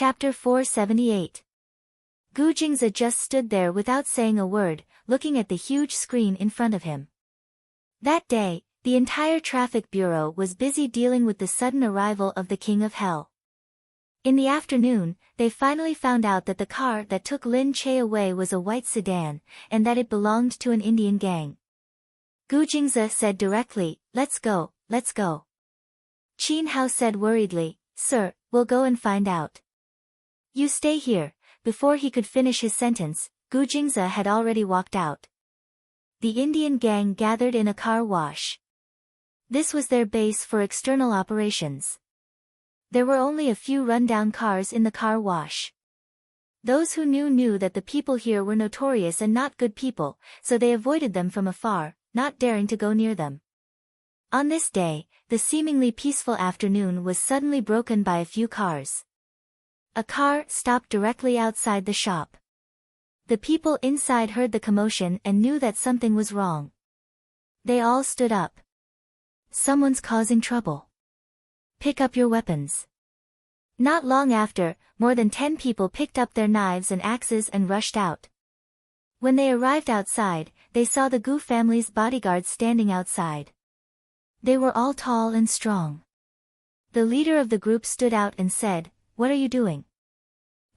Chapter 478. Gu Jingzi just stood there without saying a word, looking at the huge screen in front of him. That day, the entire traffic bureau was busy dealing with the sudden arrival of the King of Hell. In the afternoon, they finally found out that the car that took Lin Che away was a white sedan, and that it belonged to an Indian gang. Gu Jingzi said directly, "Let's go, let's go." Qin Hao said worriedly, "Sir, we'll go and find out." "You stay here." Before he could finish his sentence, Gu Jingzi had already walked out. The Indian gang gathered in a car wash. This was their base for external operations. There were only a few rundown cars in the car wash. Those who knew that the people here were notorious and not good people, so they avoided them from afar, not daring to go near them. On this day, the seemingly peaceful afternoon was suddenly broken by a few cars. A car stopped directly outside the shop. The people inside heard the commotion and knew that something was wrong. They all stood up. "Someone's causing trouble. Pick up your weapons." Not long after, more than 10 people picked up their knives and axes and rushed out. When they arrived outside, they saw the Gu family's bodyguards standing outside. They were all tall and strong. The leader of the group stood out and said, "What are you doing?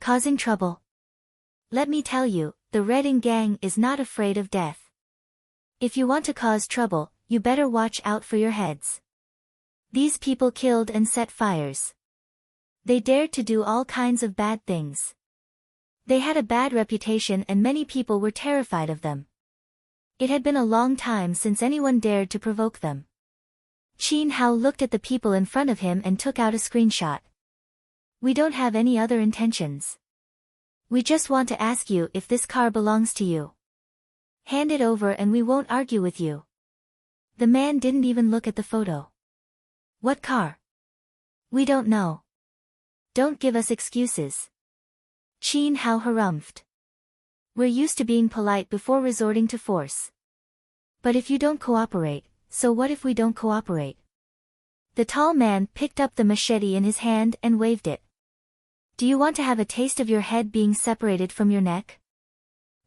Causing trouble? Let me tell you, the Red Ing gang is not afraid of death. If you want to cause trouble, you better watch out for your heads." These people killed and set fires. They dared to do all kinds of bad things. They had a bad reputation and many people were terrified of them. It had been a long time since anyone dared to provoke them. Qin Hao looked at the people in front of him and took out a screenshot. "We don't have any other intentions. We just want to ask you if this car belongs to you. Hand it over and we won't argue with you." The man didn't even look at the photo. "What car?" "We don't know. Don't give us excuses." Qin Hao harumphed. "We're used to being polite before resorting to force. But if you don't cooperate, so what if we don't cooperate?" The tall man picked up the machete in his hand and waved it. "Do you want to have a taste of your head being separated from your neck?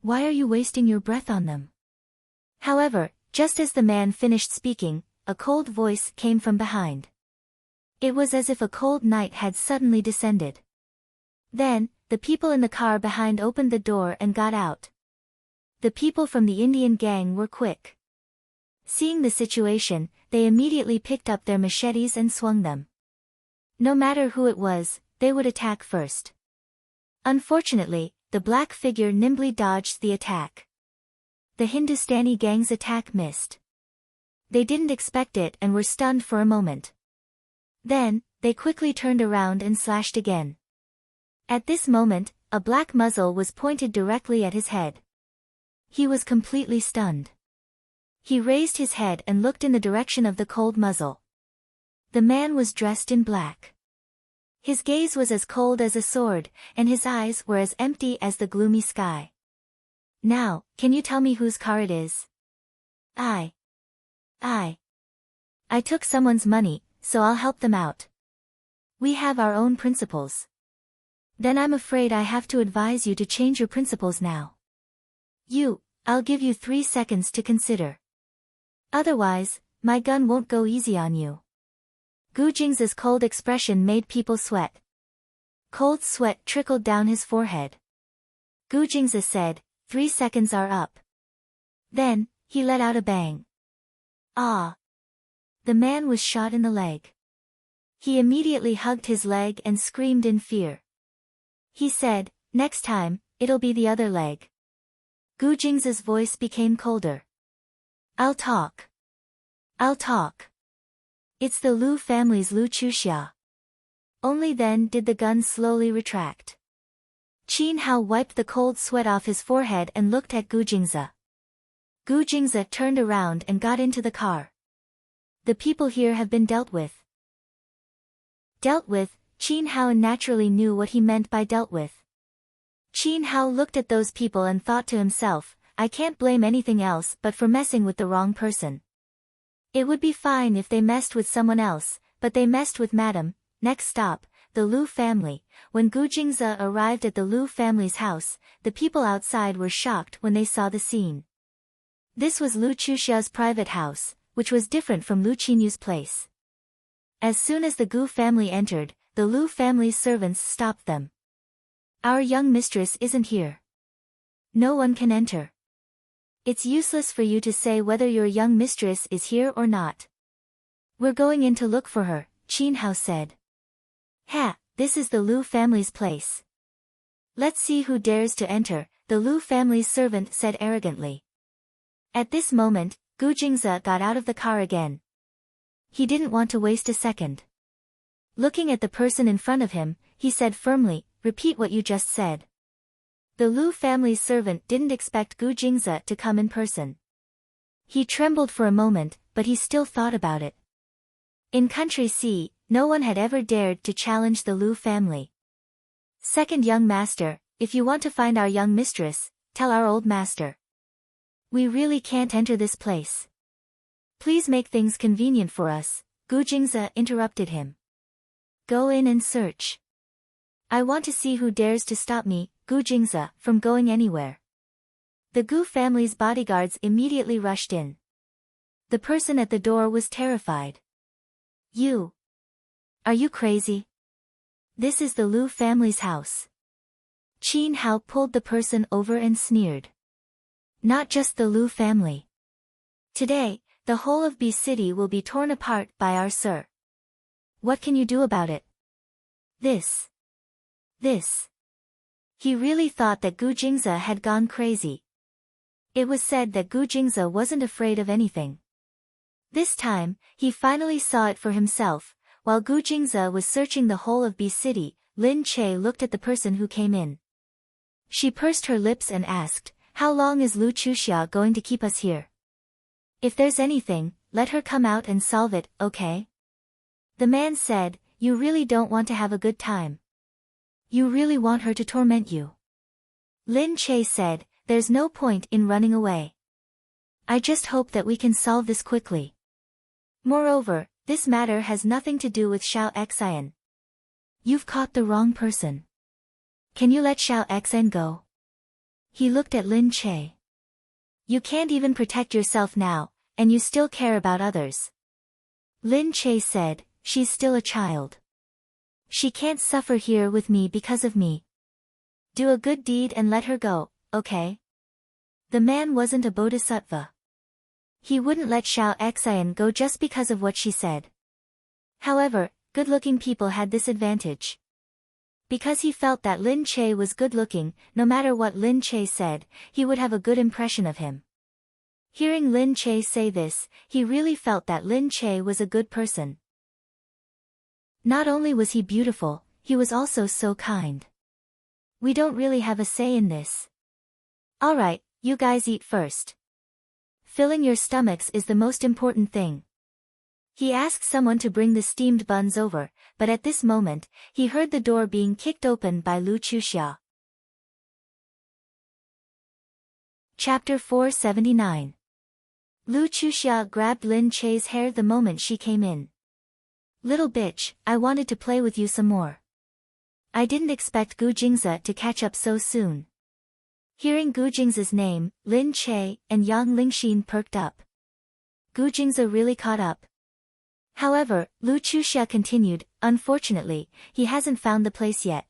Why are you wasting your breath on them?" However, just as the man finished speaking, a cold voice came from behind. It was as if a cold night had suddenly descended. Then, the people in the car behind opened the door and got out. The people from the Indian gang were quick. Seeing the situation, they immediately picked up their machetes and swung them. No matter who it was, they would attack first. Unfortunately, the black figure nimbly dodged the attack. The Hindustani gang's attack missed. They didn't expect it and were stunned for a moment. Then, they quickly turned around and slashed again. At this moment, a black muzzle was pointed directly at his head. He was completely stunned. He raised his head and looked in the direction of the cold muzzle. The man was dressed in black. His gaze was as cold as a sword, and his eyes were as empty as the gloomy sky. "Now, can you tell me whose car it is?" I took someone's money, so I'll help them out. We have our own principles." "Then I'm afraid I have to advise you to change your principles now. I'll give you 3 seconds to consider. Otherwise, my gun won't go easy on you." Gu Jingzi's cold expression made people sweat. Cold sweat trickled down his forehead. Gu Jingzi said, "3 seconds are up." Then, he let out a bang. Ah! The man was shot in the leg. He immediately hugged his leg and screamed in fear. He said, "Next time, it'll be the other leg." Gu Jingzi's voice became colder. I'll talk. It's the Lu family's Lu Chuxia." Only then did the gun slowly retract. Qin Hao wiped the cold sweat off his forehead and looked at Gu Jingzi. Gu Jingzi turned around and got into the car. "The people here have been dealt with." Dealt with, Qin Hao naturally knew what he meant by dealt with. Qin Hao looked at those people and thought to himself, I can't blame anything else but for messing with the wrong person. It would be fine if they messed with someone else, but they messed with Madam. Next stop, the Lu family. When Gu Jingze arrived at the Lu family's house, the people outside were shocked when they saw the scene. This was Lu Chuxia's private house, which was different from Lu Qinyu's place. As soon as the Gu family entered, the Lu family's servants stopped them. "Our young mistress isn't here. No one can enter. It's useless for you to say whether your young mistress is here or not. We're going in to look for her," Qin Hao said. "Ha, this is the Lu family's place. Let's see who dares to enter," the Lu family's servant said arrogantly. At this moment, Gu Jingze got out of the car again. He didn't want to waste a second. Looking at the person in front of him, he said firmly, "Repeat what you just said." The Lu family's servant didn't expect Gu Jingze to come in person. He trembled for a moment, but he still thought about it. In Country C, no one had ever dared to challenge the Lu family. "Second young master, if you want to find our young mistress, tell our old master. We really can't enter this place. Please make things convenient for us," Gu Jingze interrupted him. "Go in and search. I want to see who dares to stop me, Gu Jingze, from going anywhere." The Gu family's bodyguards immediately rushed in. The person at the door was terrified. Are you crazy? This is the Lu family's house." Qin Hao pulled the person over and sneered. "Not just the Lu family. Today, the whole of B City will be torn apart by our sir. What can you do about it?" This. He really thought that Gu Jingze had gone crazy. It was said that Gu Jingze wasn't afraid of anything. This time, he finally saw it for himself. While Gu Jingze was searching the whole of B City, Lin Che looked at the person who came in. She pursed her lips and asked, "How long is Lu Chuxia going to keep us here? If there's anything, let her come out and solve it, okay?" The man said, "You really don't want to have a good time. You really want her to torment you." Lin Che said, "There's no point in running away. I just hope that we can solve this quickly. Moreover, this matter has nothing to do with Xiao Xian. You've caught the wrong person. Can you let Xiao Xian go?" He looked at Lin Che. "You can't even protect yourself now, and you still care about others." Lin Che said, "She's still a child. She can't suffer here with me because of me. Do a good deed and let her go, okay?" The man wasn't a bodhisattva. He wouldn't let Xiao Xian go just because of what she said. However, good-looking people had this advantage. Because he felt that Lin Che was good-looking, no matter what Lin Che said, he would have a good impression of him. Hearing Lin Che say this, he really felt that Lin Che was a good person. Not only was he beautiful, he was also so kind. "We don't really have a say in this. Alright, you guys eat first. Filling your stomachs is the most important thing." He asked someone to bring the steamed buns over, but at this moment, he heard the door being kicked open by Lu Chuxia. Chapter 479. Lu Chuxia grabbed Lin Che's hair the moment she came in. "Little bitch, I wanted to play with you some more. I didn't expect Gu Jingze to catch up so soon." Hearing Gu Jingze's name, Lin Che and Yang Lingxin perked up. Gu Jingze really caught up. However, Lu Chuxia continued, "Unfortunately, he hasn't found the place yet.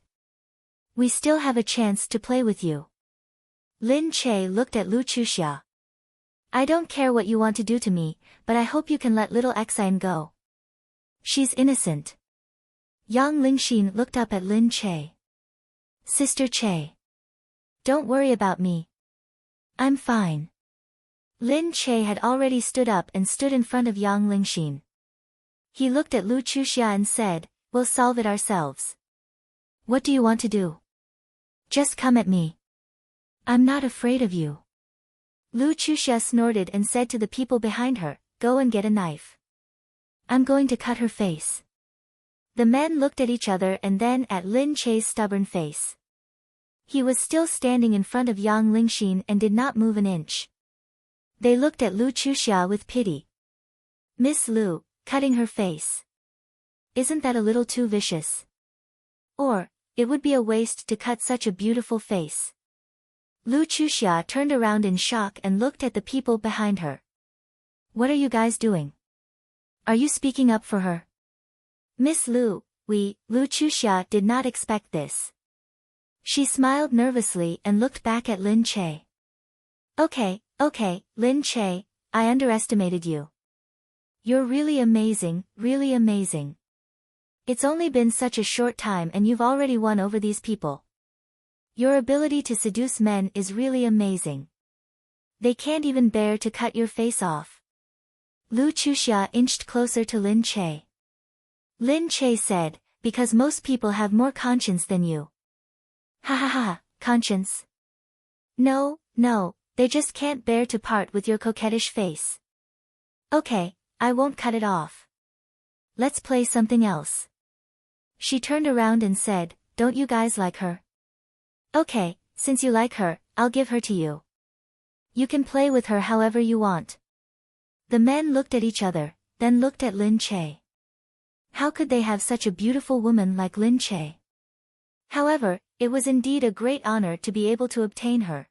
We still have a chance to play with you." Lin Che looked at Lu Chuxia. "I don't care what you want to do to me, but I hope you can let little Xian go. She's innocent." Yang Lingxin looked up at Lin Che. "Sister Che. Don't worry about me. I'm fine." Lin Che had already stood up and stood in front of Yang Lingxin. He looked at Lu Chuxia and said, "We'll solve it ourselves. What do you want to do? Just come at me. I'm not afraid of you." Lu Chuxia snorted and said to the people behind her, "Go and get a knife. I'm going to cut her face." The men looked at each other and then at Lin Che's stubborn face. He was still standing in front of Yang Lingxin and did not move an inch. They looked at Lu Chuxia with pity. "Miss Lu, cutting her face. Isn't that a little too vicious?" Or, it would be a waste to cut such a beautiful face. Lu Chuxia turned around in shock and looked at the people behind her. What are you guys doing? Are you speaking up for her? Miss Lu Chuxia did not expect this. She smiled nervously and looked back at Lin Che. Okay, Lin Che, I underestimated you. You're really amazing, really amazing. It's only been such a short time and you've already won over these people. Your ability to seduce men is really amazing. They can't even bear to cut your face off. Lu Chuxia inched closer to Lin Che. Lin Che said, because most people have more conscience than you. Ha ha ha, conscience? No, they just can't bear to part with your coquettish face. Okay, I won't cut it off. Let's play something else. She turned around and said, don't you guys like her? Okay, since you like her, I'll give her to you. You can play with her however you want. The men looked at each other, then looked at Lin Che. How could they have such a beautiful woman like Lin Che? However, it was indeed a great honor to be able to obtain her.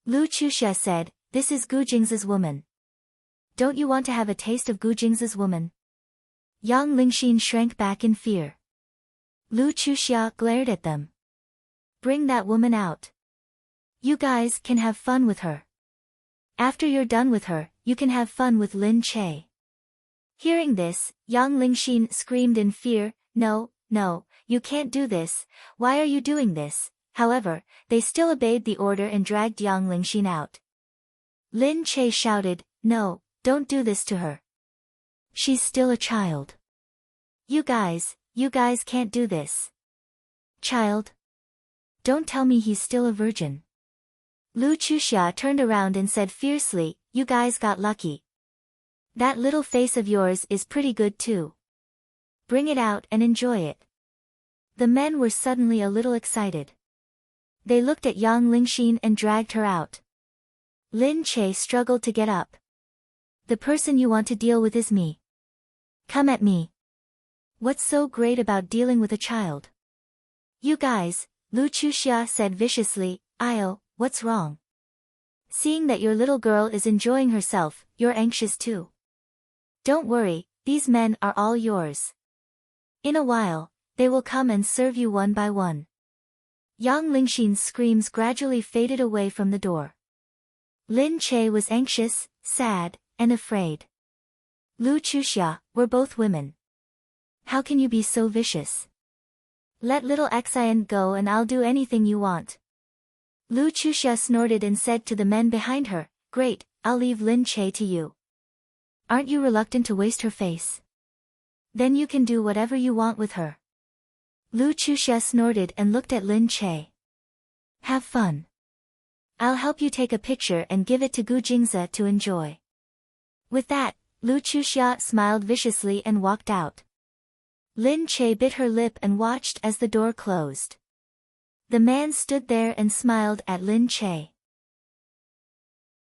Lu Chuxia said, this is Gu Jing's woman. Don't you want to have a taste of Gu Jing's woman? Yang Lingxin shrank back in fear. Lu Chuxia glared at them. Bring that woman out. You guys can have fun with her. After you're done with her, you can have fun with Lin Che. Hearing this, Yang Lingxin screamed in fear, no, you can't do this, why are you doing this? However, they still obeyed the order and dragged Yang Lingxin out. Lin Che shouted, no, don't do this to her. She's still a child. You guys can't do this. Child? Don't tell me he's still a virgin. Lu Chuxia turned around and said fiercely, you guys got lucky. That little face of yours is pretty good too. Bring it out and enjoy it. The men were suddenly a little excited. They looked at Yang Lingxin and dragged her out. Lin Che struggled to get up. The person you want to deal with is me. Come at me. What's so great about dealing with a child? You guys, Lu Chuxia said viciously, what's wrong? Seeing that your little girl is enjoying herself, you're anxious too. Don't worry, these men are all yours. In a while, they will come and serve you one by one. Yang Lingxin's screams gradually faded away from the door. Lin Che was anxious, sad, and afraid. Lu Chuxia, we're both women. How can you be so vicious? Let little Xian go and I'll do anything you want. Lu Chuxia snorted and said to the men behind her, great, I'll leave Lin Che to you. Aren't you reluctant to waste her face? Then you can do whatever you want with her. Lu Chuxia snorted and looked at Lin Che. Have fun. I'll help you take a picture and give it to Gu Jingze to enjoy. With that, Lu Chuxia smiled viciously and walked out. Lin Che bit her lip and watched as the door closed. The man stood there and smiled at Lin Che.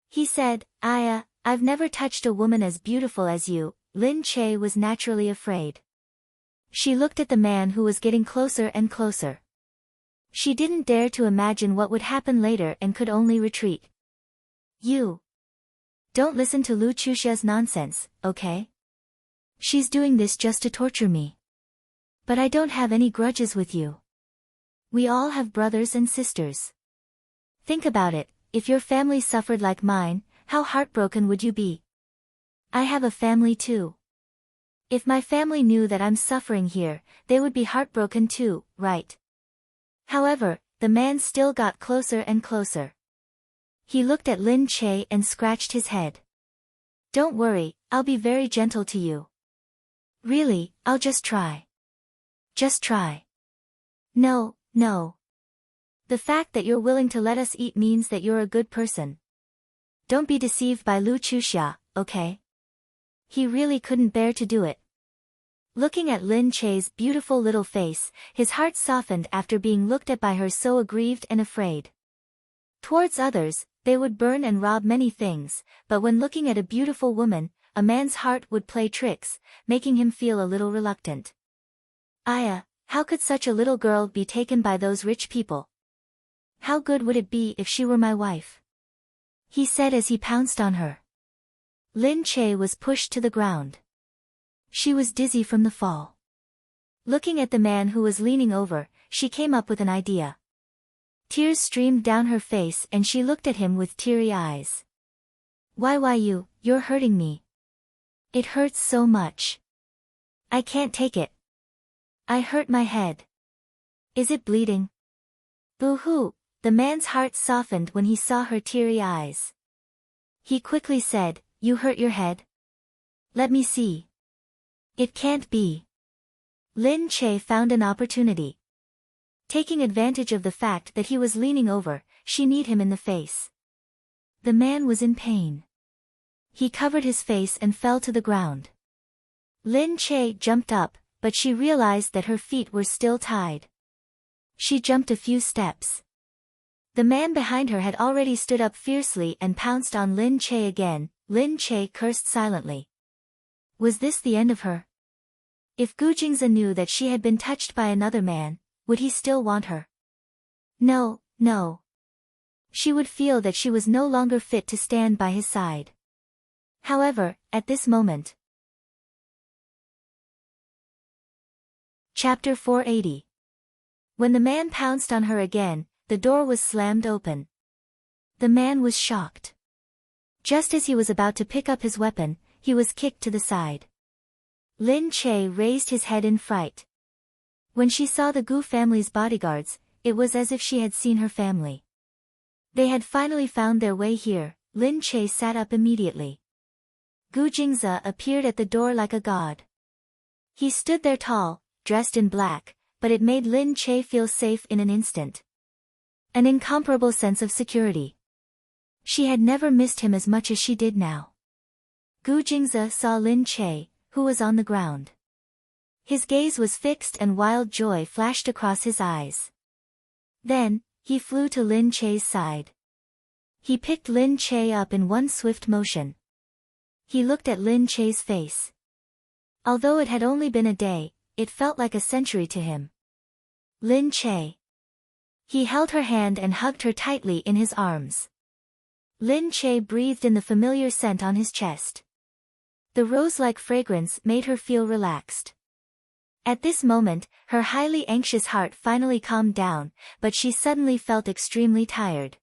He said, I've never touched a woman as beautiful as you. Lin Che was naturally afraid. She looked at the man who was getting closer and closer. She didn't dare to imagine what would happen later and could only retreat. You. Don't listen to Lu Chuxia's nonsense, okay? She's doing this just to torture me. But I don't have any grudges with you. We all have brothers and sisters. Think about it, if your family suffered like mine, how heartbroken would you be? I have a family too. If my family knew that I'm suffering here, they would be heartbroken too, right? However, the man still got closer and closer. He looked at Lin Che and scratched his head. Don't worry, I'll be very gentle to you. Really, I'll just try. Just try. No. The fact that you're willing to let us eat means that you're a good person. Don't be deceived by Lu Chuxia, okay? He really couldn't bear to do it. Looking at Lin Che's beautiful little face, his heart softened after being looked at by her so aggrieved and afraid. Towards others, they would burn and rob many things, but when looking at a beautiful woman, a man's heart would play tricks, making him feel a little reluctant. How could such a little girl be taken by those rich people? How good would it be if she were my wife? He said as he pounced on her. Lin Che was pushed to the ground. She was dizzy from the fall. Looking at the man who was leaning over, she came up with an idea. Tears streamed down her face and she looked at him with teary eyes. Why you're hurting me. It hurts so much. I can't take it. I hurt my head. Is it bleeding? Boo-hoo, the man's heart softened when he saw her teary eyes. He quickly said, You hurt your head? Let me see. It can't be. Lin Che found an opportunity. Taking advantage of the fact that he was leaning over, she kneed him in the face. The man was in pain. He covered his face and fell to the ground. Lin Che jumped up, but she realized that her feet were still tied. She jumped a few steps. The man behind her had already stood up fiercely and pounced on Lin Che again. Lin Che cursed silently. Was this the end of her? If Gu Jingze knew that she had been touched by another man, would he still want her? No. She would feel that she was no longer fit to stand by his side. However, at this moment. Chapter 480. When the man pounced on her again, the door was slammed open. The man was shocked. Just as he was about to pick up his weapon, he was kicked to the side. Lin Che raised his head in fright. When she saw the Gu family's bodyguards, it was as if she had seen her family. They had finally found their way here. Lin Che sat up immediately. Gu Jingze appeared at the door like a god. He stood there tall, dressed in black, but it made Lin Che feel safe in an instant. An incomparable sense of security. She had never missed him as much as she did now. Gu Jingze saw Lin Che, who was on the ground. His gaze was fixed and wild joy flashed across his eyes. Then, he flew to Lin Che's side. He picked Lin Che up in one swift motion. He looked at Lin Che's face. Although it had only been a day, it felt like a century to him. Lin Che. He held her hand and hugged her tightly in his arms. Lin Che breathed in the familiar scent on his chest. The rose-like fragrance made her feel relaxed. At this moment, her highly anxious heart finally calmed down, but she suddenly felt extremely tired.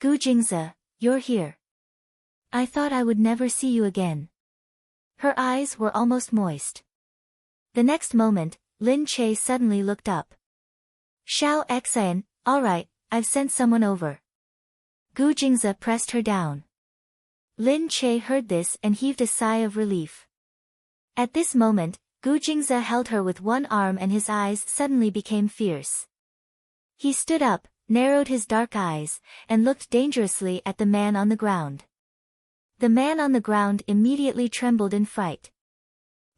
Gu Jingze, you're here. I thought I would never see you again. Her eyes were almost moist. The next moment, Lin Che suddenly looked up. Xiao Xan, alright, I've sent someone over. Gu Jingze pressed her down. Lin Che heard this and heaved a sigh of relief. At this moment, Gu Jingze held her with one arm and his eyes suddenly became fierce. He stood up, narrowed his dark eyes, and looked dangerously at the man on the ground. The man on the ground immediately trembled in fright.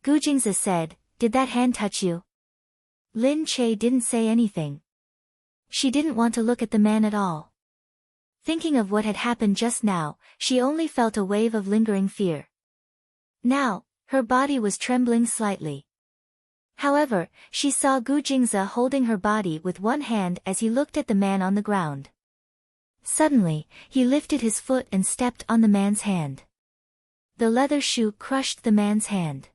Gu Jingze said, Did that hand touch you? Lin Che didn't say anything. She didn't want to look at the man at all. Thinking of what had happened just now, she only felt a wave of lingering fear. Now, her body was trembling slightly. However, she saw Gu Jingze holding her body with one hand as he looked at the man on the ground. Suddenly, he lifted his foot and stepped on the man's hand. The leather shoe crushed the man's hand.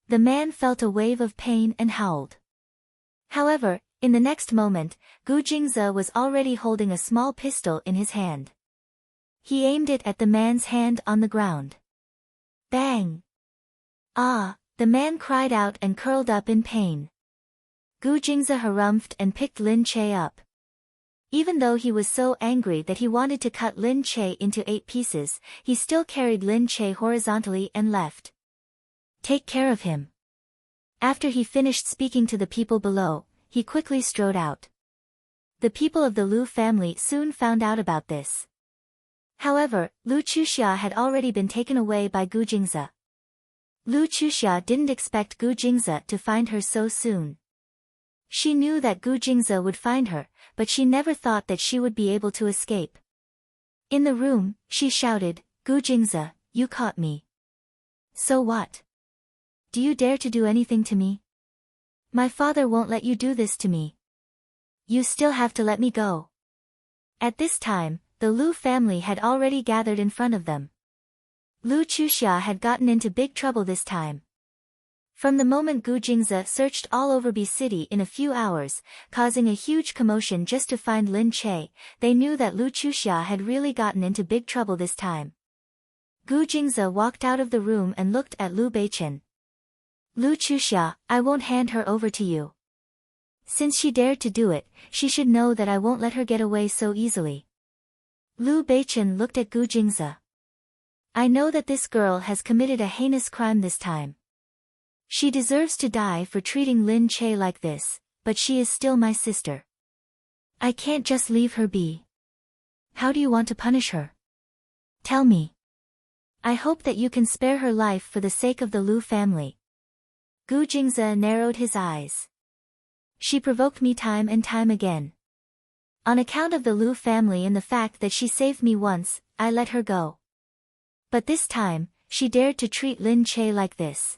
The man felt a wave of pain and howled. However, in the next moment, Gu Jingze was already holding a small pistol in his hand. He aimed it at the man's hand on the ground. Bang! Ah! The man cried out and curled up in pain. Gu Jingze harumphed and picked Lin Che up. Even though he was so angry that he wanted to cut Lin Che into 8 pieces, he still carried Lin Che horizontally and left. Take care of him. After he finished speaking to the people below, he quickly strode out. The people of the Lu family soon found out about this. However, Lu Chuxia had already been taken away by Gu Jingze. Lu Chuxia didn't expect Gu Jingze to find her so soon. She knew that Gu Jingze would find her, but she never thought that she would be able to escape. In the room, she shouted, Gu Jingze, you caught me. So what? Do you dare to do anything to me? My father won't let you do this to me. You still have to let me go. At this time, the Lu family had already gathered in front of them. Lu Chuxia had gotten into big trouble this time. From the moment Gu Jingze searched all over B City in a few hours, causing a huge commotion just to find Lin Che, they knew that Lu Chuxia had really gotten into big trouble this time. Gu Jingze walked out of the room and looked at Lu Beichen. Lu Chuxia, I won't hand her over to you. Since she dared to do it, she should know that I won't let her get away so easily. Lu Beichen looked at Gu Jingze. I know that this girl has committed a heinous crime this time. She deserves to die for treating Lin Che like this, but she is still my sister. I can't just leave her be. How do you want to punish her? Tell me. I hope that you can spare her life for the sake of the Lu family. Gu Jingze narrowed his eyes. She provoked me time and time again. On account of the Lu family and the fact that she saved me once, I let her go. But this time, she dared to treat Lin Che like this.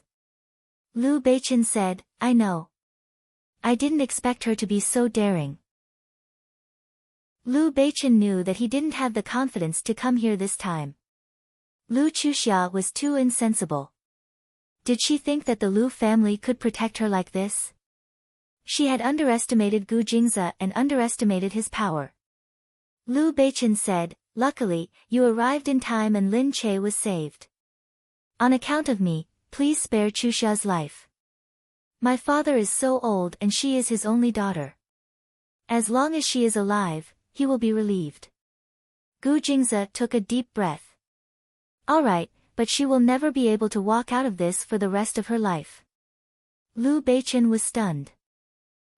Lu Beichen said, I know. I didn't expect her to be so daring. Lu Beichen knew that he didn't have the confidence to come here this time. Lu Chuxia was too insensible. Did she think that the Lu family could protect her like this? She had underestimated Gu Jingze and underestimated his power. Lu Beichen said, luckily, you arrived in time and Lin Che was saved. On account of me, please spare Chuxia's life. My father is so old and she is his only daughter. As long as she is alive, he will be relieved. Gu Jingze took a deep breath. All right, but she will never be able to walk out of this for the rest of her life. Lu Beichen was stunned.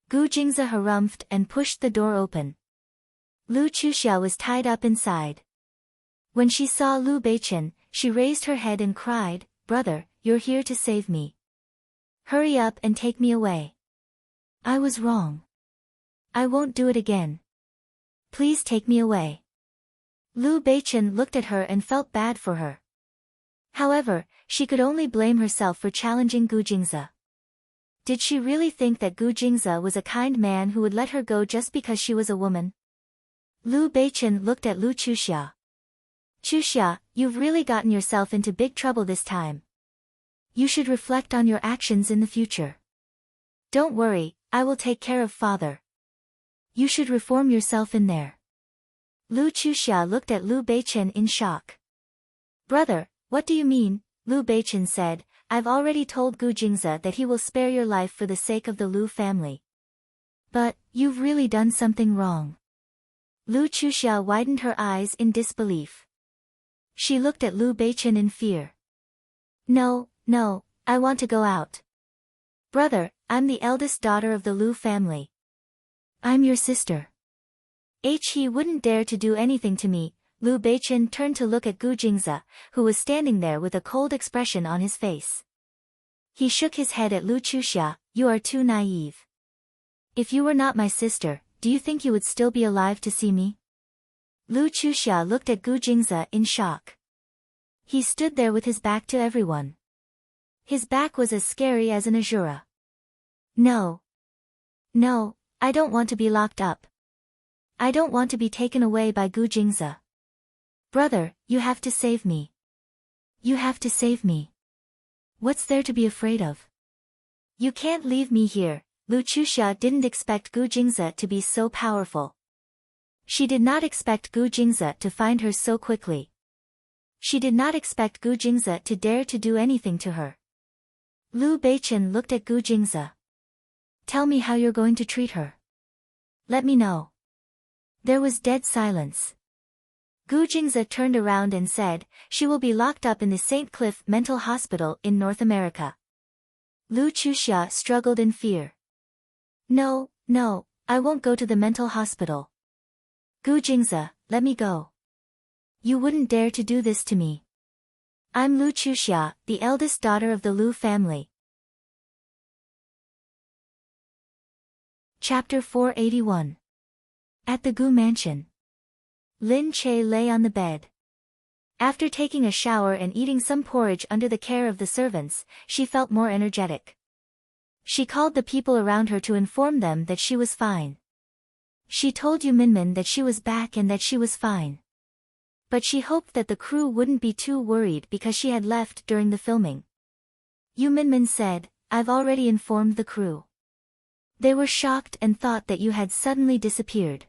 Gu Jingze harumphed and pushed the door open. Lu Chuxia was tied up inside. When she saw Lu Beichen, she raised her head and cried, Brother, you're here to save me. Hurry up and take me away. I was wrong. I won't do it again. Please take me away. Lu Beichen looked at her and felt bad for her. However, she could only blame herself for challenging Gu Jingze. Did she really think that Gu Jingze was a kind man who would let her go just because she was a woman? Lu Beichen looked at Lu Chuxia. Chuxia, you've really gotten yourself into big trouble this time. You should reflect on your actions in the future. Don't worry, I will take care of father. You should reform yourself in there. Lu Chuxia looked at Lu Beichen in shock. Brother, what do you mean? Lu Beichen said, I've already told Gu Jingze that he will spare your life for the sake of the Lu family. But, you've really done something wrong. Lu Chuxia widened her eyes in disbelief. She looked at Lu Beichen in fear. No, I want to go out. Brother, I'm the eldest daughter of the Lu family. I'm your sister. He wouldn't dare to do anything to me. Lu Beichen turned to look at Gu Jingze, who was standing there with a cold expression on his face. He shook his head at Lu Chuxia, you are too naive. If you were not my sister, do you think you would still be alive to see me? Lu Chuxia looked at Gu Jingze in shock. He stood there with his back to everyone. His back was as scary as an Azura. No, I don't want to be locked up. I don't want to be taken away by Gu Jingze. Brother, you have to save me. You have to save me. What's there to be afraid of? You can't leave me here. Lu Chuxia didn't expect Gu Jingze to be so powerful. She did not expect Gu Jingze to find her so quickly. She did not expect Gu Jingze to dare to do anything to her. Lu Beichen looked at Gu Jingze. Tell me how you're going to treat her. Let me know. There was dead silence. Gu Jingze turned around and said, she will be locked up in the St. Cliff Mental Hospital in North America. Lu Chuxia struggled in fear. No, I won't go to the mental hospital. Gu Jingze, let me go. You wouldn't dare to do this to me. I'm Lu Chuxia, the eldest daughter of the Lu family. Chapter 481. At the Gu Mansion. Lin Che lay on the bed. After taking a shower and eating some porridge under the care of the servants, she felt more energetic. She called the people around her to inform them that she was fine. She told Yu Minmin that she was back and that she was fine. But she hoped that the crew wouldn't be too worried because she had left during the filming. Yu Minmin said, "I've already informed the crew. They were shocked and thought that you had suddenly disappeared.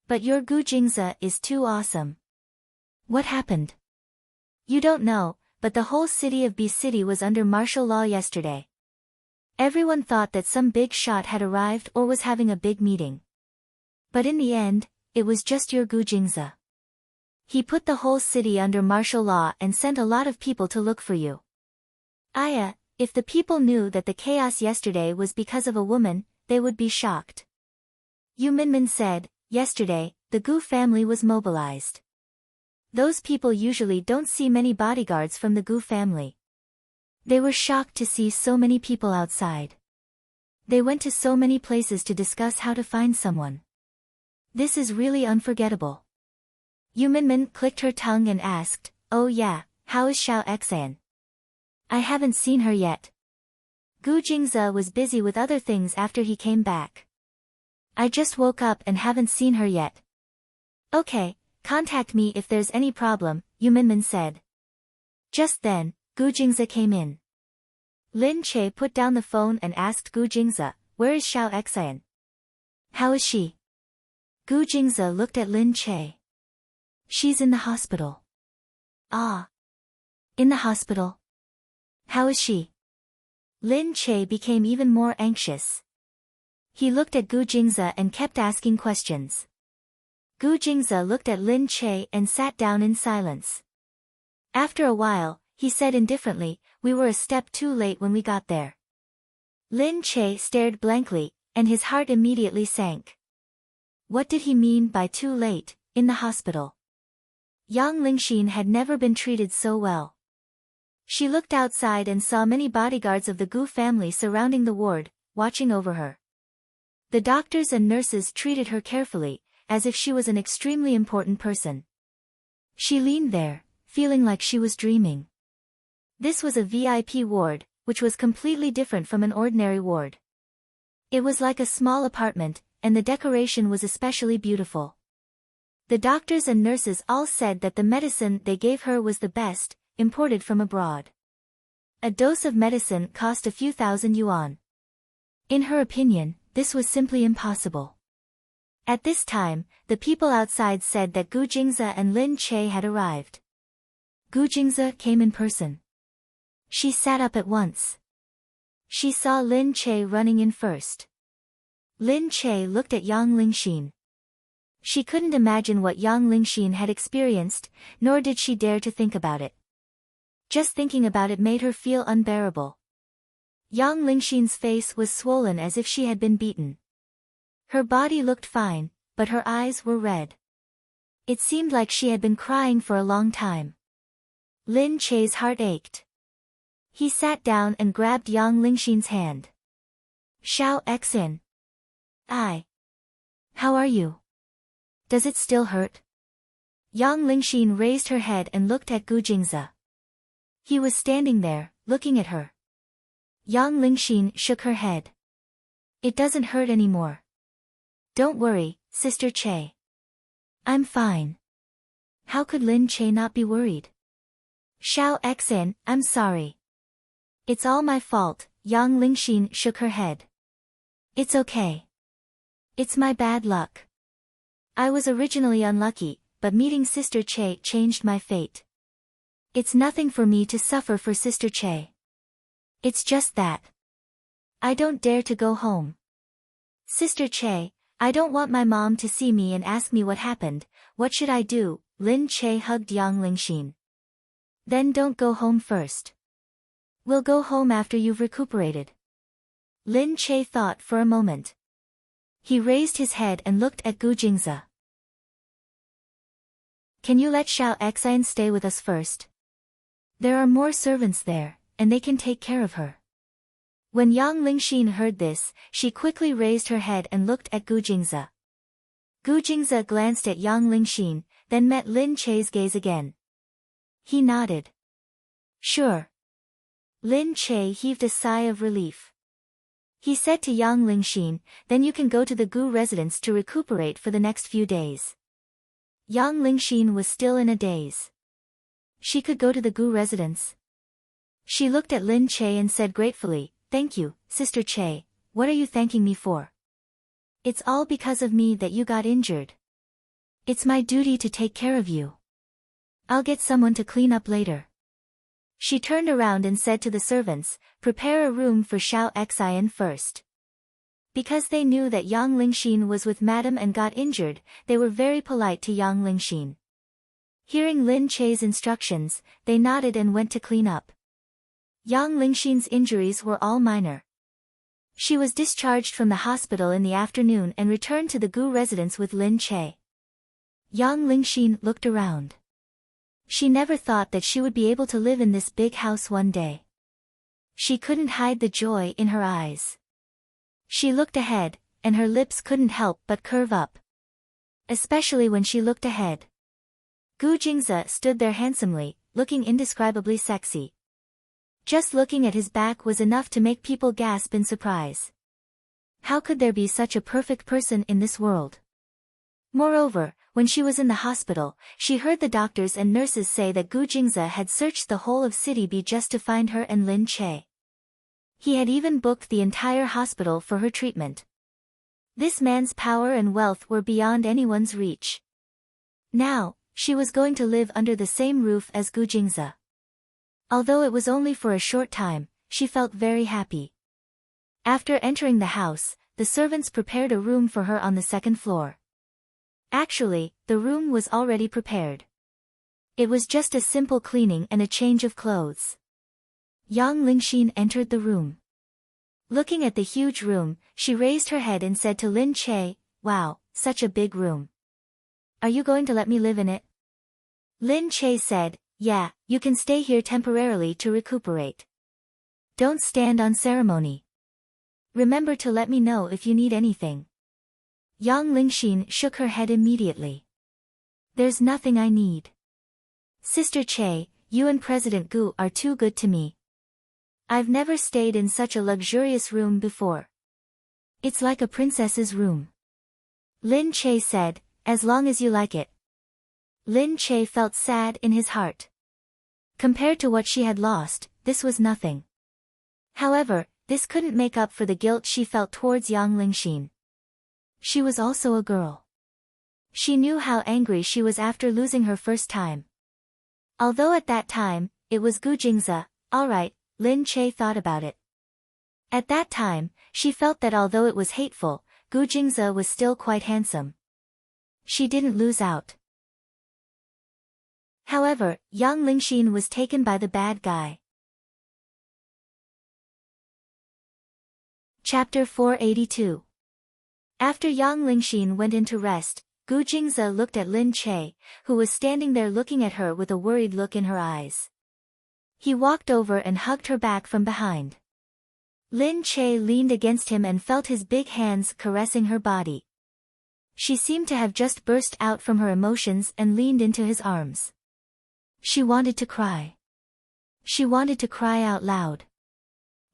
But your Gu Jingze is too awesome." "What happened?" "You don't know, but the whole city of B City was under martial law yesterday. Everyone thought that some big shot had arrived or was having a big meeting. But in the end, it was just your Gu Jingze. He put the whole city under martial law and sent a lot of people to look for you. Aya, if the people knew that the chaos yesterday was because of a woman, they would be shocked." Yu Minmin said, "Yesterday, the Gu family was mobilized. Those people usually don't see many bodyguards from the Gu family. They were shocked to see so many people outside. They went to so many places to discuss how to find someone. This is really unforgettable." Yu Minmin clicked her tongue and asked, "Oh yeah, how is Xiao Xan?" "I haven't seen her yet. Gu Jingze was busy with other things after he came back. I just woke up and haven't seen her yet." "Okay, contact me if there's any problem," Yu Minmin said. Just then, Gu Jingze came in. Lin Che put down the phone and asked Gu Jingze, "Where is Xiao Xan? How is she?" Gu Jingze looked at Lin Che. "She's in the hospital." "Ah. In the hospital? How is she?" Lin Che became even more anxious. He looked at Gu Jingze and kept asking questions. Gu Jingze looked at Lin Che and sat down in silence. After a while, he said indifferently, "We were a step too late when we got there." Lin Che stared blankly, and his heart immediately sank. What did he mean by too late, in the hospital? Yang Lingxin had never been treated so well. She looked outside and saw many bodyguards of the Gu family surrounding the ward, watching over her. The doctors and nurses treated her carefully, as if she was an extremely important person. She leaned there, feeling like she was dreaming. This was a VIP ward, which was completely different from an ordinary ward. It was like a small apartment, and the decoration was especially beautiful. The doctors and nurses all said that the medicine they gave her was the best, imported from abroad. A dose of medicine cost a few thousand yuan. In her opinion, this was simply impossible. At this time, the people outside said that Gu Jingze and Lin Che had arrived. Gu Jingze came in person. She sat up at once. She saw Lin Che running in first. Lin Che looked at Yang Lingxin. She couldn't imagine what Yang Lingxin had experienced, nor did she dare to think about it. Just thinking about it made her feel unbearable. Yang Lingxin's face was swollen as if she had been beaten. Her body looked fine, but her eyes were red. It seemed like she had been crying for a long time. Lin Che's heart ached. He sat down and grabbed Yang Lingxin's hand. "Xiao Xin. How are you? Does it still hurt?" Yang Lingxin raised her head and looked at Gu Jingze. He was standing there, looking at her. Yang Lingxin shook her head. "It doesn't hurt anymore. Don't worry, Sister Che. I'm fine." How could Lin Che not be worried? "Xiao Xin, I'm sorry. It's all my fault," Yang Lingxin shook her head. "It's okay. It's my bad luck. I was originally unlucky, but meeting Sister Che changed my fate. It's nothing for me to suffer for Sister Che. It's just that I don't dare to go home. Sister Che, I don't want my mom to see me and ask me what happened. What should I do?" Lin Che hugged Yang Lingxin. "Then don't go home first. We'll go home after you've recuperated." Lin Che thought for a moment. He raised his head and looked at Gu Jingze. "Can you let Xiao Xin stay with us first? There are more servants there, and they can take care of her." When Yang Lingxin heard this, she quickly raised her head and looked at Gu Jingze. Gu Jingze glanced at Yang Lingxin, then met Lin Che's gaze again. He nodded. "Sure." Lin Che heaved a sigh of relief. He said to Yang Lingxin, then you can go to the Gu residence to recuperate for the next few days. Yang Lingxin was still in a daze. She could go to the Gu residence? She looked at Lin Che and said gratefully, thank you, Sister Che, what are you thanking me for? It's all because of me that you got injured. It's my duty to take care of you. I'll get someone to clean up later. She turned around and said to the servants, prepare a room for Xiao Xian first. Because they knew that Yang Lingxin was with Madame and got injured, they were very polite to Yang Lingxin. Hearing Lin Che's instructions, they nodded and went to clean up. Yang Lingxin's injuries were all minor. She was discharged from the hospital in the afternoon and returned to the Gu residence with Lin Che. Yang Lingxin looked around. She never thought that she would be able to live in this big house one day. She couldn't hide the joy in her eyes. She looked ahead, and her lips couldn't help but curve up. Especially when she looked ahead. Gu Jingze stood there handsomely, looking indescribably sexy. Just looking at his back was enough to make people gasp in surprise. How could there be such a perfect person in this world? Moreover, when she was in the hospital, she heard the doctors and nurses say that Gu Jingze had searched the whole of City B just to find her and Lin Che. He had even booked the entire hospital for her treatment. This man's power and wealth were beyond anyone's reach. Now, she was going to live under the same roof as Gu Jingze. Although it was only for a short time, she felt very happy. After entering the house, the servants prepared a room for her on the second floor. Actually, the room was already prepared. It was just a simple cleaning and a change of clothes. Yang Lingxin entered the room. Looking at the huge room, she raised her head and said to Lin Che, wow, such a big room. Are you going to let me live in it? Lin Che said, yeah, you can stay here temporarily to recuperate. Don't stand on ceremony. Remember to let me know if you need anything. Yang Lingxin shook her head immediately. There's nothing I need. Sister Che, you and President Gu are too good to me. I've never stayed in such a luxurious room before. It's like a princess's room. Lin Che said, as long as you like it. Lin Che felt sad in his heart. Compared to what she had lost, this was nothing. However, this couldn't make up for the guilt she felt towards Yang Lingxin. She was also a girl. She knew how angry she was after losing her first time. Although at that time, it was Gu Jingze, alright, Lin Che thought about it. At that time, she felt that although it was hateful, Gu Jingze was still quite handsome. She didn't lose out. However, Yang Lingxin was taken by the bad guy. Chapter 482. After Yang Lingxin went into rest, Gu Jingze looked at Lin Che, who was standing there looking at her with a worried look in her eyes. He walked over and hugged her back from behind. Lin Che leaned against him and felt his big hands caressing her body. She seemed to have just burst out from her emotions and leaned into his arms. She wanted to cry. She wanted to cry out loud.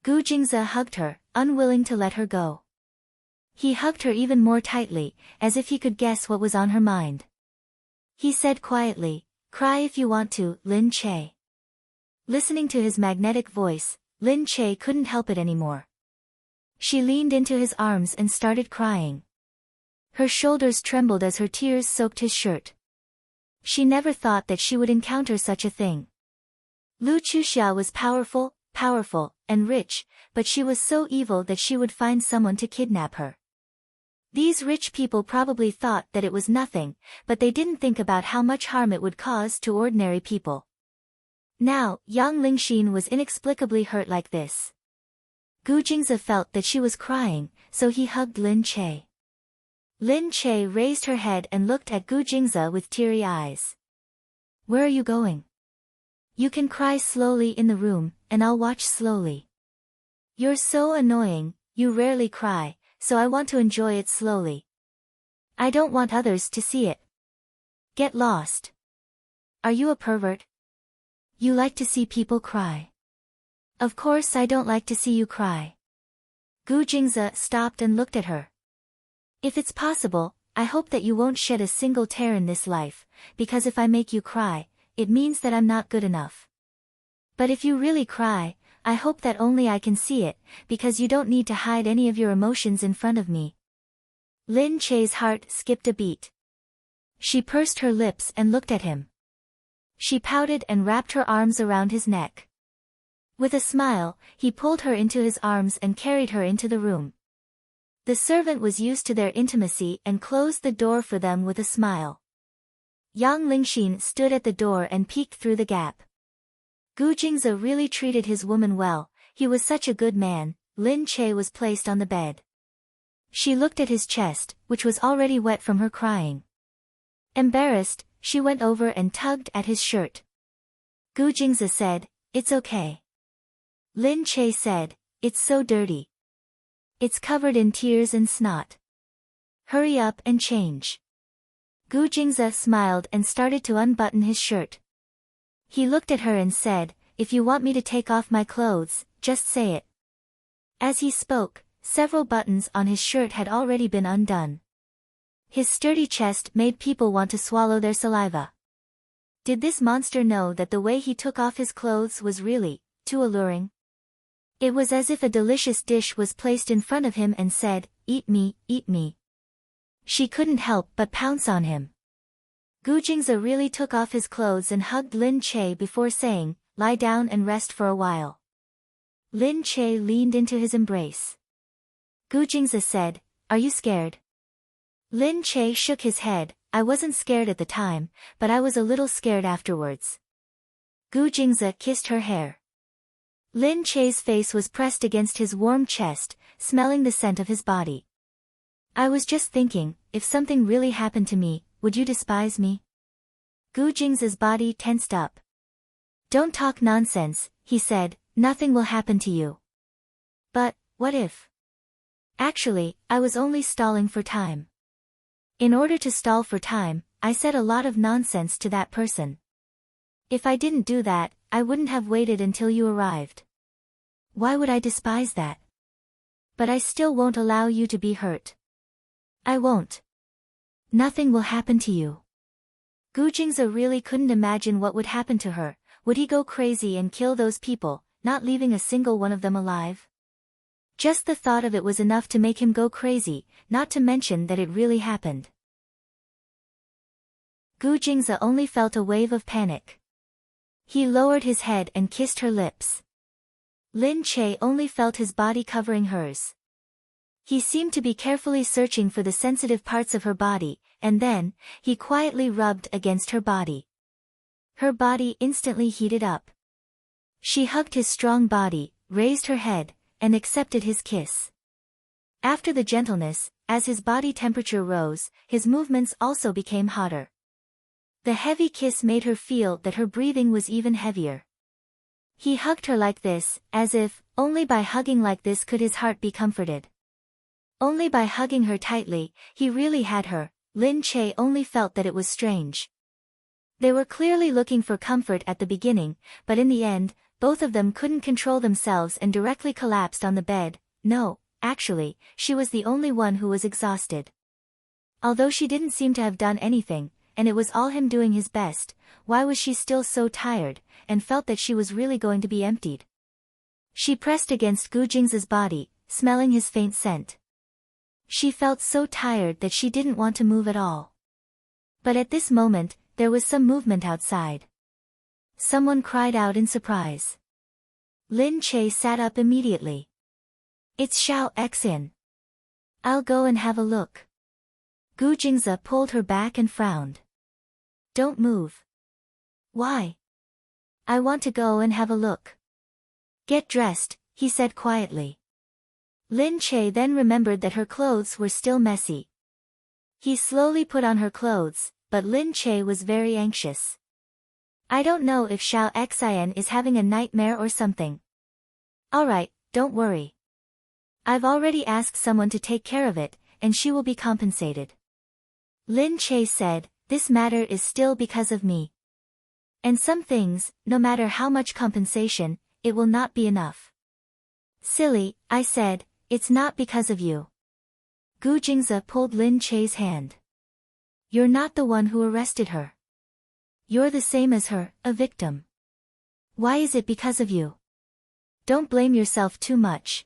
Gu Jingze hugged her, unwilling to let her go. He hugged her even more tightly, as if he could guess what was on her mind. He said quietly, cry if you want to, Lin Che. Listening to his magnetic voice, Lin Che couldn't help it anymore. She leaned into his arms and started crying. Her shoulders trembled as her tears soaked his shirt. She never thought that she would encounter such a thing. Lu Chuxia was powerful, and rich, but she was so evil that she would find someone to kidnap her. These rich people probably thought that it was nothing, but they didn't think about how much harm it would cause to ordinary people. Now, Yang Lingxin was inexplicably hurt like this. Gu Jingze felt that she was crying, so he hugged Lin Che. Lin Che raised her head and looked at Gu Jingze with teary eyes. Where are you going? You can cry slowly in the room, and I'll watch slowly. You're so annoying, you rarely cry, so I want to enjoy it slowly. I don't want others to see it. Get lost. Are you a pervert? You like to see people cry. Of course I don't like to see you cry. Gu Jingze stopped and looked at her. If it's possible, I hope that you won't shed a single tear in this life, because if I make you cry, it means that I'm not good enough. But if you really cry, I hope that only I can see it, because you don't need to hide any of your emotions in front of me. Lin Che's heart skipped a beat. She pursed her lips and looked at him. She pouted and wrapped her arms around his neck. With a smile, he pulled her into his arms and carried her into the room. The servant was used to their intimacy and closed the door for them with a smile. Yang Lingxin stood at the door and peeked through the gap. Gu Jingze really treated his woman well, he was such a good man. Lin Che was placed on the bed. She looked at his chest, which was already wet from her crying. Embarrassed, she went over and tugged at his shirt. Gu Jingze said, "It's okay." Lin Che said, "It's so dirty. It's covered in tears and snot. Hurry up and change." Gu Jingze smiled and started to unbutton his shirt. He looked at her and said, "If you want me to take off my clothes, just say it." As he spoke, several buttons on his shirt had already been undone. His sturdy chest made people want to swallow their saliva. Did this monster know that the way he took off his clothes was really too alluring? It was as if a delicious dish was placed in front of him and said, "Eat me, eat me." She couldn't help but pounce on him. Gu Jingze really took off his clothes and hugged Lin Che before saying, "Lie down and rest for a while." Lin Che leaned into his embrace. Gu Jingze said, "Are you scared?" Lin Che shook his head. "I wasn't scared at the time, but I was a little scared afterwards." Gu Jingze kissed her hair. Lin Che's face was pressed against his warm chest, smelling the scent of his body. "I was just thinking, if something really happened to me, would you despise me?" Gu Jingze's body tensed up. "Don't talk nonsense," he said, "nothing will happen to you." "But, what if?" "Actually, I was only stalling for time. In order to stall for time, I said a lot of nonsense to that person. If I didn't do that, I wouldn't have waited until you arrived. Why would I despise that? But I still won't allow you to be hurt. I won't. Nothing will happen to you." Gu Jingze really couldn't imagine what would happen to her. Would he go crazy and kill those people, not leaving a single one of them alive? Just the thought of it was enough to make him go crazy, not to mention that it really happened. Gu Jingze only felt a wave of panic. He lowered his head and kissed her lips. Lin Che only felt his body covering hers. He seemed to be carefully searching for the sensitive parts of her body, and then, he quietly rubbed against her body. Her body instantly heated up. She hugged his strong body, raised her head, and accepted his kiss. After the gentleness, as his body temperature rose, his movements also became hotter. The heavy kiss made her feel that her breathing was even heavier. He hugged her like this, as if, only by hugging like this could his heart be comforted. Only by hugging her tightly, he really had her. Lin Che only felt that it was strange. They were clearly looking for comfort at the beginning, but in the end, both of them couldn't control themselves and directly collapsed on the bed. No, actually, she was the only one who was exhausted. Although she didn't seem to have done anything, and it was all him doing his best, why was she still so tired, and felt that she was really going to be emptied? She pressed against Gu Jingze's body, smelling his faint scent. She felt so tired that she didn't want to move at all. But at this moment, there was some movement outside. Someone cried out in surprise. Lin Che sat up immediately. "It's Xiao Xin. I'll go and have a look." Gu Jingze pulled her back and frowned. "Don't move." "Why?" "I want to go and have a look." "Get dressed," he said quietly. Lin Che then remembered that her clothes were still messy. He slowly put on her clothes, but Lin Che was very anxious. "I don't know if Xiao Xin is having a nightmare or something." "Alright, don't worry. I've already asked someone to take care of it, and she will be compensated." Lin Che said, "This matter is still because of me. And some things, no matter how much compensation, it will not be enough." "Silly," I said, it's not because of you. Gu Jingze pulled Lin Che's hand. You're not the one who arrested her. You're the same as her, a victim. Why is it because of you? Don't blame yourself too much.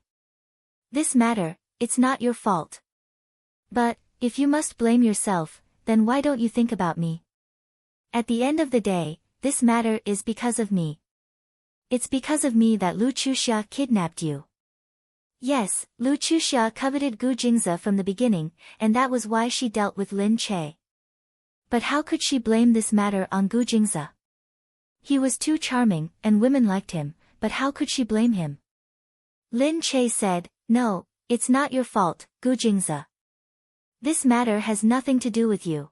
This matter, it's not your fault. But, if you must blame yourself, then why don't you think about me? At the end of the day, this matter is because of me. It's because of me that Lu Chuxia kidnapped you. Yes, Lu Chuxia coveted Gu Jingze from the beginning, and that was why she dealt with Lin Che. But how could she blame this matter on Gu Jingze? He was too charming, and women liked him, but how could she blame him? Lin Che said, no, it's not your fault, Gu Jingze. This matter has nothing to do with you.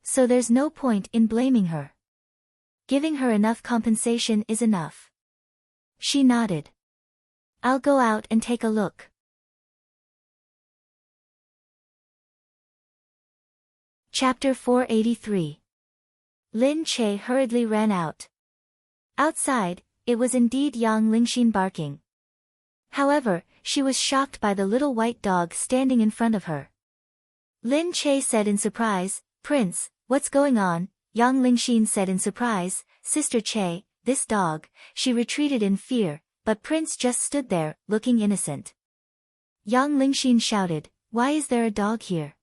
So there's no point in blaming her. Giving her enough compensation is enough. She nodded. I'll go out and take a look. Chapter 483. Lin Che hurriedly ran out. Outside, it was indeed Yang Lingxin barking. However, she was shocked by the little white dog standing in front of her. Lin Che said in surprise, Prince, what's going on? Yang Lingxin said in surprise, Sister Che, this dog. She retreated in fear, but Prince just stood there, looking innocent. Yang Lingxin shouted, why is there a dog here?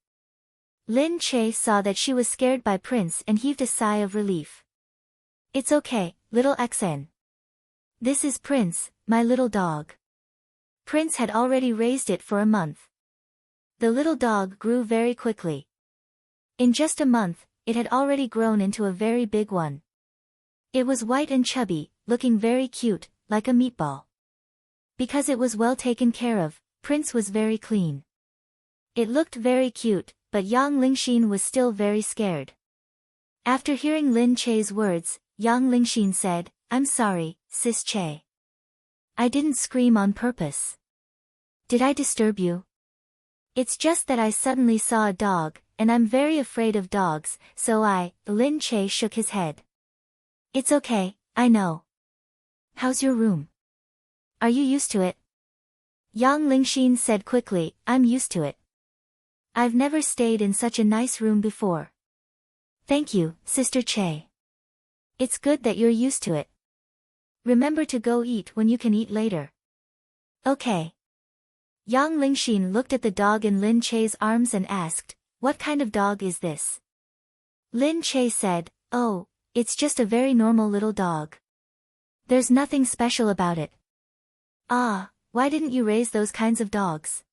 Lin Che saw that she was scared by Prince and heaved a sigh of relief. It's okay, little Xen. This is Prince, my little dog. Prince had already raised it for a month. The little dog grew very quickly. In just a month, it had already grown into a very big one. It was white and chubby, looking very cute, like a meatball. Because it was well taken care of, Prince was very clean. It looked very cute, but Yang Lingxin was still very scared. After hearing Lin Che's words, Yang Lingxin said, I'm sorry, Sis Che. I didn't scream on purpose. Did I disturb you? It's just that I suddenly saw a dog, and I'm very afraid of dogs, so Lin Che shook his head. It's okay, I know. How's your room? Are you used to it? Yang Lingxin said quickly, I'm used to it. I've never stayed in such a nice room before. Thank you, Sister Che. It's good that you're used to it. Remember to go eat when you can eat later. Okay. Yang Lingxin looked at the dog in Lin Che's arms and asked, what kind of dog is this? Lin Che said, oh, it's just a very normal little dog. There's nothing special about it. Ah, why didn't you raise those kinds of dogs?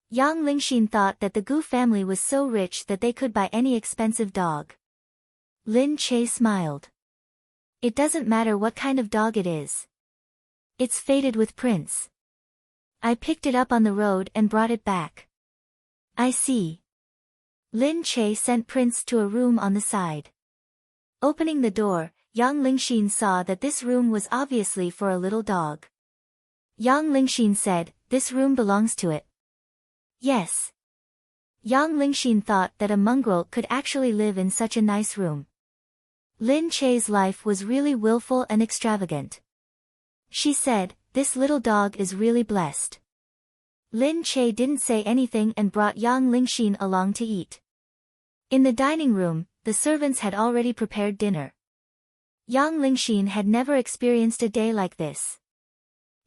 Yang Lingxin thought that the Gu family was so rich that they could buy any expensive dog. Lin Che smiled. It doesn't matter what kind of dog it is. It's fated with Prince. I picked it up on the road and brought it back. I see. Lin Che sent Prince to a room on the side. Opening the door, Yang Lingxin saw that this room was obviously for a little dog. Yang Lingxin said, this room belongs to it. Yes. Yang Lingxin thought that a mongrel could actually live in such a nice room. Lin Che's life was really willful and extravagant. She said, this little dog is really blessed. Lin Che didn't say anything and brought Yang Lingxin along to eat. In the dining room, the servants had already prepared dinner. Yang Lingxin had never experienced a day like this.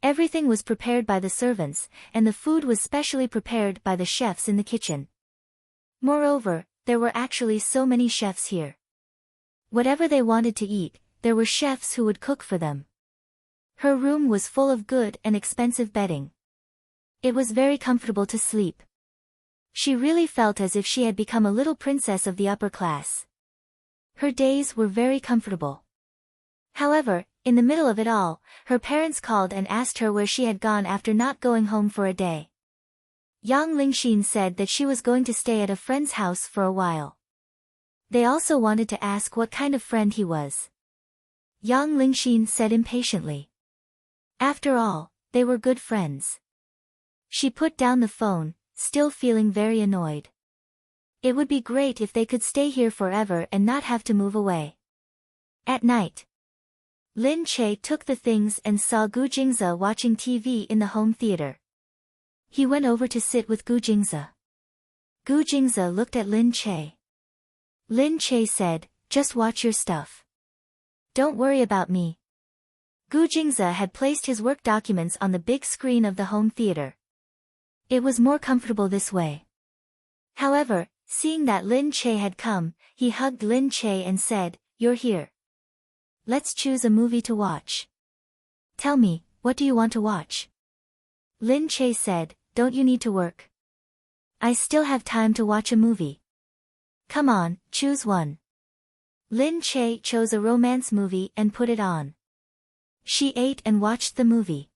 Everything was prepared by the servants, and the food was specially prepared by the chefs in the kitchen. Moreover, there were actually so many chefs here. Whatever they wanted to eat, there were chefs who would cook for them. Her room was full of good and expensive bedding. It was very comfortable to sleep. She really felt as if she had become a little princess of the upper class. Her days were very comfortable. However, in the middle of it all, her parents called and asked her where she had gone after not going home for a day. Yang Lingxin said that she was going to stay at a friend's house for a while. They also wanted to ask what kind of friend he was. Yang Lingxin said impatiently. After all, they were good friends. She put down the phone, still feeling very annoyed. It would be great if they could stay here forever and not have to move away. At night, Lin Che took the things and saw Gu Jingze watching TV in the home theater. He went over to sit with Gu Jingze. Gu Jingze looked at Lin Che. Lin Che said, "Just watch your stuff. Don't worry about me." Gu Jingze had placed his work documents on the big screen of the home theater. It was more comfortable this way. However, seeing that Lin Che had come, he hugged Lin Che and said, "You're here. Let's choose a movie to watch. Tell me, what do you want to watch?" Lin Che said, "Don't you need to work? I still have time to watch a movie. Come on, choose one." Lin Che chose a romance movie and put it on. She ate and watched the movie.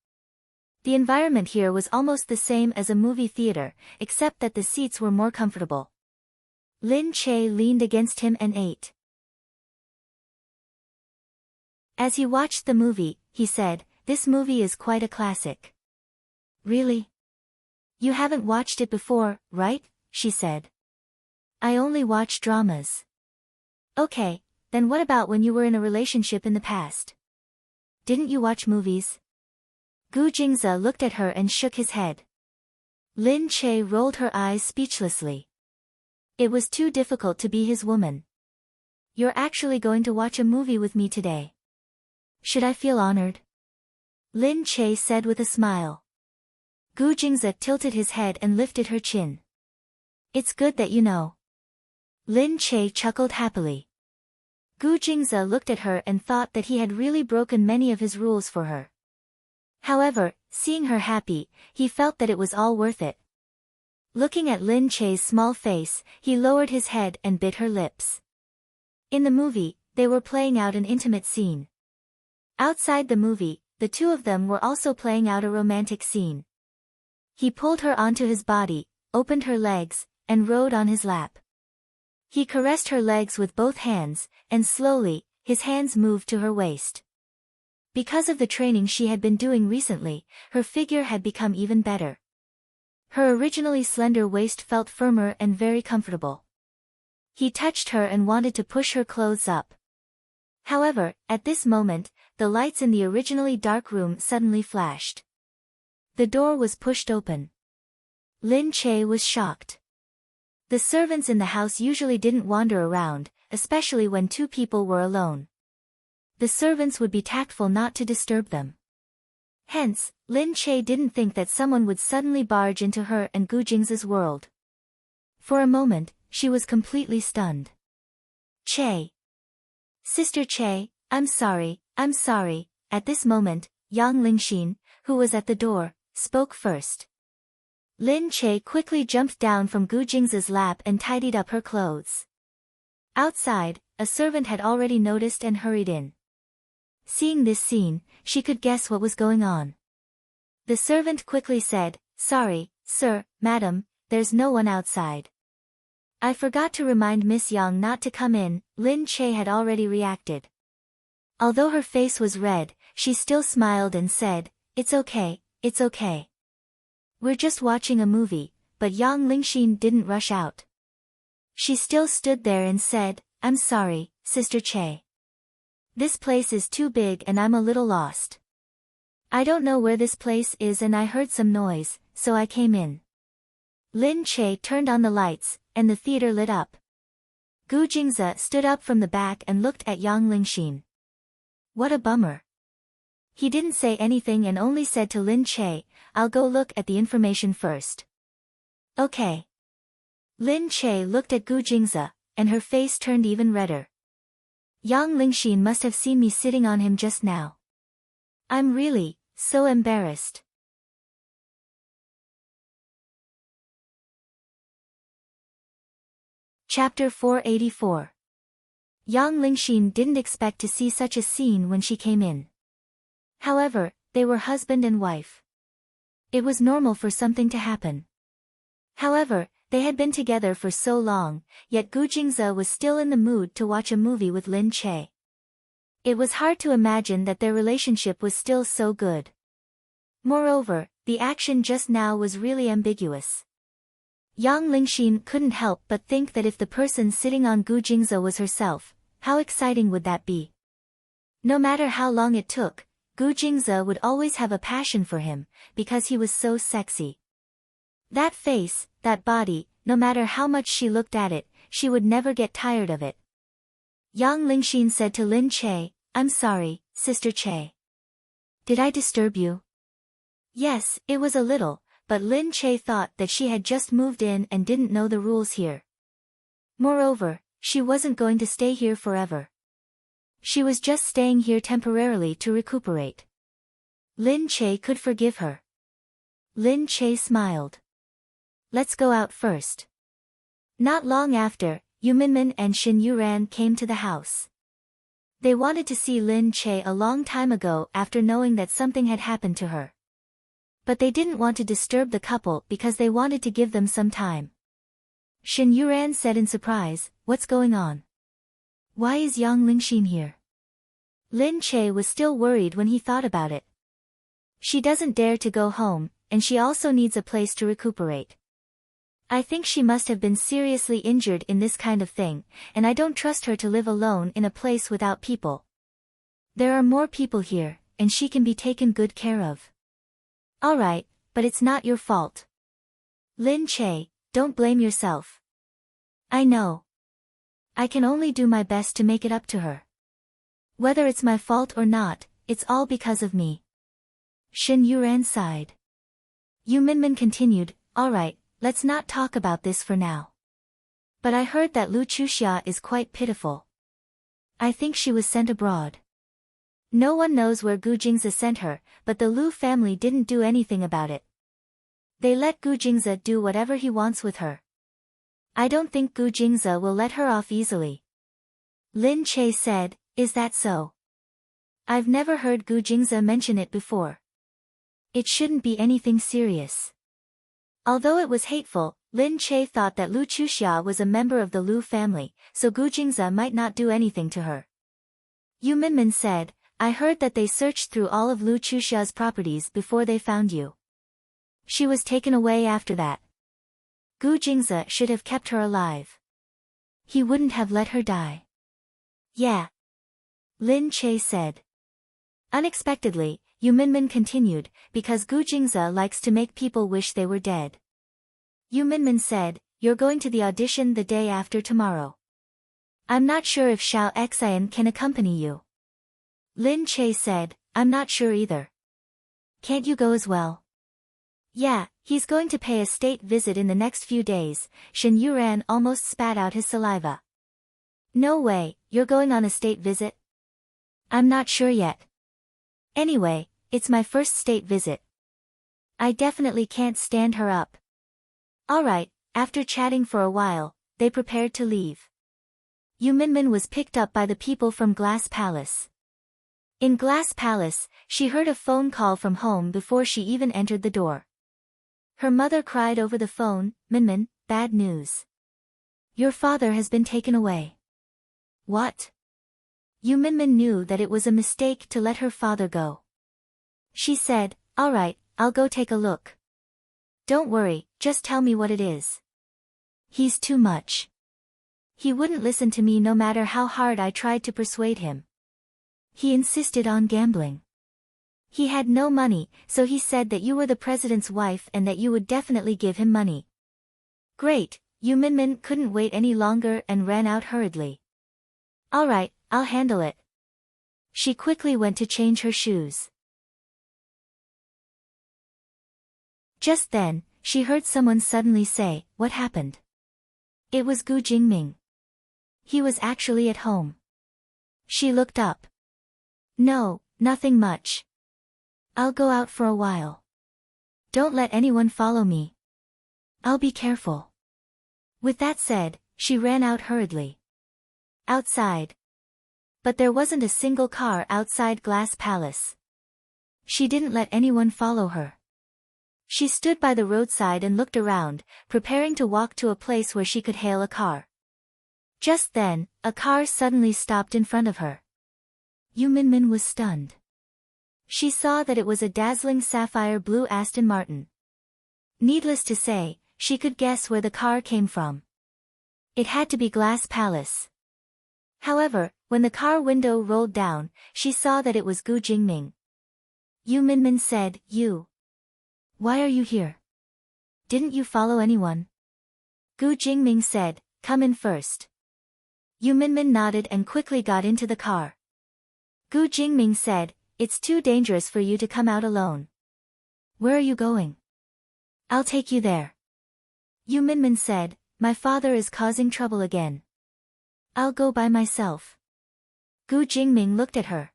The environment here was almost the same as a movie theater, except that the seats were more comfortable. Lin Che leaned against him and ate. As he watched the movie, he said, "This movie is quite a classic." "Really? You haven't watched it before, right?" she said. "I only watch dramas." "Okay, then what about when you were in a relationship in the past? Didn't you watch movies?" Gu Jingze looked at her and shook his head. Lin Che rolled her eyes speechlessly. It was too difficult to be his woman. "You're actually going to watch a movie with me today. Should I feel honored?" Lin Che said with a smile. Gu Jingze tilted his head and lifted her chin. "It's good that you know." Lin Che chuckled happily. Gu Jingze looked at her and thought that he had really broken many of his rules for her. However, seeing her happy, he felt that it was all worth it. Looking at Lin Che's small face, he lowered his head and bit her lips. In the movie, they were playing out an intimate scene. Outside the movie, the two of them were also playing out a romantic scene. He pulled her onto his body, opened her legs, and rode on his lap. He caressed her legs with both hands, and slowly, his hands moved to her waist. Because of the training she had been doing recently, her figure had become even better. Her originally slender waist felt firmer and very comfortable. He touched her and wanted to push her clothes up. However, at this moment, the lights in the originally dark room suddenly flashed. The door was pushed open. Lin Che was shocked. The servants in the house usually didn't wander around, especially when two people were alone. The servants would be tactful not to disturb them. Hence, Lin Che didn't think that someone would suddenly barge into her and Gu Jingze's world. For a moment, she was completely stunned. "Che. Sister Che, I'm sorry. At this moment, Yang Lingxin, who was at the door, spoke first. Lin Che quickly jumped down from Gu Jingze's lap and tidied up her clothes. Outside, a servant had already noticed and hurried in. Seeing this scene, she could guess what was going on. The servant quickly said, "Sorry, sir, madam, there's no one outside. I forgot to remind Miss Yang not to come in." Lin Che had already reacted. Although her face was red, she still smiled and said, it's okay. We're just watching a movie," but Yang Lingxin didn't rush out. She still stood there and said, "I'm sorry, Sister Che. This place is too big and I'm a little lost. I don't know where this place is and I heard some noise, so I came in." Lin Che turned on the lights, and the theater lit up. Gu Jingze stood up from the back and looked at Yang Lingxin. What a bummer. He didn't say anything and only said to Lin Che, "I'll go look at the information first." "Okay." Lin Che looked at Gu Jingze, and her face turned even redder. Yang Lingxin must have seen me sitting on him just now. I'm really so embarrassed. Chapter 484. Yang Lingxin didn't expect to see such a scene when she came in. However, they were husband and wife. It was normal for something to happen. However, they had been together for so long, yet Gu Jingze was still in the mood to watch a movie with Lin Che. It was hard to imagine that their relationship was still so good. Moreover, the action just now was really ambiguous. Yang Lingxin couldn't help but think that if the person sitting on Gu Jingze was herself, how exciting would that be? No matter how long it took, Gu Jingze would always have a passion for him, because he was so sexy. That face, that body, no matter how much she looked at it, she would never get tired of it. Yang Lingxin said to Lin Che, I'm sorry, Sister Che. Did I disturb you? Yes, it was a little, but Lin Che thought that she had just moved in and didn't know the rules here. Moreover, she wasn't going to stay here forever. She was just staying here temporarily to recuperate. Lin Che could forgive her. Lin Che smiled. Let's go out first. Not long after, Yu Minmin and Xin Yuran came to the house. They wanted to see Lin Che a long time ago after knowing that something had happened to her. But they didn't want to disturb the couple because they wanted to give them some time. Xin Yuran said in surprise, what's going on? Why is Yang Lingxin here? Lin Che was still worried when he thought about it. She doesn't dare to go home, and she also needs a place to recuperate. I think she must have been seriously injured in this kind of thing, and I don't trust her to live alone in a place without people. There are more people here, and she can be taken good care of. Alright, but it's not your fault. Lin Che, don't blame yourself. I know. I can only do my best to make it up to her. Whether it's my fault or not, it's all because of me. Xin Yuran sighed. Yu Minmin continued, alright, let's not talk about this for now. But I heard that Lu Chuxia is quite pitiful. I think she was sent abroad. No one knows where Gu Jingze sent her, but the Lu family didn't do anything about it. They let Gu Jingze do whatever he wants with her. I don't think Gu Jingze will let her off easily. Lin Che said, is that so? I've never heard Gu Jingze mention it before. It shouldn't be anything serious. Although it was hateful, Lin Che thought that Lu Chuxia was a member of the Lu family, so Gu Jingze might not do anything to her. Yu Minmin said, I heard that they searched through all of Lu Chuxia's properties before they found you. She was taken away after that. Gu Jingze should have kept her alive. He wouldn't have let her die. Yeah. Lin Che said. Unexpectedly, Yu Minmin continued, because Gu Jingze likes to make people wish they were dead. Yu Minmin said, you're going to the audition the day after tomorrow. I'm not sure if Xiao Xian can accompany you. Lin Che said, I'm not sure either. Can't you go as well? Yeah, he's going to pay a state visit in the next few days. Xin Yuran almost spat out his saliva. No way, you're going on a state visit? I'm not sure yet. Anyway, it's my first state visit. I definitely can't stand her up. Alright, after chatting for a while, they prepared to leave. Yu Minmin was picked up by the people from Glass Palace. In Glass Palace, she heard a phone call from home before she even entered the door. Her mother cried over the phone, Minmin, bad news. Your father has been taken away. What? Yu Minmin knew that it was a mistake to let her father go. She said, alright, I'll go take a look. Don't worry, just tell me what it is. He's too much. He wouldn't listen to me no matter how hard I tried to persuade him. He insisted on gambling. He had no money, so he said that you were the president's wife and that you would definitely give him money. Great, Yu Minmin couldn't wait any longer and ran out hurriedly. Alright, I'll handle it. She quickly went to change her shoes. Just then, she heard someone suddenly say, what happened? It was Gu Jingming. He was actually at home. She looked up. No, nothing much. I'll go out for a while. Don't let anyone follow me. I'll be careful. With that said, she ran out hurriedly. Outside. But there wasn't a single car outside Glass Palace. She didn't let anyone follow her. She stood by the roadside and looked around, preparing to walk to a place where she could hail a car. Just then, a car suddenly stopped in front of her. Yu Minmin was stunned. She saw that it was a dazzling sapphire blue Aston Martin. Needless to say, she could guess where the car came from. It had to be Glass Palace. However, when the car window rolled down, she saw that it was Gu Jingming. Yu Minmin said, You. Why are you here? didn't you follow anyone? Gu Jingming said, come in first. Yu Minmin nodded and quickly got into the car. Gu Jingming said, it's too dangerous for you to come out alone. Where are you going? I'll take you there. Yu Minmin said, my father is causing trouble again. I'll go by myself. Gu Jingming looked at her.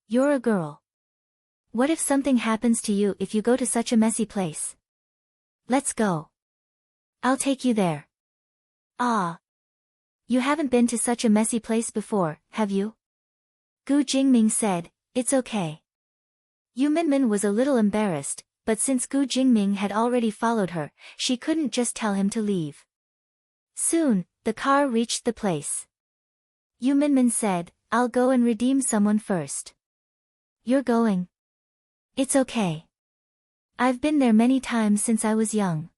You're a girl. What if something happens to you if you go to such a messy place? Let's go. I'll take you there. Ah. You haven't been to such a messy place before, have you? Gu Jingming said, it's okay. Yu Minmin was a little embarrassed, but since Gu Jingming had already followed her, she couldn't just tell him to leave. Soon, the car reached the place. Yu Minmin said, I'll go and redeem someone first. You're going? It's okay. I've been there many times since I was young.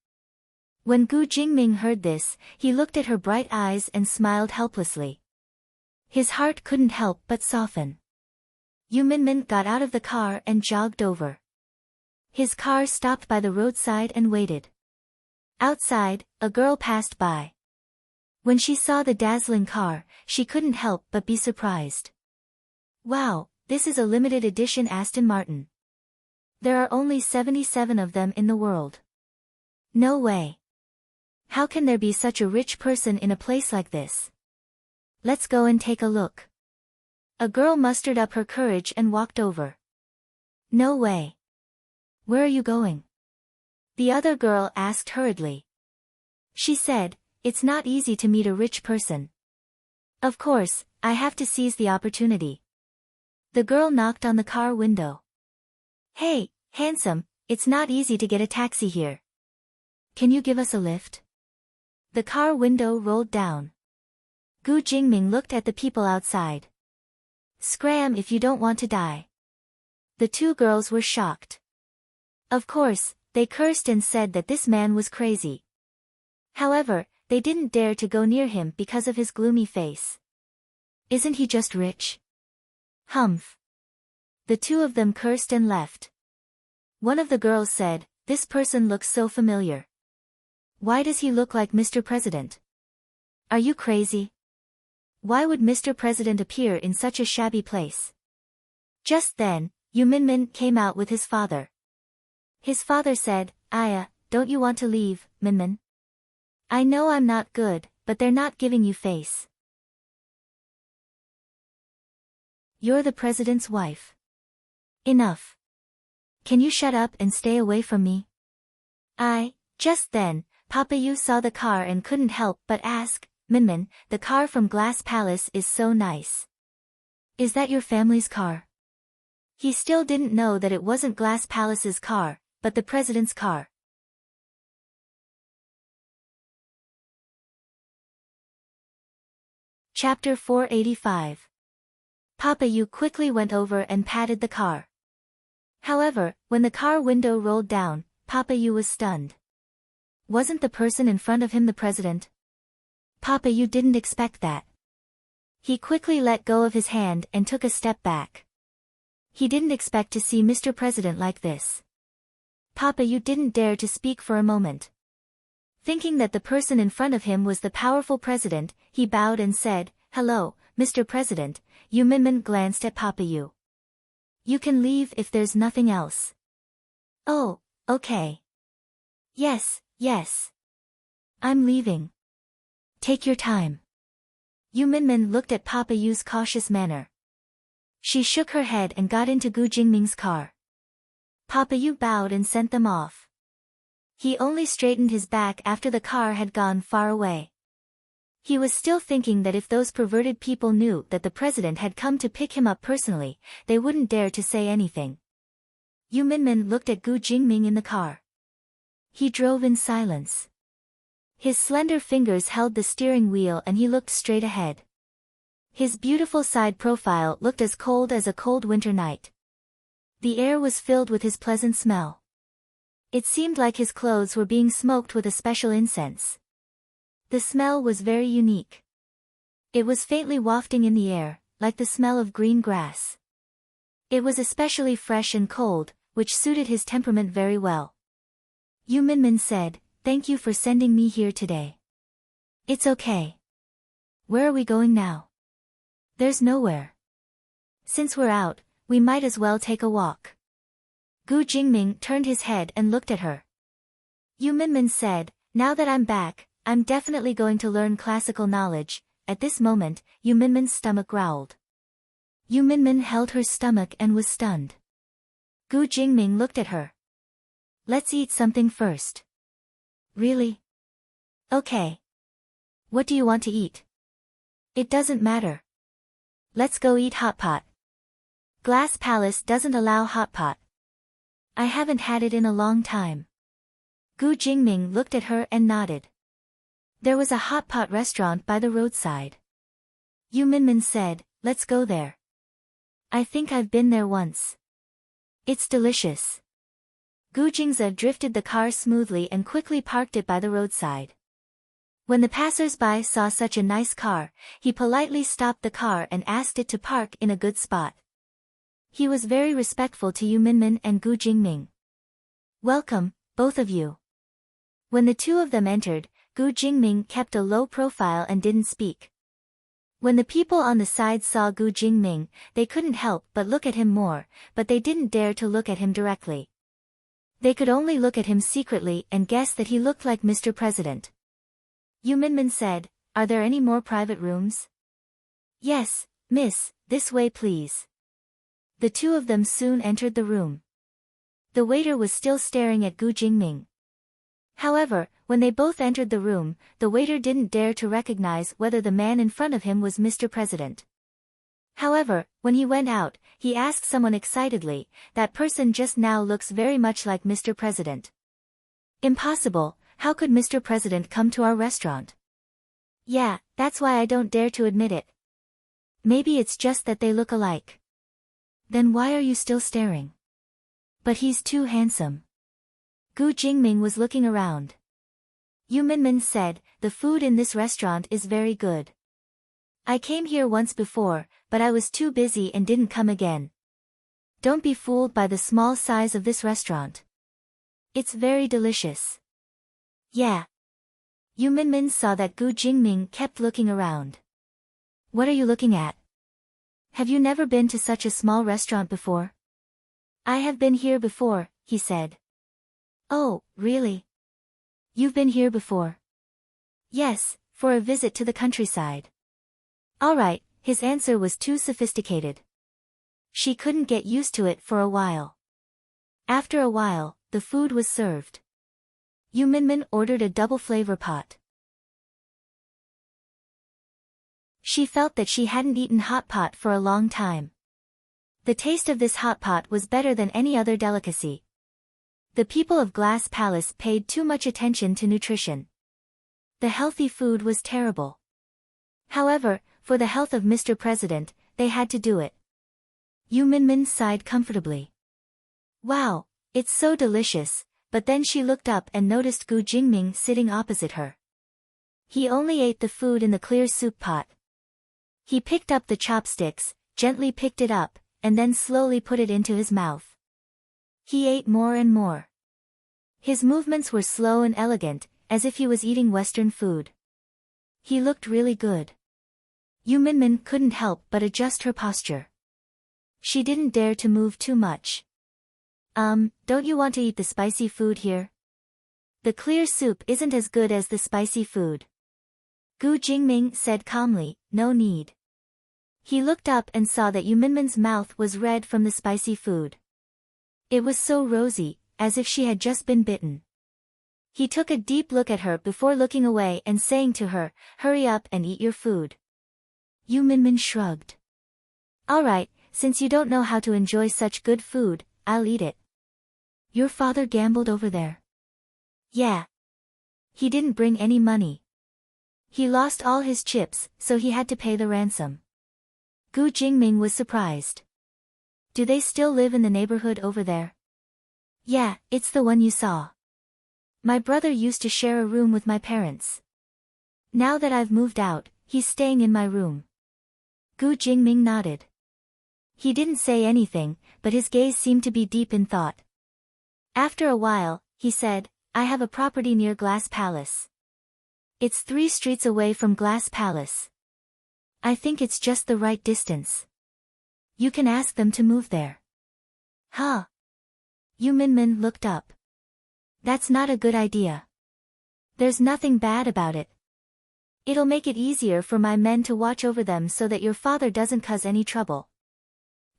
When Gu Jingming heard this, he looked at her bright eyes and smiled helplessly. His heart couldn't help but soften. Yu Minmin got out of the car and jogged over. His car stopped by the roadside and waited. Outside, a girl passed by. When she saw the dazzling car, she couldn't help but be surprised. Wow, this is a limited edition Aston Martin. There are only 77 of them in the world. No way. How can there be such a rich person in a place like this? Let's go and take a look. A girl mustered up her courage and walked over. No way. Where are you going? The other girl asked hurriedly. She said, it's not easy to meet a rich person. Of course, I have to seize the opportunity. The girl knocked on the car window. Hey, handsome, it's not easy to get a taxi here. Can you give us a lift? The car window rolled down. Gu Jingming looked at the people outside. Scram if you don't want to die. The two girls were shocked. Of course, they cursed and said that this man was crazy. However, they didn't dare to go near him because of his gloomy face. Isn't he just rich? Humph. The two of them cursed and left. One of the girls said, this person looks so familiar. Why does he look like Mr. President? Are you crazy? Why would Mr. President appear in such a shabby place? Just then, Yu Minmin came out with his father. His father said, Aya, don't you want to leave, Minmin? I know I'm not good, but they're not giving you face. You're the president's wife. Enough. Can you shut up and stay away from me? Just then, Papa Yu saw the car and couldn't help but ask, Minmin, the car from Glass Palace is so nice. Is that your family's car? He still didn't know that it wasn't Glass Palace's car, but the president's car. Chapter 485. Papa Yu quickly went over and patted the car. However, when the car window rolled down, Papa Yu was stunned. Wasn't the person in front of him the president? Papa Yu didn't expect that. He quickly let go of his hand and took a step back. He didn't expect to see Mr. President like this. Papa Yu didn't dare to speak for a moment. Thinking that the person in front of him was the powerful president, he bowed and said, Hello, Mr. President. Yu Minmin glanced at Papa Yu. You can leave if there's nothing else. Oh, okay. Yes. I'm leaving. Take your time. Yu Minmin looked at Papa Yu's cautious manner. She shook her head and got into Gu Jingming's car. Papa Yu bowed and sent them off. He only straightened his back after the car had gone far away. He was still thinking that if those perverted people knew that the president had come to pick him up personally, they wouldn't dare to say anything. Yu Minmin looked at Gu Jingming in the car. He drove in silence. His slender fingers held the steering wheel and he looked straight ahead. His beautiful side profile looked as cold as a cold winter night. The air was filled with his pleasant smell. It seemed like his clothes were being smoked with a special incense. The smell was very unique. It was faintly wafting in the air, like the smell of green grass. It was especially fresh and cold, which suited his temperament very well. Yu Minmin said, "Thank you for sending me here today." "It's okay. Where are we going now?" "There's nowhere. Since we're out, we might as well take a walk." Gu Jingming turned his head and looked at her. Yu Minmin said, "Now that I'm back, I'm definitely going to learn classical knowledge." At this moment, Yu Minmin's stomach growled. Yu Minmin held her stomach and was stunned. Gu Jingming looked at her. "Let's eat something first." "Really?" "Okay. What do you want to eat?" "It doesn't matter. Let's go eat hot pot." Glass Palace doesn't allow hot pot. "I haven't had it in a long time." Gu Jingming looked at her and nodded. There was a hot pot restaurant by the roadside. Yu Minmin said, "Let's go there. I think I've been there once. It's delicious." Gu Jingze drifted the car smoothly and quickly parked it by the roadside. When the passers-by saw such a nice car, he politely stopped the car and asked it to park in a good spot. He was very respectful to Yu Minmin and Gu Jingming. "Welcome, both of you." When the two of them entered, Gu Jingming kept a low profile and didn't speak. When the people on the side saw Gu Jingming, they couldn't help but look at him more, but they didn't dare to look at him directly. They could only look at him secretly and guess that he looked like Mr. President. Yu Minmin said, "Are there any more private rooms?" "Yes, miss, this way please." The two of them soon entered the room. The waiter was still staring at Gu Jingming. However, when they both entered the room, the waiter didn't dare to recognize whether the man in front of him was Mr. President. However, when he went out, he asked someone excitedly, "That person just now looks very much like Mr. President." "Impossible, how could Mr. President come to our restaurant?" "Yeah, that's why I don't dare to admit it." "Maybe it's just that they look alike." "Then why are you still staring?" "But he's too handsome." Gu Jingming was looking around. Yu Minmin said, "The food in this restaurant is very good. I came here once before, but I was too busy and didn't come again. Don't be fooled by the small size of this restaurant. It's very delicious." "Yeah." Yu Minmin saw that Gu Jingming kept looking around. "What are you looking at? Have you never been to such a small restaurant before?" "I have been here before," he said. "Oh, really? You've been here before?" "Yes, for a visit to the countryside." "Alright," his answer was too sophisticated. She couldn't get used to it for a while. After a while, the food was served. Yu Minmin ordered a double flavor pot. She felt that she hadn't eaten hot pot for a long time. The taste of this hot pot was better than any other delicacy. The people of Glass Palace paid too much attention to nutrition. The healthy food was terrible. However, for the health of Mr. President, they had to do it. Yu Minmin sighed comfortably. "Wow, it's so delicious," but then she looked up and noticed Gu Jingming sitting opposite her. He only ate the food in the clear soup pot. He picked up the chopsticks, gently picked it up, and then slowly put it into his mouth. He ate more and more. His movements were slow and elegant, as if he was eating Western food. He looked really good. Yu Minmin couldn't help but adjust her posture. She didn't dare to move too much. Don't you want to eat the spicy food here? The clear soup isn't as good as the spicy food." Gu Jingming said calmly, "No need." He looked up and saw that Yu Minmin's mouth was red from the spicy food. It was so rosy, as if she had just been bitten. He took a deep look at her before looking away and saying to her, "Hurry up and eat your food." Yu Minmin shrugged. "Alright, since you don't know how to enjoy such good food, I'll eat it." "Your father gambled over there?" "Yeah. He didn't bring any money. He lost all his chips, so he had to pay the ransom." Gu Jingming was surprised. "Do they still live in the neighborhood over there?" "Yeah, it's the one you saw. My brother used to share a room with my parents. Now that I've moved out, he's staying in my room." Gu Jingming nodded. He didn't say anything, but his gaze seemed to be deep in thought. After a while, he said, I have a property near Glass Palace. It's 3 streets away from Glass Palace. I think it's just the right distance. You can ask them to move there. Huh? Yu Minmin looked up. That's not a good idea. There's nothing bad about it. It'll make it easier for my men to watch over them so that your father doesn't cause any trouble.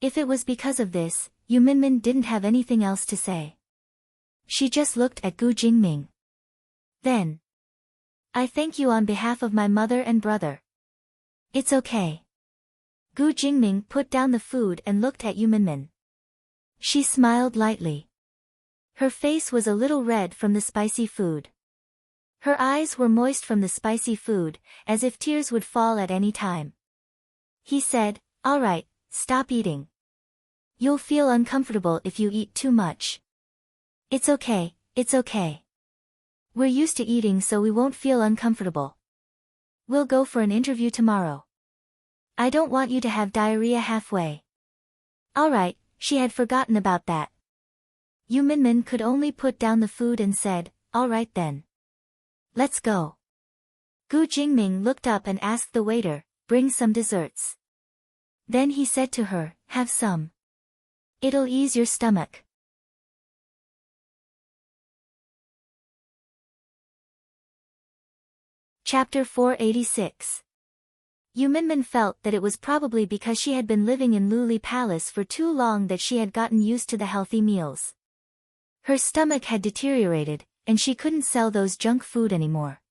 If it was because of this, Yu Minmin didn't have anything else to say. She just looked at Gu Jingming. Then, I thank you on behalf of my mother and brother. It's okay. Gu Jingming put down the food and looked at Yu Minmin. She smiled lightly. Her face was a little red from the spicy food. Her eyes were moist from the spicy food, as if tears would fall at any time. He said, "All right, stop eating. You'll feel uncomfortable if you eat too much. It's okay, it's okay. We're used to eating so we won't feel uncomfortable. We'll go for an interview tomorrow. I don't want you to have diarrhea halfway." All right, she had forgotten about that. Yu Minmin could only put down the food and said, "All right then. Let's go." Gu Jingming looked up and asked the waiter, "Bring some desserts." Then he said to her, "Have some. It'll ease your stomach." Chapter 486. Yu Minmin felt that it was probably because she had been living in Luli Palace for too long that she had gotten used to the healthy meals. Her stomach had deteriorated, and she couldn't sell those junk food anymore.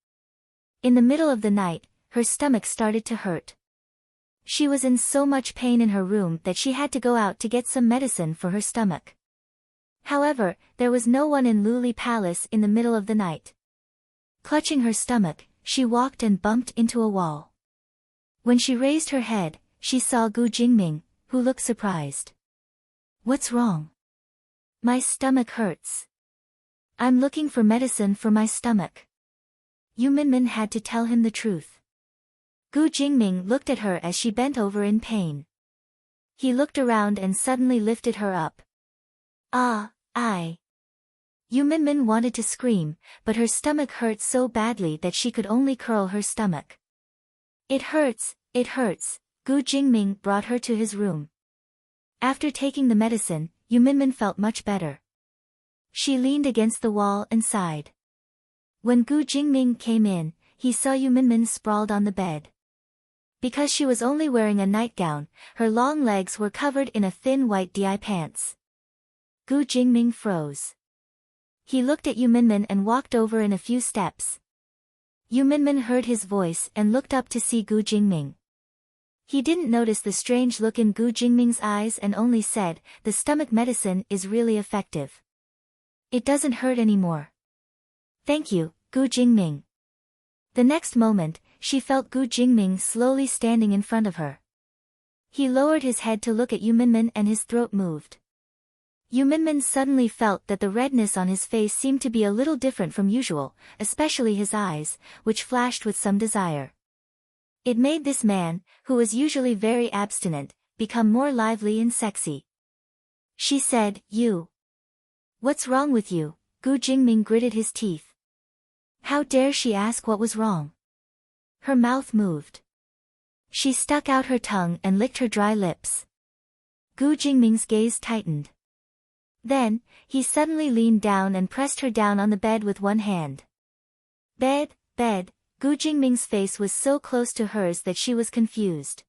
In the middle of the night, her stomach started to hurt. She was in so much pain in her room that she had to go out to get some medicine for her stomach. However, there was no one in Luli Palace in the middle of the night. Clutching her stomach, she walked and bumped into a wall. When she raised her head, she saw Gu Jingming, who looked surprised. "What's wrong?" "My stomach hurts. I'm looking for medicine for my stomach." Yu Minmin had to tell him the truth. Gu Jingming looked at her as she bent over in pain. He looked around and suddenly lifted her up. "Ah, I." Yu Minmin wanted to scream, but her stomach hurt so badly that she could only curl her stomach. It hurts, it hurts." Gu Jingming brought her to his room. After taking the medicine, Yu Minmin felt much better. She leaned against the wall and sighed. When Gu Jingming came in, he saw Yu Minmin sprawled on the bed. Because she was only wearing a nightgown, her long legs were covered in a thin white DI pants. Gu Jingming froze. He looked at Yu Minmin and walked over in a few steps. Yu Minmin heard his voice and looked up to see Gu Jingming. He didn't notice the strange look in Gu Jingming's eyes and only said, "The stomach medicine is really effective. It doesn't hurt anymore." "Thank you, Gu Jingming." The next moment, she felt Gu Jingming slowly standing in front of her. He lowered his head to look at Yu Minmin and his throat moved. Yu Minmin suddenly felt that the redness on his face seemed to be a little different from usual, especially his eyes, which flashed with some desire. It made this man, who was usually very abstinent, become more lively and sexy. She said, "You. What's wrong with you?" Gu Jingming gritted his teeth. How dare she ask what was wrong? Her mouth moved. She stuck out her tongue and licked her dry lips. Gu Jingming's gaze tightened. Then, he suddenly leaned down and pressed her down on the bed with one hand. Bed. Gu Jingming's face was so close to hers that she was confused.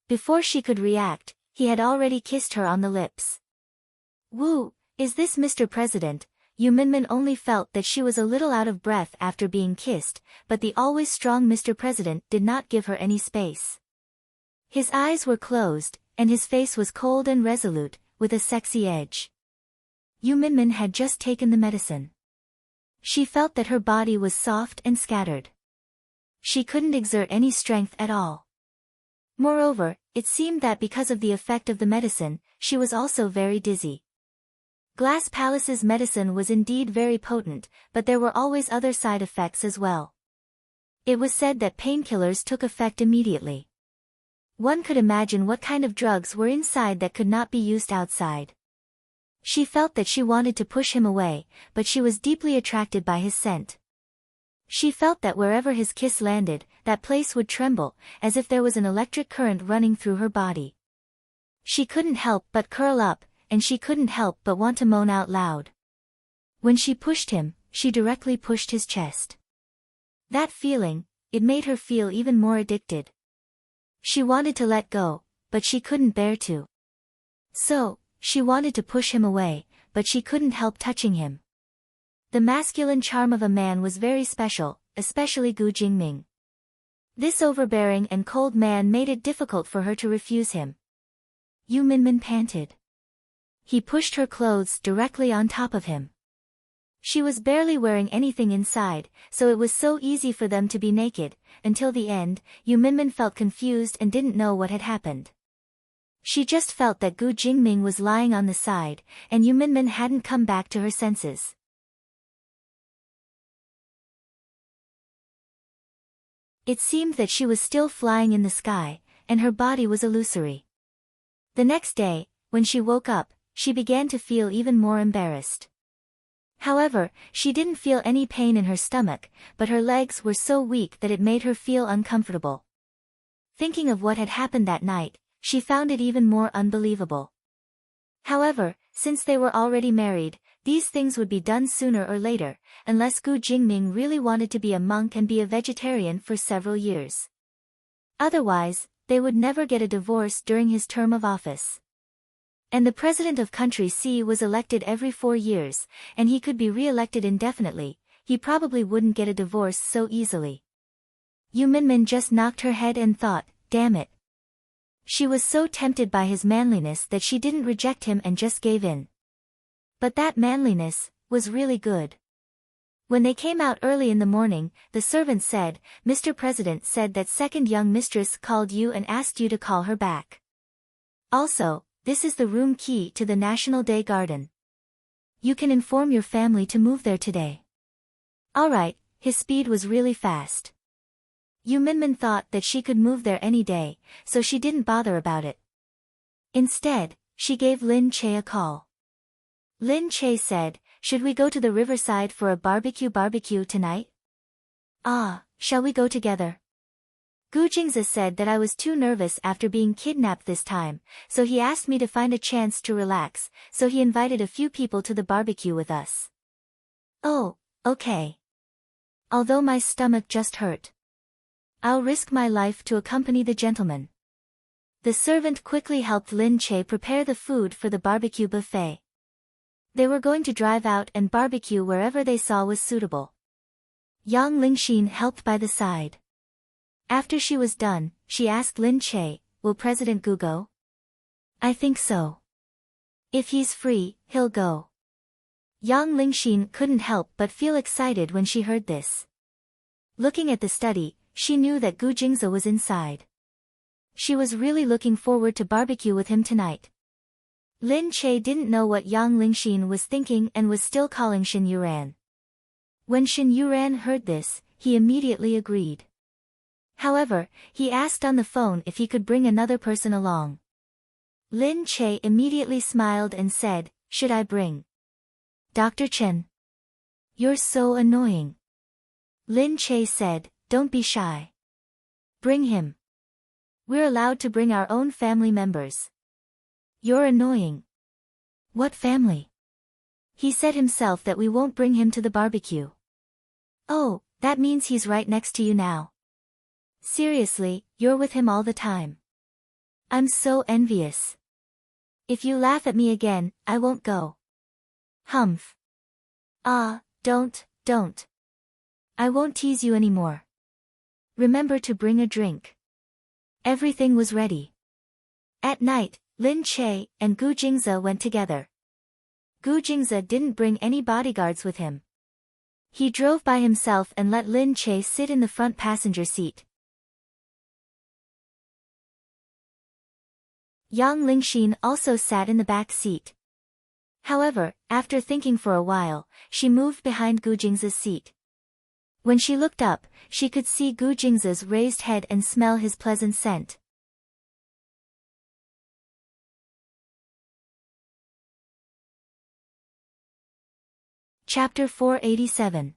Before she could react, he had already kissed her on the lips. "Woo, is this Mr. President?" Yu Minmin only felt that she was a little out of breath after being kissed, but the always strong Mr. President did not give her any space. His eyes were closed, and his face was cold and resolute, with a sexy edge. Yu Minmin had just taken the medicine. She felt that her body was soft and scattered. She couldn't exert any strength at all. Moreover, it seemed that because of the effect of the medicine, she was also very dizzy. Glass Palace's medicine was indeed very potent, but there were always other side effects as well. It was said that painkillers took effect immediately. One could imagine what kind of drugs were inside that could not be used outside. She felt that she wanted to push him away, but she was deeply attracted by his scent. She felt that wherever his kiss landed, that place would tremble, as if there was an electric current running through her body. She couldn't help but curl up, and she couldn't help but want to moan out loud. When she pushed him, she directly pushed his chest. That feeling, it made her feel even more addicted. She wanted to let go, but she couldn't bear to. So, she wanted to push him away, but she couldn't help touching him. The masculine charm of a man was very special, especially Gu Jingming. This overbearing and cold man made it difficult for her to refuse him. Yu Minmin panted. He pushed her clothes directly on top of him. She was barely wearing anything inside, so it was so easy for them to be naked. Until the end, Yu Minmin felt confused and didn't know what had happened. She just felt that Gu Jingming was lying on the side, and Yu Minmin hadn't come back to her senses. It seemed that she was still flying in the sky, and her body was illusory. The next day, when she woke up, she began to feel even more embarrassed. However, she didn't feel any pain in her stomach, but her legs were so weak that it made her feel uncomfortable. Thinking of what had happened that night, she found it even more unbelievable. However, since they were already married, these things would be done sooner or later, unless Gu Jingming really wanted to be a monk and be a vegetarian for several years. Otherwise, they would never get a divorce during his term of office. And the president of country C was elected every 4 years, and he could be re-elected indefinitely. He probably wouldn't get a divorce so easily. Yu Minmin just knocked her head and thought, damn it. She was so tempted by his manliness that she didn't reject him and just gave in. But that manliness was really good. When they came out early in the morning, the servant said, Mr. President said that second young mistress called you and asked you to call her back. Also, this is the room key to the National Day Garden. You can inform your family to move there today. Alright, his speed was really fast. Yu Minmin thought that she could move there any day, so she didn't bother about it. Instead, she gave Lin Che a call. Lin Che said, should we go to the riverside for a barbecue tonight? Ah, shall we go together? Gu Jingze said that I was too nervous after being kidnapped this time, so he asked me to find a chance to relax, so he invited a few people to the barbecue with us. Oh, okay. Although my stomach just hurt. I'll risk my life to accompany the gentleman. The servant quickly helped Lin Che prepare the food for the barbecue buffet. They were going to drive out and barbecue wherever they saw was suitable. Yang Lingxin helped by the side. After she was done, she asked Lin Che, will President Gu go? I think so. If he's free, he'll go. Yang Lingxin couldn't help but feel excited when she heard this. Looking at the study, she knew that Gu Jingze was inside. She was really looking forward to barbecue with him tonight. Lin Che didn't know what Yang Lingxin was thinking and was still calling Shin Yuran. When Shin Yuran heard this, he immediately agreed. However, he asked on the phone if he could bring another person along. Lin Che immediately smiled and said, should I bring Dr. Chen? You're so annoying. Lin Che said, don't be shy. Bring him. We're allowed to bring our own family members. You're annoying. What family? He said himself that we won't bring him to the barbecue. Oh, that means he's right next to you now. Seriously, you're with him all the time. I'm so envious. If you laugh at me again, I won't go. Humph. Ah, don't. I won't tease you anymore. Remember to bring a drink. Everything was ready. At night, Lin Che and Gu Jingze went together. Gu Jingze didn't bring any bodyguards with him. He drove by himself and let Lin Che sit in the front passenger seat. Yang Lingxin also sat in the back seat. However, after thinking for a while, she moved behind Gu Jingze's seat. When she looked up, she could see Gu Jingze's raised head and smell his pleasant scent. Chapter 487.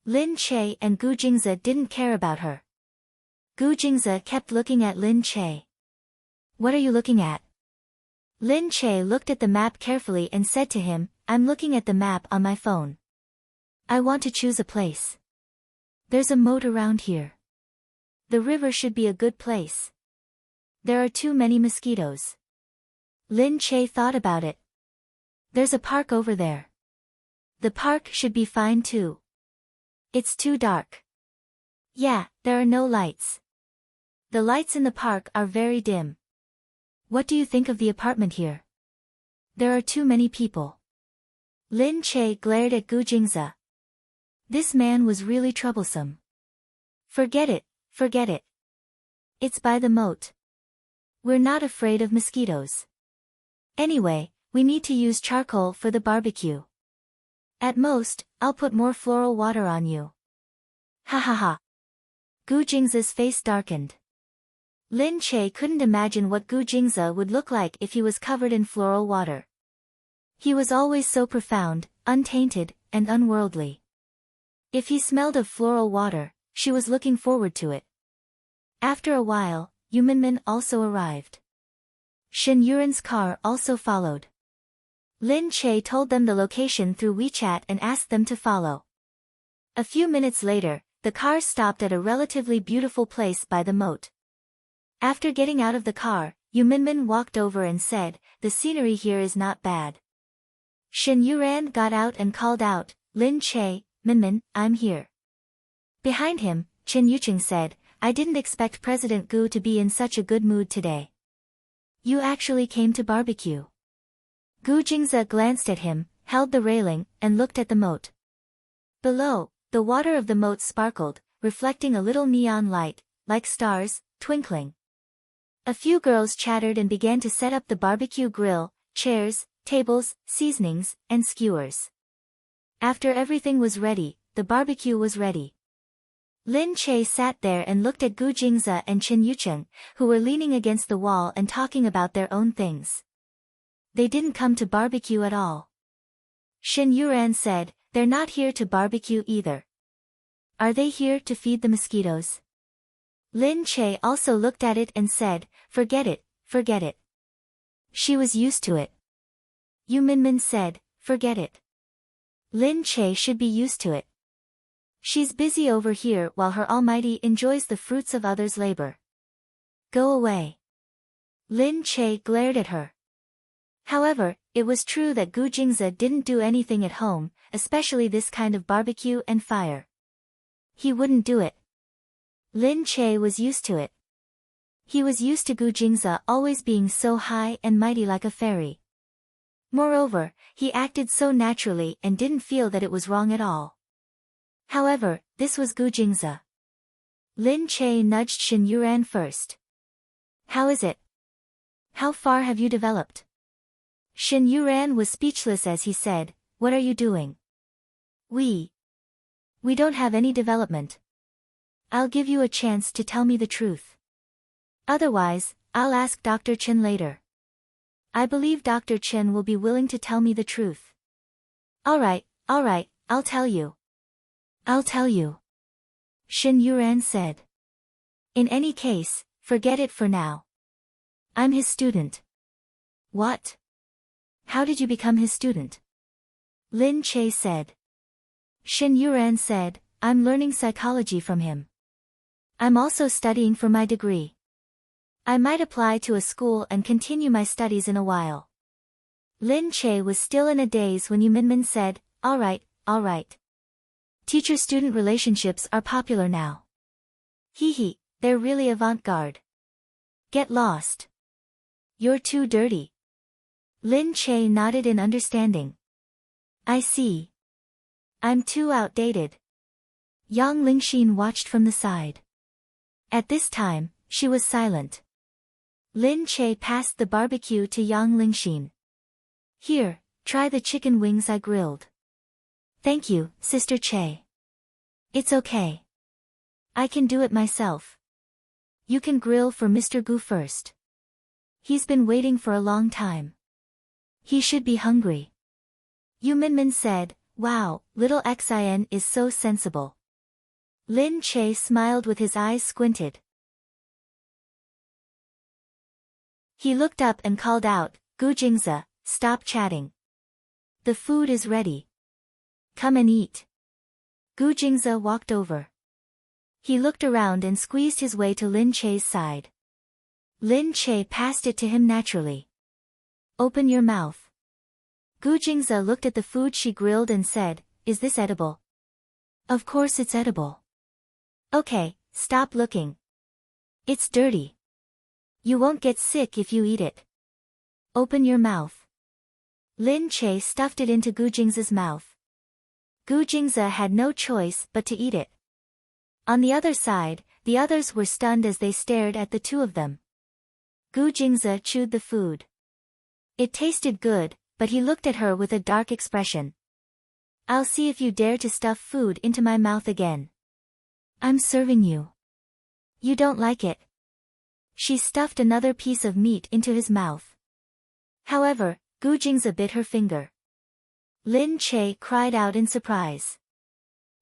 Lin Che and Gu Jingze didn't care about her. Gu Jingze kept looking at Lin Che. What are you looking at? Lin Che looked at the map carefully and said to him, I'm looking at the map on my phone. I want to choose a place. There's a moat around here. The river should be a good place. There are too many mosquitoes. Lin Che thought about it. There's a park over there. The park should be fine too. It's too dark. Yeah, there are no lights. The lights in the park are very dim. What do you think of the apartment here? There are too many people. Lin Che glared at Gu Jingze. This man was really troublesome. Forget it, forget it. It's by the moat. We're not afraid of mosquitoes. Anyway, we need to use charcoal for the barbecue. At most, I'll put more floral water on you. Ha ha ha. Gu Jingze's face darkened. Lin Che couldn't imagine what Gu Jingze would look like if he was covered in floral water. He was always so profound, untainted, and unworldly. If he smelled of floral water, she was looking forward to it. After a while, Yu Minmin also arrived. Shen Yuren's car also followed. Lin Che told them the location through WeChat and asked them to follow. A few minutes later, the car stopped at a relatively beautiful place by the moat. After getting out of the car, Yu Minmin walked over and said, the scenery here is not bad. Shen Yuran got out and called out, Lin Che, Minmin, I'm here. Behind him, Chen Yuqing said, I didn't expect President Gu to be in such a good mood today. You actually came to barbecue. Gu Jingze glanced at him, held the railing, and looked at the moat. Below, the water of the moat sparkled, reflecting a little neon light, like stars, twinkling. A few girls chattered and began to set up the barbecue grill, chairs, tables, seasonings, and skewers. After everything was ready, the barbecue was ready. Lin Che sat there and looked at Gu Jingze and Chen Yucheng, who were leaning against the wall and talking about their own things. They didn't come to barbecue at all. Shen Yuran said, they're not here to barbecue either. Are they here to feed the mosquitoes? Lin Che also looked at it and said, forget it, forget it. She was used to it. Yu Minmin said, forget it. Lin Che should be used to it. She's busy over here while her almighty enjoys the fruits of others' labor. Go away. Lin Che glared at her. However, it was true that Gu Jingze didn't do anything at home, especially this kind of barbecue and fire. He wouldn't do it. Lin Che was used to it. He was used to Gu Jingze always being so high and mighty like a fairy. Moreover, he acted so naturally and didn't feel that it was wrong at all. However, this was Gu Jingze. Lin Che nudged Shen Yuran first. How is it? How far have you developed? Shen Yuran was speechless as he said, what are you doing? We don't have any development. I'll give you a chance to tell me the truth. Otherwise, I'll ask Dr. Chen later. I believe Dr. Chen will be willing to tell me the truth. Alright, I'll tell you. I'll tell you. Shen Yuran said. In any case, forget it for now. I'm his student. What? How did you become his student? Lin Che said. Shen Yuran said, I'm learning psychology from him. I'm also studying for my degree. I might apply to a school and continue my studies in a while. Lin Che was still in a daze when Yu Minmin said, alright. Teacher-student relationships are popular now. Hee, they're really avant-garde. Get lost. You're too dirty. Lin Che nodded in understanding. I see. I'm too outdated. Yang Lingxin watched from the side. At this time, she was silent. Lin Che passed the barbecue to Yang Lingxin. Here, try the chicken wings I grilled. Thank you, Sister Che. It's okay. I can do it myself. You can grill for Mr. Gu first. He's been waiting for a long time. He should be hungry. Yu Minmin said, Wow, little Xin is so sensible. Lin Che smiled with his eyes squinted. He looked up and called out, Gu Jingzi, stop chatting. The food is ready. Come and eat. Gu Jingzi walked over. He looked around and squeezed his way to Lin Che's side. Lin Che passed it to him naturally. Open your mouth. Gu Jingzi looked at the food she grilled and said, is this edible? Of course it's edible. Okay, stop looking. It's dirty. You won't get sick if you eat it. Open your mouth. Lin Che stuffed it into Gu Jingzi's mouth. Gu Jingzi had no choice but to eat it. On the other side, the others were stunned as they stared at the two of them. Gu Jingzi chewed the food. It tasted good, but he looked at her with a dark expression. I'll see if you dare to stuff food into my mouth again. I'm serving you. You don't like it. She stuffed another piece of meat into his mouth. However, Gu Jingzi bit her finger. Lin Che cried out in surprise.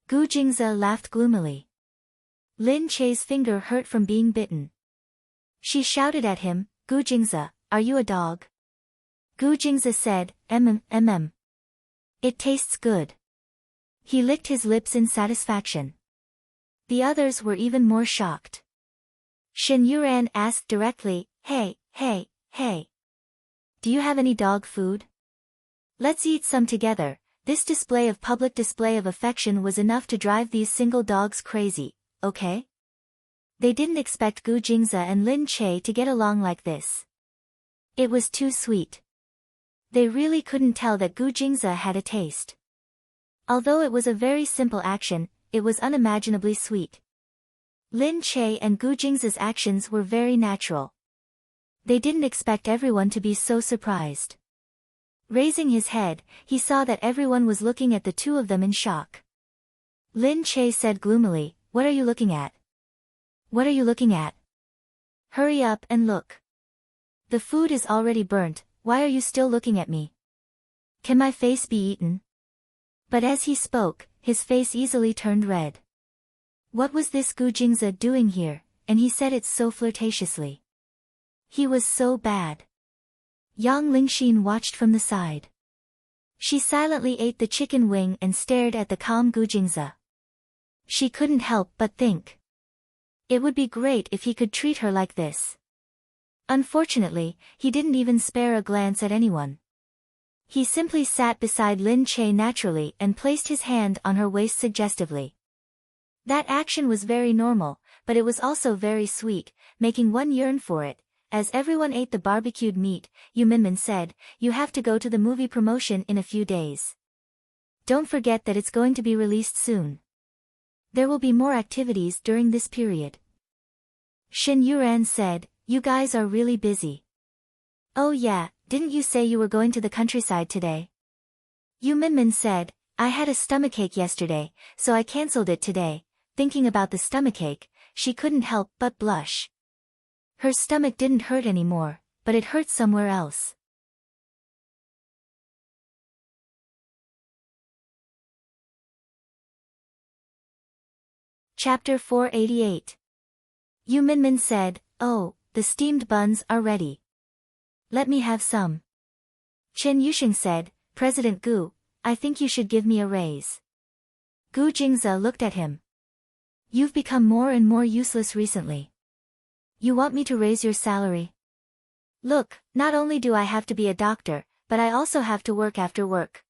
Gu Jingzi laughed gloomily. Lin Che's finger hurt from being bitten. She shouted at him, Gu Jingzi, are you a dog? Gu Jingzi said, It tastes good. He licked his lips in satisfaction. The others were even more shocked. Shen Yuran asked directly, Hey. Do you have any dog food? Let's eat some together. This public display of affection was enough to drive these single dogs crazy, okay? They didn't expect Gu Jingzi and Lin Che to get along like this. It was too sweet. They really couldn't tell that Gu Jingzi had a taste. Although it was a very simple action, it was unimaginably sweet. Lin Che and Gu Jingzi's actions were very natural. They didn't expect everyone to be so surprised. Raising his head, he saw that everyone was looking at the two of them in shock. Lin Che said gloomily, What are you looking at? What are you looking at? Hurry up and look. The food is already burnt, why are you still looking at me? Can my face be eaten? But as he spoke, his face easily turned red. What was this Gu Jingzi doing here, and he said it so flirtatiously. He was so bad. Yang Lingxin watched from the side. She silently ate the chicken wing and stared at the calm Gu Jingzi. She couldn't help but think. It would be great if he could treat her like this. Unfortunately, he didn't even spare a glance at anyone. He simply sat beside Lin Che naturally and placed his hand on her waist suggestively. That action was very normal, but it was also very sweet, making one yearn for it. As everyone ate the barbecued meat, Yu Minmin said, You have to go to the movie promotion in a few days. Don't forget that it's going to be released soon. There will be more activities during this period. Shen Yuran said, You guys are really busy. Oh yeah, didn't you say you were going to the countryside today? Yu Minmin said, I had a stomachache yesterday, so I cancelled it today. Thinking about the stomachache, she couldn't help but blush. Her stomach didn't hurt anymore, but it hurt somewhere else. Chapter 488. Yu Minmin said, Oh, the steamed buns are ready. Let me have some. Chen Yusheng said, President Gu, I think you should give me a raise. Gu Jingzi looked at him. You've become more and more useless recently. You want me to raise your salary? Look, not only do I have to be a doctor, but I also have to work after work.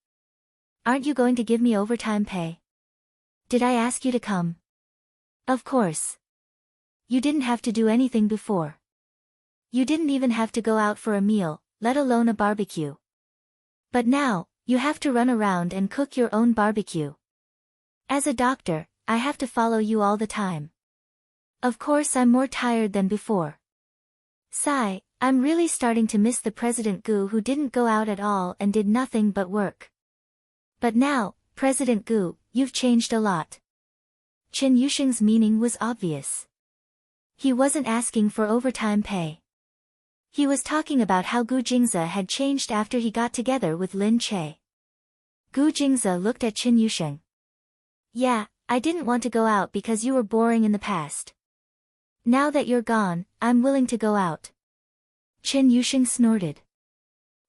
Aren't you going to give me overtime pay? Did I ask you to come? Of course. You didn't have to do anything before. You didn't even have to go out for a meal, let alone a barbecue. But now, you have to run around and cook your own barbecue. As a doctor, I have to follow you all the time. Of course I'm more tired than before. Sigh, I'm really starting to miss the President Gu who didn't go out at all and did nothing but work. But now, President Gu, you've changed a lot. Chen Yusheng's meaning was obvious. He wasn't asking for overtime pay. He was talking about how Gu Jingzi had changed after he got together with Lin Che. Gu Jingze looked at Qin Yusheng. Yeah, I didn't want to go out because you were boring in the past. Now that you're gone, I'm willing to go out. Qin Yusheng snorted.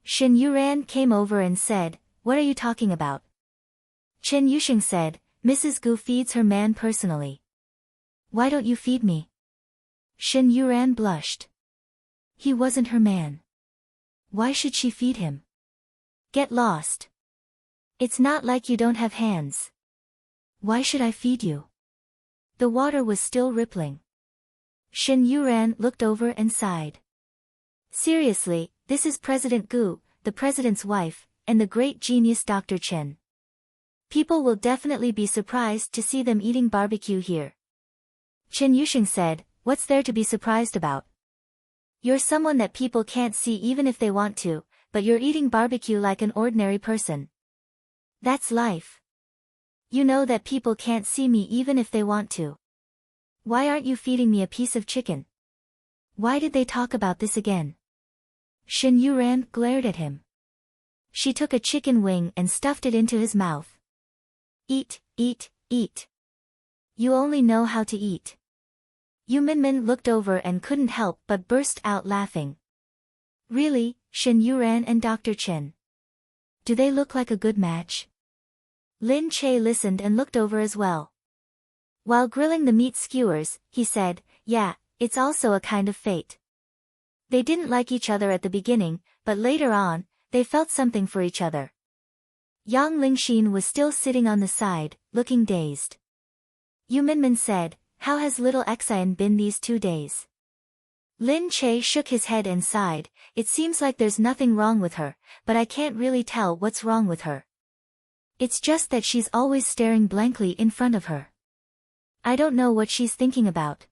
Xin Yuran came over and said, what are you talking about? Qin Yusheng said, Mrs. Gu feeds her man personally. Why don't you feed me? Xin Yuran blushed. He wasn't her man. Why should she feed him? Get lost. It's not like you don't have hands. Why should I feed you? The water was still rippling. Xin Yuran looked over and sighed. Seriously, this is President Gu, the president's wife, and the great genius Dr. Chen. People will definitely be surprised to see them eating barbecue here. Qin Yusheng said, what's there to be surprised about? You're someone that people can't see even if they want to, but you're eating barbecue like an ordinary person. That's life. You know that people can't see me even if they want to. Why aren't you feeding me a piece of chicken? Why did they talk about this again? Xin Yuran glared at him. She took a chicken wing and stuffed it into his mouth. Eat, eat, eat. You only know how to eat. Yu Minmin looked over and couldn't help but burst out laughing. Really, Xin Yuran and Dr. Chen? Do they look like a good match? Lin Che listened and looked over as well. While grilling the meat skewers, he said, yeah, it's also a kind of fate. They didn't like each other at the beginning, but later on, they felt something for each other. Yang Lingxin was still sitting on the side, looking dazed. Yu Minmin said, how has little Xian been these 2 days? Lin Che shook his head and sighed, it seems like there's nothing wrong with her, but I can't really tell what's wrong with her. It's just that she's always staring blankly in front of her. I don't know what she's thinking about.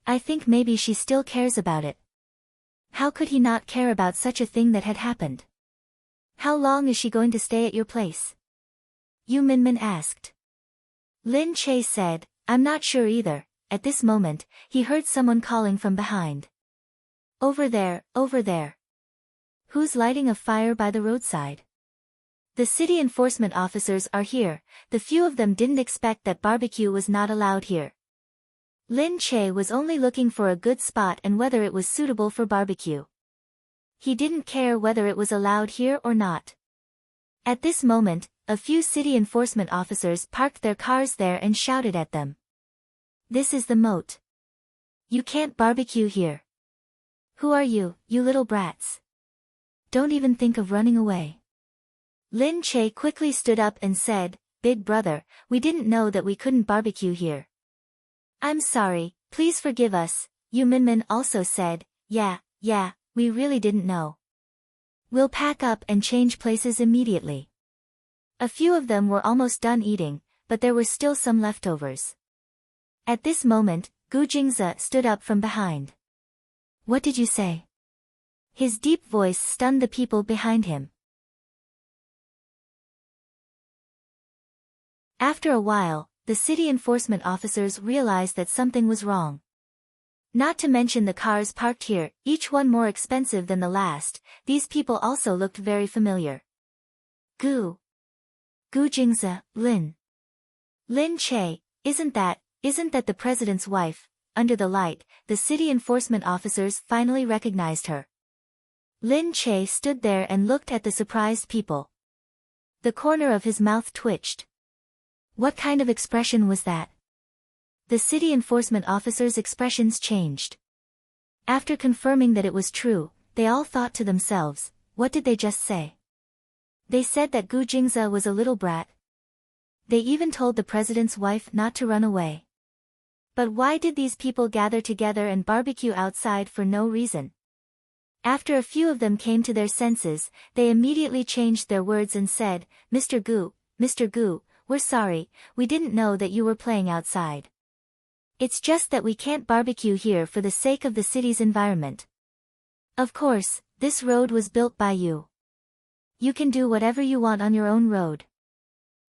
I think maybe she still cares about it. How could he not care about such a thing that had happened? How long is she going to stay at your place? Yu Minmin asked. Lin Che said, I'm not sure either. At this moment, he heard someone calling from behind. Over there, over there. Who's lighting a fire by the roadside? The city enforcement officers are here. The few of them didn't expect that barbecue was not allowed here. Lin Che was only looking for a good spot and whether it was suitable for barbecue. He didn't care whether it was allowed here or not. At this moment, a few city enforcement officers parked their cars there and shouted at them. This is the moat. You can't barbecue here. Who are you, you little brats? Don't even think of running away. Lin Che quickly stood up and said, Big brother, we didn't know that we couldn't barbecue here. I'm sorry, please forgive us, Yu Minmin also said, yeah, we really didn't know. We'll pack up and change places immediately. A few of them were almost done eating, but there were still some leftovers. At this moment, Gu Jingze stood up from behind. What did you say? His deep voice stunned the people behind him. After a while, the city enforcement officers realized that something was wrong. Not to mention the cars parked here, each one more expensive than the last, these people also looked very familiar. Gu Jingze, Lin Che, isn't that the president's wife? Under the light, the city enforcement officers finally recognized her. Lin Che stood there and looked at the surprised people. The corner of his mouth twitched. What kind of expression was that? The city enforcement officers' expressions changed. After confirming that it was true, they all thought to themselves, what did they just say? They said that Gu Jingze was a little brat. They even told the president's wife not to run away. But why did these people gather together and barbecue outside for no reason? After a few of them came to their senses, they immediately changed their words and said, Mr. Gu, we're sorry, we didn't know that you were playing outside. It's just that we can't barbecue here for the sake of the city's environment. Of course, this road was built by you. You can do whatever you want on your own road.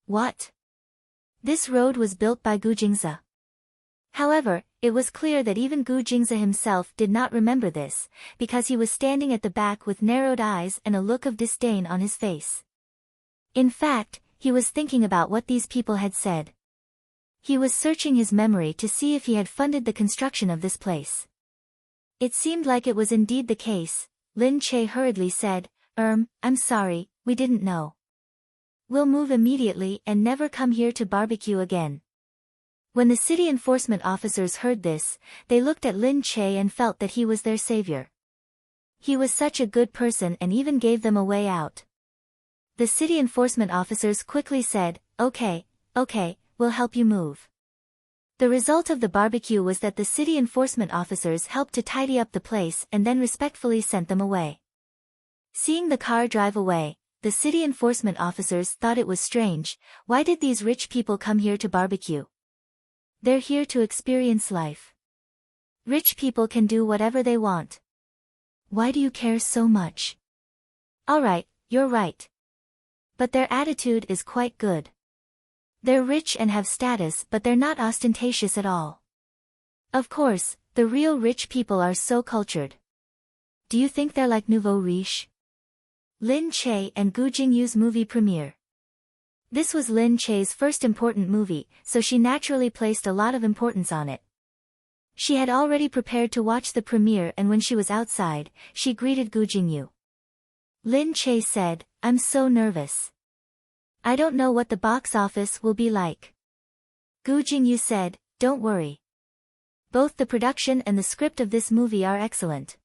What? This road was built by Gu Jingze. However, it was clear that even Gu Jingze himself did not remember this, because he was standing at the back with narrowed eyes and a look of disdain on his face. In fact, he was thinking about what these people had said. He was searching his memory to see if he had funded the construction of this place. It seemed like it was indeed the case. Lin Che hurriedly said, I'm sorry, we didn't know. We'll move immediately and never come here to barbecue again. When the city enforcement officers heard this, they looked at Lin Che and felt that he was their savior. He was such a good person and even gave them a way out. The city enforcement officers quickly said, Okay, we'll help you move. The result of the barbecue was that the city enforcement officers helped to tidy up the place and then respectfully sent them away. Seeing the car drive away, the city enforcement officers thought it was strange. Why did these rich people come here to barbecue? They're here to experience life. Rich people can do whatever they want. Why do you care so much? Alright, you're right. But their attitude is quite good. They're rich and have status, but they're not ostentatious at all. Of course, the real rich people are so cultured. Do you think they're like nouveau riche? Lin Che and Gu Jingyu's movie premiere. This was Lin Che's first important movie, so she naturally placed a lot of importance on it. She had already prepared to watch the premiere, and when she was outside, she greeted Gu Jingyu. Lin Che said, I'm so nervous. I don't know what the box office will be like. Gu Jingyu said, Don't worry. Both the production and the script of this movie are excellent.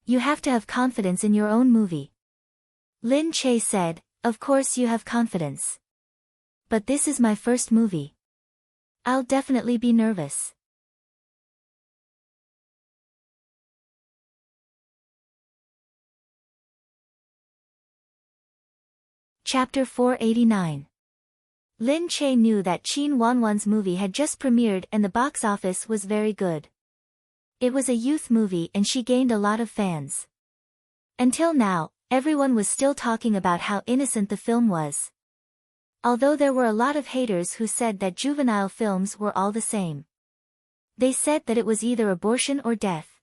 You have to have confidence in your own movie. Lin Che said, Of course you have confidence. But this is my first movie. I'll definitely be nervous. Chapter 489. Lin Che knew that Qin Wanwan's movie had just premiered and the box office was very good. It was a youth movie and she gained a lot of fans. Until now, everyone was still talking about how innocent the film was. Although there were a lot of haters who said that juvenile films were all the same. They said that it was either abortion or death.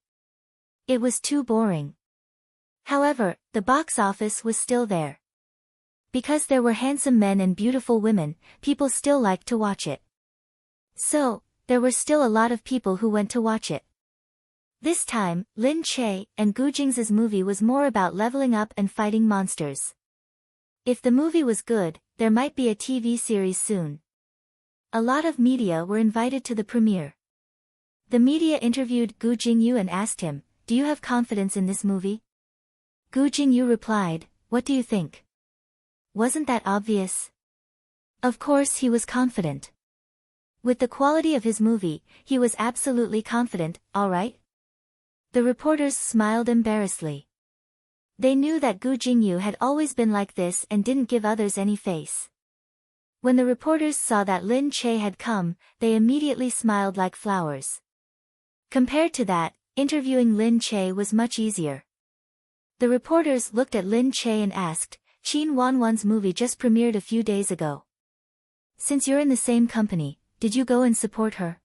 It was too boring. However, the box office was still there. Because there were handsome men and beautiful women, people still liked to watch it. So, there were still a lot of people who went to watch it. This time, Lin Che and Gu Jing's movie was more about leveling up and fighting monsters. If the movie was good, there might be a TV series soon. A lot of media were invited to the premiere. The media interviewed Gu Jingyu and asked him, Do you have confidence in this movie? Gu Jingyu replied, What do you think? Wasn't that obvious? Of course he was confident. With the quality of his movie, he was absolutely confident, alright? The reporters smiled embarrassedly. They knew that Gu Jingyu had always been like this and didn't give others any face. When the reporters saw that Lin Che had come, they immediately smiled like flowers. Compared to that, interviewing Lin Che was much easier. The reporters looked at Lin Che and asked, Qin Wanwan's movie just premiered a few days ago. Since you're in the same company, did you go and support her?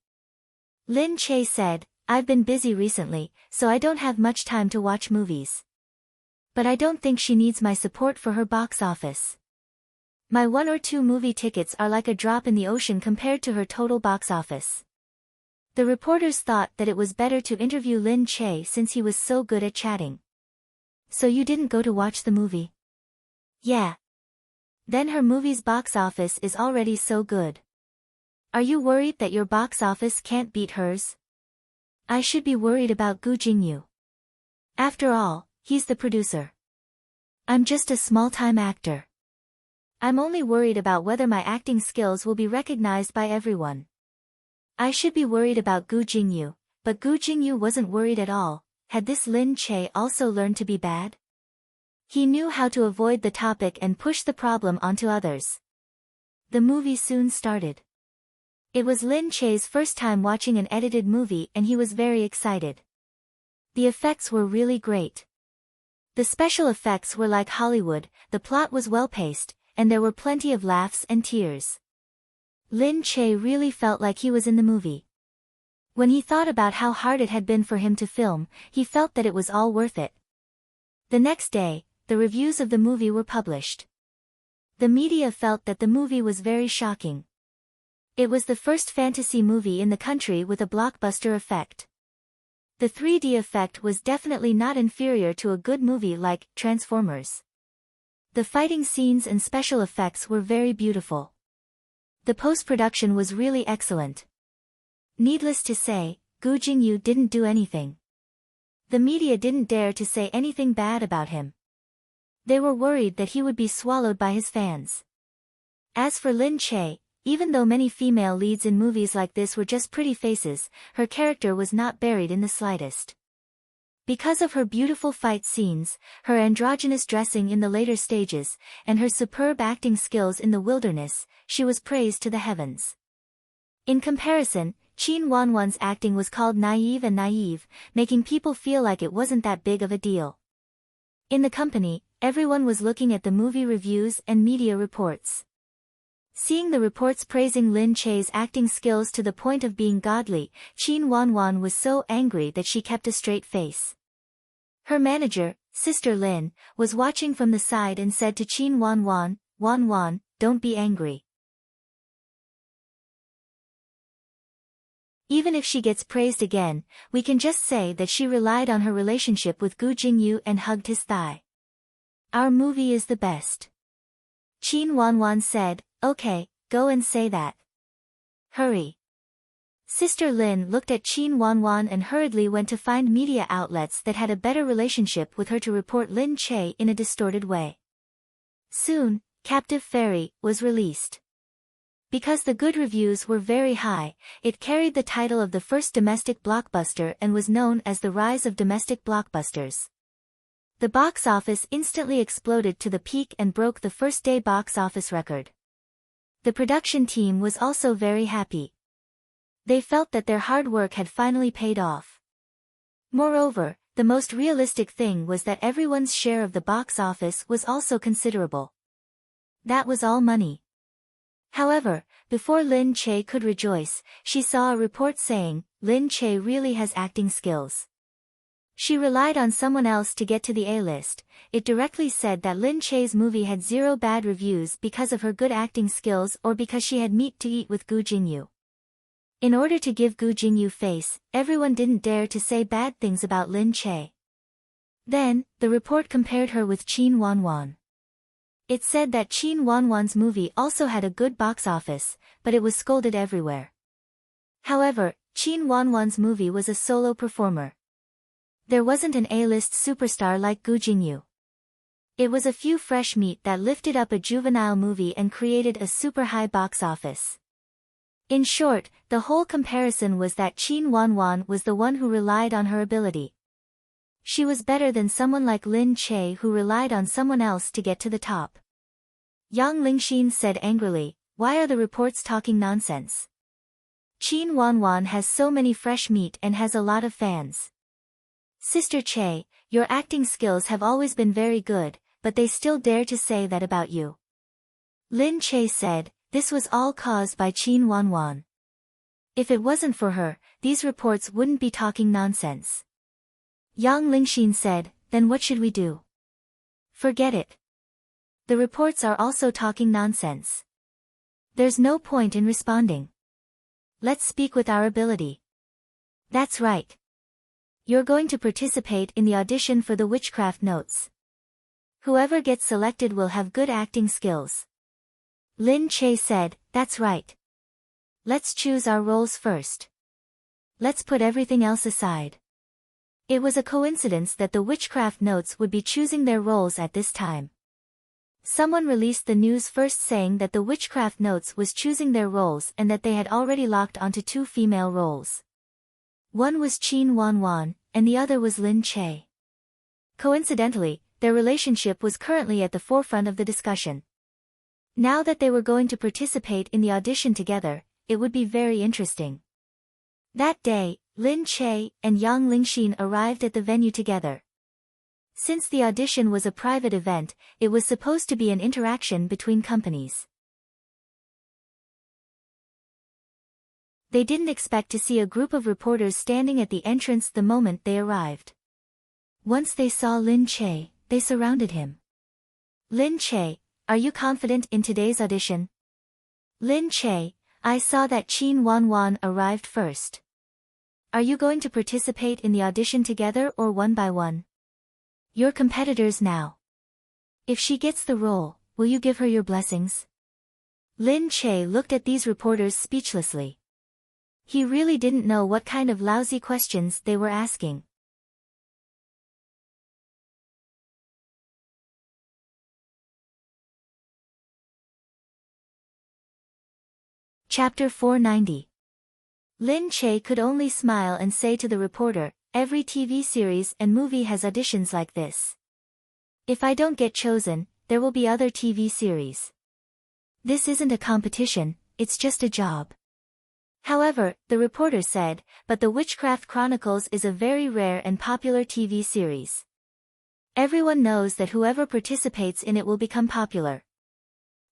Lin Che said, I've been busy recently, so I don't have much time to watch movies. But I don't think she needs my support for her box office. My 1 or 2 movie tickets are like a drop in the ocean compared to her total box office. The reporters thought that it was better to interview Lin Che since he was so good at chatting. So you didn't go to watch the movie? Yeah. Then her movie's box office is already so good. Are you worried that your box office can't beat hers? I should be worried about Gu Jingyu. After all, he's the producer. I'm just a small-time actor. I'm only worried about whether my acting skills will be recognized by everyone. I should be worried about Gu Jingyu, but Gu Jingyu wasn't worried at all. Had this Lin Che also learned to be bad? He knew how to avoid the topic and push the problem onto others. The movie soon started. It was Lin Che's first time watching an edited movie and he was very excited. The effects were really great. The special effects were like Hollywood, the plot was well-paced, and there were plenty of laughs and tears. Lin Che really felt like he was in the movie. When he thought about how hard it had been for him to film, he felt that it was all worth it. The next day, the reviews of the movie were published. The media felt that the movie was very shocking. It was the first fantasy movie in the country with a blockbuster effect. The 3D effect was definitely not inferior to a good movie like Transformers. The fighting scenes and special effects were very beautiful. The post-production was really excellent. Needless to say, Gu Jingyu didn't do anything. The media didn't dare to say anything bad about him. They were worried that he would be swallowed by his fans. As for Lin Che, even though many female leads in movies like this were just pretty faces, her character was not buried in the slightest. Because of her beautiful fight scenes, her androgynous dressing in the later stages, and her superb acting skills in the wilderness, she was praised to the heavens. In comparison, Qin Wanwan's acting was called naive, making people feel like it wasn't that big of a deal. In the company, everyone was looking at the movie reviews and media reports. Seeing the reports praising Lin Che's acting skills to the point of being godly, Qin Wanwan was so angry that she kept a straight face. Her manager, Sister Lin, was watching from the side and said to Qin Wanwan, "Wanwan, don't be angry. Even if she gets praised again, we can just say that she relied on her relationship with Gu Jingyu and hugged his thigh. Our movie is the best." Qin Wanwan said, "Okay, go and say that. Hurry." Sister Lin looked at Qin Wanwan and hurriedly went to find media outlets that had a better relationship with her to report Lin Che in a distorted way. Soon, Captive Fairy was released. Because the good reviews were very high, it carried the title of the first domestic blockbuster and was known as the rise of domestic blockbusters. The box office instantly exploded to the peak and broke the first-day box office record. The production team was also very happy. They felt that their hard work had finally paid off. Moreover, the most realistic thing was that everyone's share of the box office was also considerable. That was all money. However, before Lin Che could rejoice, she saw a report saying, "Lin Che really has acting skills. She relied on someone else to get to the A-list." It directly said that Lin Che's movie had 0 bad reviews because of her good acting skills or because she had meat to eat with Gu Jingyu. In order to give Gu Jingyu face, everyone didn't dare to say bad things about Lin Che. Then, the report compared her with Qin Wanwan. It said that Qin Wanwan's movie also had a good box office, but it was scolded everywhere. However, Qin Wanwan's movie was a solo performer. There wasn't an A-list superstar like Gu Jingyu. It was a few fresh meat that lifted up a juvenile movie and created a super high box office. In short, the whole comparison was that Qin Wanwan was the one who relied on her ability. She was better than someone like Lin Che who relied on someone else to get to the top. Yang Lingxin said angrily, "Why are the reports talking nonsense? Qin Wanwan has so many fresh meat and has a lot of fans. Sister Che, your acting skills have always been very good, but they still dare to say that about you." Lin Che said, "This was all caused by Qin Wanwan. If it wasn't for her, these reports wouldn't be talking nonsense." Yang Lingxin said, "Then what should we do?" "Forget it. The reports are also talking nonsense. There's no point in responding. Let's speak with our ability." "That's right. You're going to participate in the audition for the witchcraft notes. Whoever gets selected will have good acting skills." Lin Che said, "That's right. Let's choose our roles first. Let's put everything else aside." It was a coincidence that the witchcraft notes would be choosing their roles at this time. Someone released the news first saying that the witchcraft notes was choosing their roles and that they had already locked onto 2 female roles. One was Qin Wanwan, and the other was Lin Che. Coincidentally, their relationship was currently at the forefront of the discussion. Now that they were going to participate in the audition together, it would be very interesting. That day, Lin Che and Yang Lingxin arrived at the venue together. Since the audition was a private event, it was supposed to be an interaction between companies. They didn't expect to see a group of reporters standing at the entrance the moment they arrived. Once they saw Lin Che, they surrounded him. "Lin Che, are you confident in today's audition? Lin Che, I saw that Qin Wanwan arrived first. Are you going to participate in the audition together or one by one? You're competitors now. If she gets the role, will you give her your blessings? Lin Che looked at these reporters speechlessly. He really didn't know what kind of lousy questions they were asking. Chapter 490. Lin Che could only smile and say to the reporter, every TV series and movie has auditions like this. If I don't get chosen, there will be other TV series. This isn't a competition, it's just a job. However, the reporter said, but the Witchcraft Chronicles is a very rare and popular TV series. Everyone knows that whoever participates in it will become popular.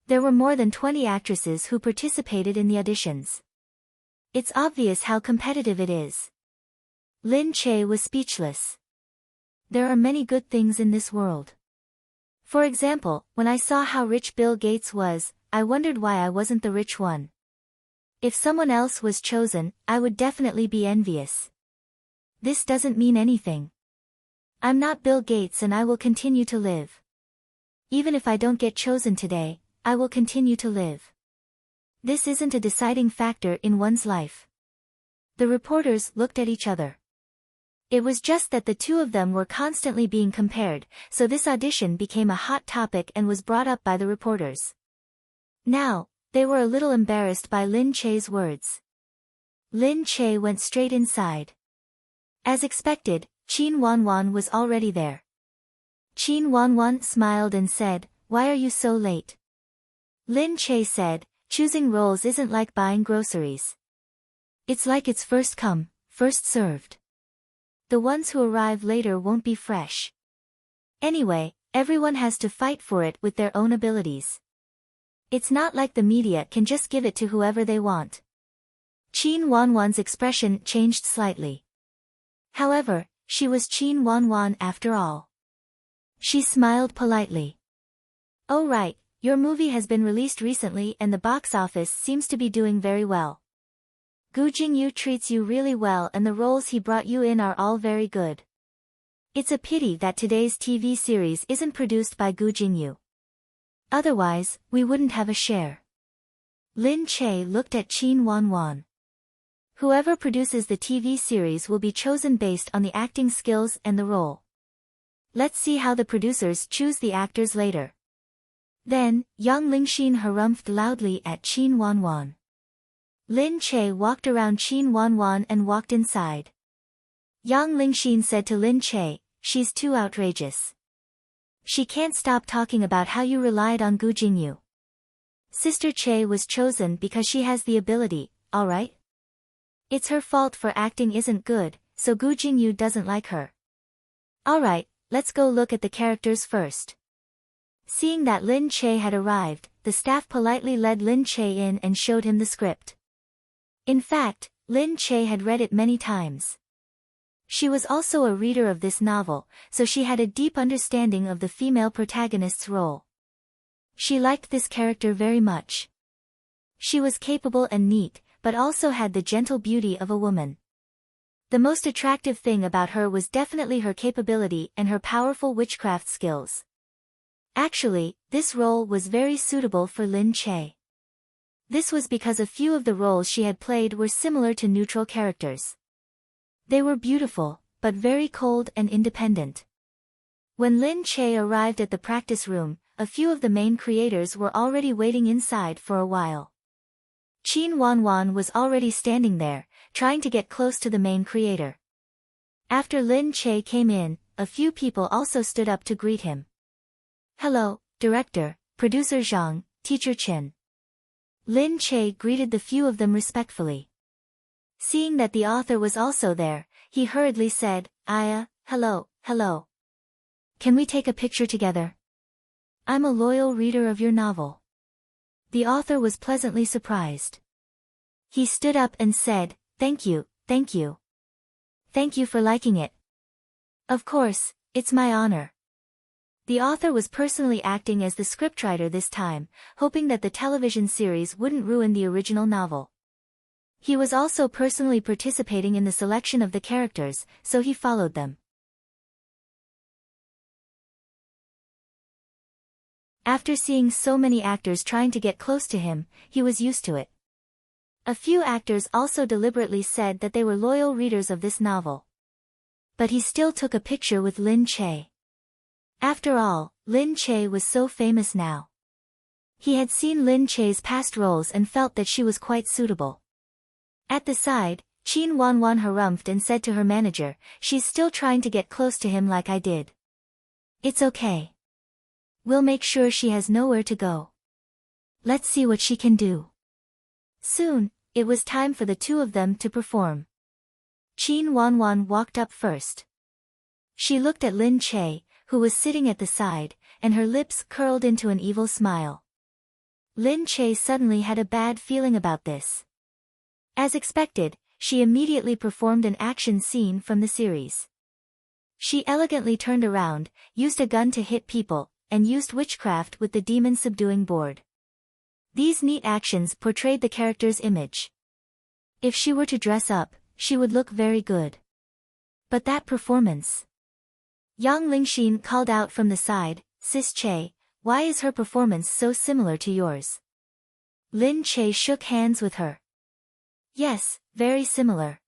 There were more than 20 actresses who participated in the auditions. It's obvious how competitive it is. Lin Che was speechless. There are many good things in this world. For example, when I saw how rich Bill Gates was, I wondered why I wasn't the rich one. If someone else was chosen, I would definitely be envious. This doesn't mean anything. I'm not Bill Gates and I will continue to live. Even if I don't get chosen today, I will continue to live. This isn't a deciding factor in one's life. The reporters looked at each other. It was just that the two of them were constantly being compared, so this audition became a hot topic and was brought up by the reporters. Now, they were a little embarrassed by Lin Che's words. Lin Che went straight inside. As expected, Qin Wanwan was already there. Qin Wanwan smiled and said, "Why are you so late?" Lin Che said, "Choosing roles isn't like buying groceries. It's like it's first come, first served. The ones who arrive later won't be fresh. Anyway, everyone has to fight for it with their own abilities. It's not like the media can just give it to whoever they want." Qin Wanwan's expression changed slightly. However, she was Qin Wanwan after all. She smiled politely. "Oh right. Your movie has been released recently and the box office seems to be doing very well. Gu Jingyu treats you really well and the roles he brought you in are all very good. It's a pity that today's TV series isn't produced by Gu Jingyu. Otherwise, we wouldn't have a share." Lin Che looked at Qin Wanwan. Whoever produces the TV series will be chosen based on the acting skills and the role. Let's see how the producers choose the actors later. Then, Yang Lingxin harumphed loudly at Qin Wanwan. Lin Che walked around Qin Wanwan and walked inside. Yang Lingxin said to Lin Che, "She's too outrageous. She can't stop talking about how you relied on Gu Jingyu. Sister Che was chosen because she has the ability, alright? It's her fault for acting isn't good, so Gu Jingyu doesn't like her. Alright, let's go look at the characters first." Seeing that Lin Che had arrived, the staff politely led Lin Che in and showed him the script. In fact, Lin Che had read it many times. She was also a reader of this novel, so she had a deep understanding of the female protagonist's role. She liked this character very much. She was capable and neat, but also had the gentle beauty of a woman. The most attractive thing about her was definitely her capability and her powerful witchcraft skills. Actually, this role was very suitable for Lin Che. This was because a few of the roles she had played were similar to neutral characters. They were beautiful, but very cold and independent. When Lin Che arrived at the practice room, a few of the main creators were already waiting inside for a while. Qin Wanwan was already standing there, trying to get close to the main creator. After Lin Che came in, a few people also stood up to greet him. "Hello, Director, Producer Zhang, Teacher Chen." Lin Che greeted the few of them respectfully. Seeing that the author was also there, he hurriedly said, "Aya, hello, hello. Can we take a picture together? I'm a loyal reader of your novel." The author was pleasantly surprised. He stood up and said, "Thank you, thank you. Thank you for liking it. Of course, it's my honor." The author was personally acting as the scriptwriter this time, hoping that the television series wouldn't ruin the original novel. He was also personally participating in the selection of the characters, so he followed them. After seeing so many actors trying to get close to him, he was used to it. A few actors also deliberately said that they were loyal readers of this novel. But he still took a picture with Lin Che. After all, Lin Che was so famous now. He had seen Lin Che's past roles and felt that she was quite suitable. At the side, Qin Wanwan harumphed and said to her manager, "She's still trying to get close to him like I did. It's okay. We'll make sure she has nowhere to go. Let's see what she can do." Soon, it was time for the two of them to perform. Qin Wanwan walked up first. She looked at Lin Che, who was sitting at the side, and her lips curled into an evil smile. Lin Che suddenly had a bad feeling about this. As expected, she immediately performed an action scene from the series. She elegantly turned around, used a gun to hit people, and used witchcraft with the demon subduing board. These neat actions portrayed the character's image. If she were to dress up, she would look very good. But that performance... Yang Lingxin called out from the side, "Sis Che, why is her performance so similar to yours?" Lin Che shook hands with her. "Yes, very similar.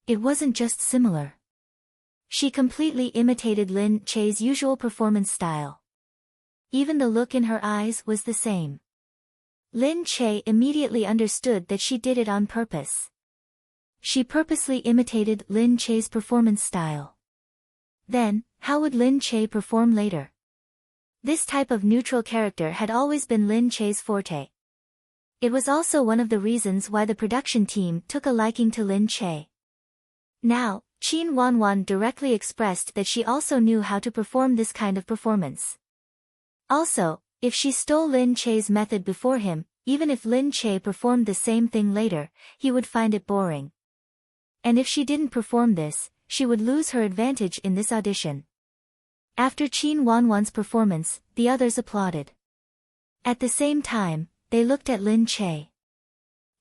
It wasn't just similar. She completely imitated Lin Che's usual performance style. Even the look in her eyes was the same." Lin Che immediately understood that she did it on purpose. She purposely imitated Lin Che's performance style. Then, how would Lin Che perform later? This type of neutral character had always been Lin Che's forte. It was also one of the reasons why the production team took a liking to Lin Che. Now, Qin Wanwan directly expressed that she also knew how to perform this kind of performance. Also, if she stole Lin Che's method before him, even if Lin Che performed the same thing later, he would find it boring. And if she didn't perform this, she would lose her advantage in this audition. After Qin Wanwan's performance, the others applauded. At the same time, they looked at Lin Che.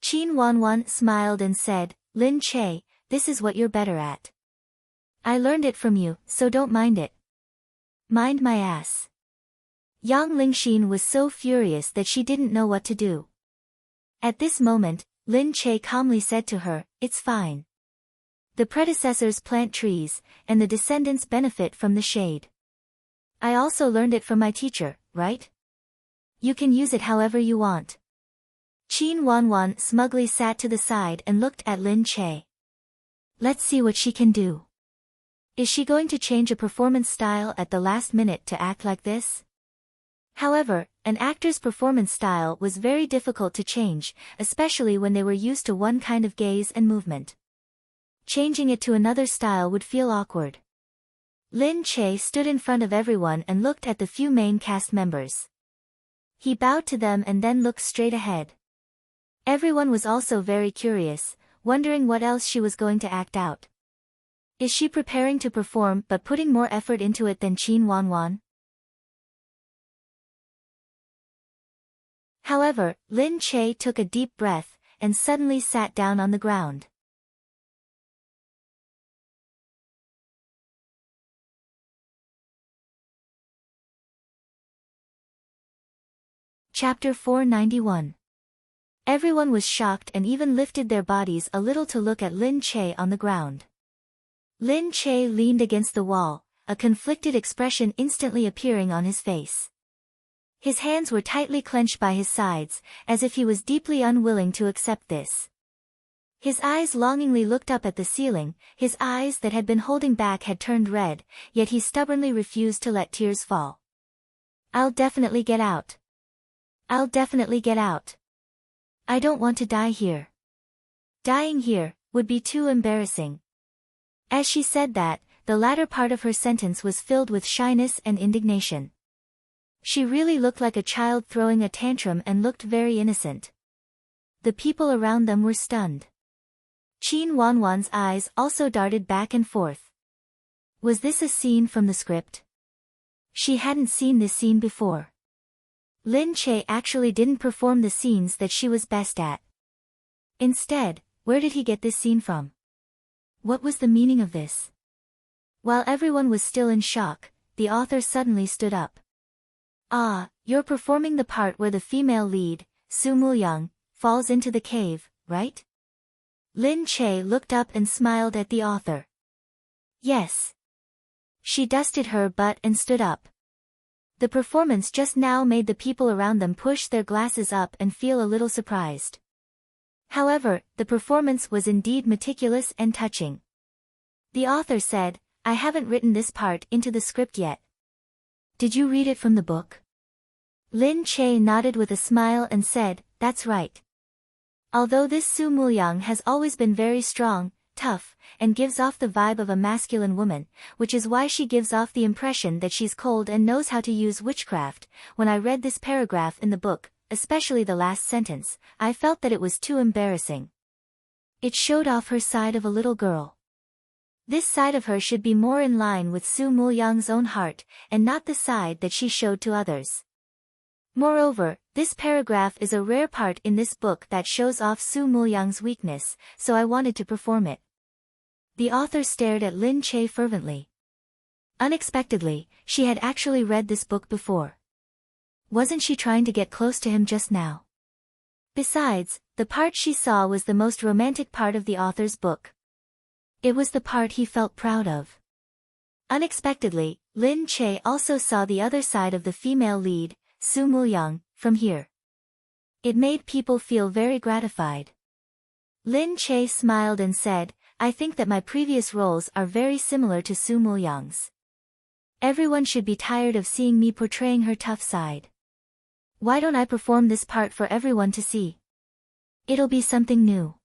Qin Wanwan smiled and said, "Lin Che, this is what you're better at. I learned it from you, so don't mind it." "Mind my ass." Yang Lingxin was so furious that she didn't know what to do. At this moment, Lin Che calmly said to her, "It's fine. The predecessors plant trees, and the descendants benefit from the shade. I also learned it from my teacher, right? You can use it however you want." Qin Wanwan smugly sat to the side and looked at Lin Che. Let's see what she can do. Is she going to change a performance style at the last minute to act like this? However, an actor's performance style was very difficult to change, especially when they were used to one kind of gaze and movement. Changing it to another style would feel awkward. Lin Che stood in front of everyone and looked at the few main cast members. He bowed to them and then looked straight ahead. Everyone was also very curious, wondering what else she was going to act out. Is she preparing to perform but putting more effort into it than Qin Wanwan? However, Lin Che took a deep breath, and suddenly sat down on the ground. Chapter 491. Everyone was shocked and even lifted their bodies a little to look at Lin Che on the ground. Lin Che leaned against the wall, a conflicted expression instantly appearing on his face. His hands were tightly clenched by his sides, as if he was deeply unwilling to accept this. His eyes longingly looked up at the ceiling, his eyes that had been holding back had turned red, yet he stubbornly refused to let tears fall. "I'll definitely get out. I'll definitely get out. I don't want to die here. Dying here would be too embarrassing." As she said that, the latter part of her sentence was filled with shyness and indignation. She really looked like a child throwing a tantrum and looked very innocent. The people around them were stunned. Qin Wanwan's eyes also darted back and forth. Was this a scene from the script? She hadn't seen this scene before. Lin Che actually didn't perform the scenes that she was best at. Instead, where did he get this scene from? What was the meaning of this? While everyone was still in shock, the author suddenly stood up. Ah, you're performing the part where the female lead, Su Mulyang, falls into the cave, right? Lin Che looked up and smiled at the author. Yes. She dusted her butt and stood up. The performance just now made the people around them push their glasses up and feel a little surprised. However, the performance was indeed meticulous and touching. The author said, I haven't written this part into the script yet. Did you read it from the book? Lin Che nodded with a smile and said, that's right. Although this Su Mulyang has always been very strong, tough, and gives off the vibe of a masculine woman, which is why she gives off the impression that she's cold and knows how to use witchcraft. When I read this paragraph in the book, especially the last sentence, I felt that it was too embarrassing. It showed off her side of a little girl. This side of her should be more in line with Su Mulyang's own heart, and not the side that she showed to others. Moreover, this paragraph is a rare part in this book that shows off Su Mulyang's weakness, so I wanted to perform it. The author stared at Lin Che fervently. Unexpectedly, she had actually read this book before. Wasn't she trying to get close to him just now? Besides, the part she saw was the most romantic part of the author's book. It was the part he felt proud of. Unexpectedly, Lin Che also saw the other side of the female lead, Su Mulyang, from here. It made people feel very gratified. Lin Che smiled and said, I think that my previous roles are very similar to Su Mulyang's. Everyone should be tired of seeing me portraying her tough side. Why don't I perform this part for everyone to see? It'll be something new.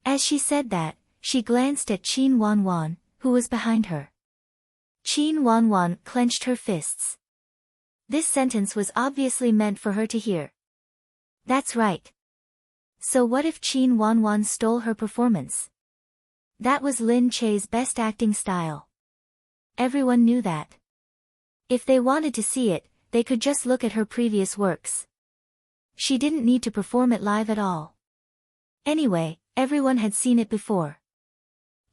As she said that, she glanced at Qin Wanwan, who was behind her. Qin Wanwan clenched her fists. This sentence was obviously meant for her to hear. That's right. So what if Qin Wanwan stole her performance? That was Lin Che's best acting style. Everyone knew that. If they wanted to see it, they could just look at her previous works. She didn't need to perform it live at all. Anyway, everyone had seen it before.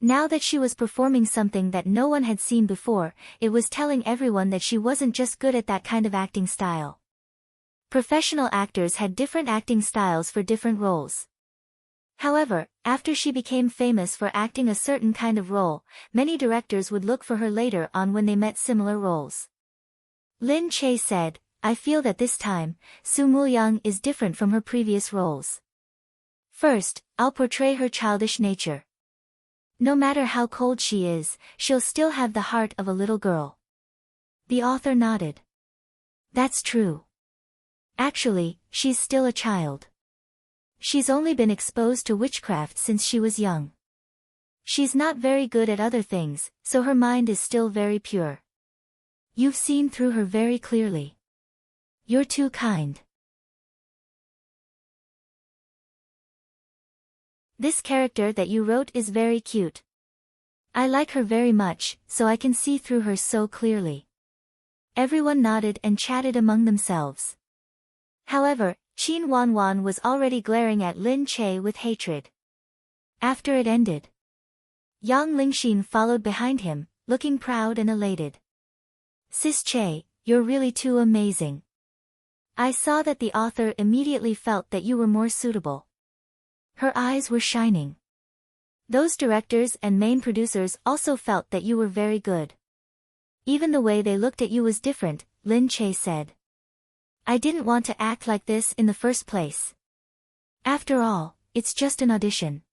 Now that she was performing something that no one had seen before, it was telling everyone that she wasn't just good at that kind of acting style. Professional actors had different acting styles for different roles. However, after she became famous for acting a certain kind of role, many directors would look for her later on when they met similar roles. Lin Che said, I feel that this time, Su Mulyang is different from her previous roles. First, I'll portray her childish nature. No matter how cold she is, she'll still have the heart of a little girl. The author nodded. That's true. Actually, she's still a child. She's only been exposed to witchcraft since she was young. She's not very good at other things, so her mind is still very pure. You've seen through her very clearly. You're too kind. This character that you wrote is very cute. I like her very much, so I can see through her so clearly. Everyone nodded and chatted among themselves. However, Qin Wanwan was already glaring at Lin Che with hatred. After it ended, Yang Lingxin followed behind him, looking proud and elated. Sis Che, you're really too amazing. I saw that the author immediately felt that you were more suitable. Her eyes were shining. Those directors and main producers also felt that you were very good. Even the way they looked at you was different, Lin Che said. I didn't want to act like this in the first place. After all, it's just an audition.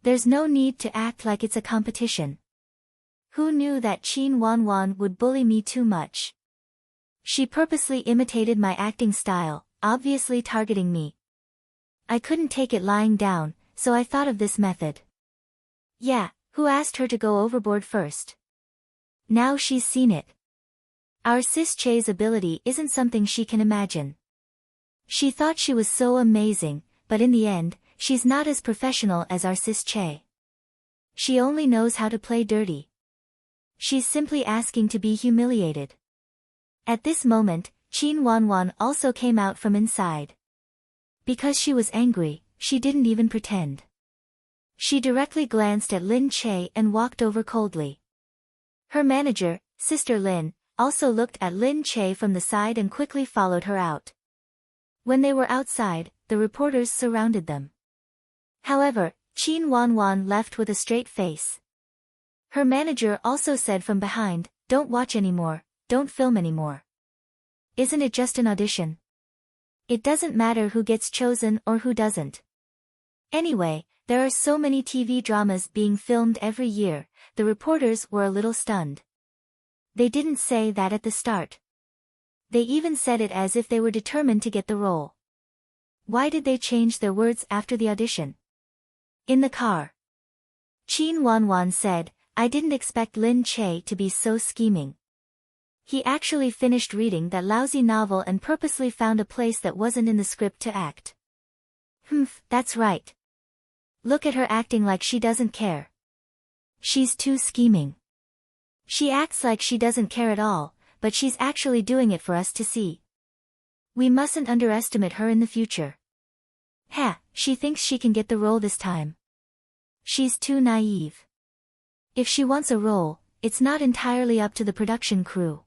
There's no need to act like it's a competition. Who knew that Qin Wanwan would bully me too much? She purposely imitated my acting style, obviously targeting me. I couldn't take it lying down, so I thought of this method. Yeah, who asked her to go overboard first? Now she's seen it. Our Sis Che's ability isn't something she can imagine. She thought she was so amazing, but in the end, she's not as professional as our Sis Che. She only knows how to play dirty. She's simply asking to be humiliated. At this moment, Qin Wanwan also came out from inside. Because she was angry, she didn't even pretend. She directly glanced at Lin Che and walked over coldly. Her manager, Sister Lin, also looked at Lin Che from the side and quickly followed her out. When they were outside, the reporters surrounded them. However, Qin Wanwan left with a straight face. Her manager also said from behind, "Don't watch anymore, don't film anymore. Isn't it just an audition? It doesn't matter who gets chosen or who doesn't. Anyway, there are so many TV dramas being filmed every year." The reporters were a little stunned. They didn't say that at the start. They even said it as if they were determined to get the role. Why did they change their words after the audition? In the car, Qin Wanwan said, "I didn't expect Lin Che to be so scheming. He actually finished reading that lousy novel and purposely found a place that wasn't in the script to act." That's right. Look at her acting like she doesn't care. She's too scheming. She acts like she doesn't care at all, but she's actually doing it for us to see. We mustn't underestimate her in the future. She thinks she can get the role this time. She's too naive. If she wants a role, it's not entirely up to the production crew.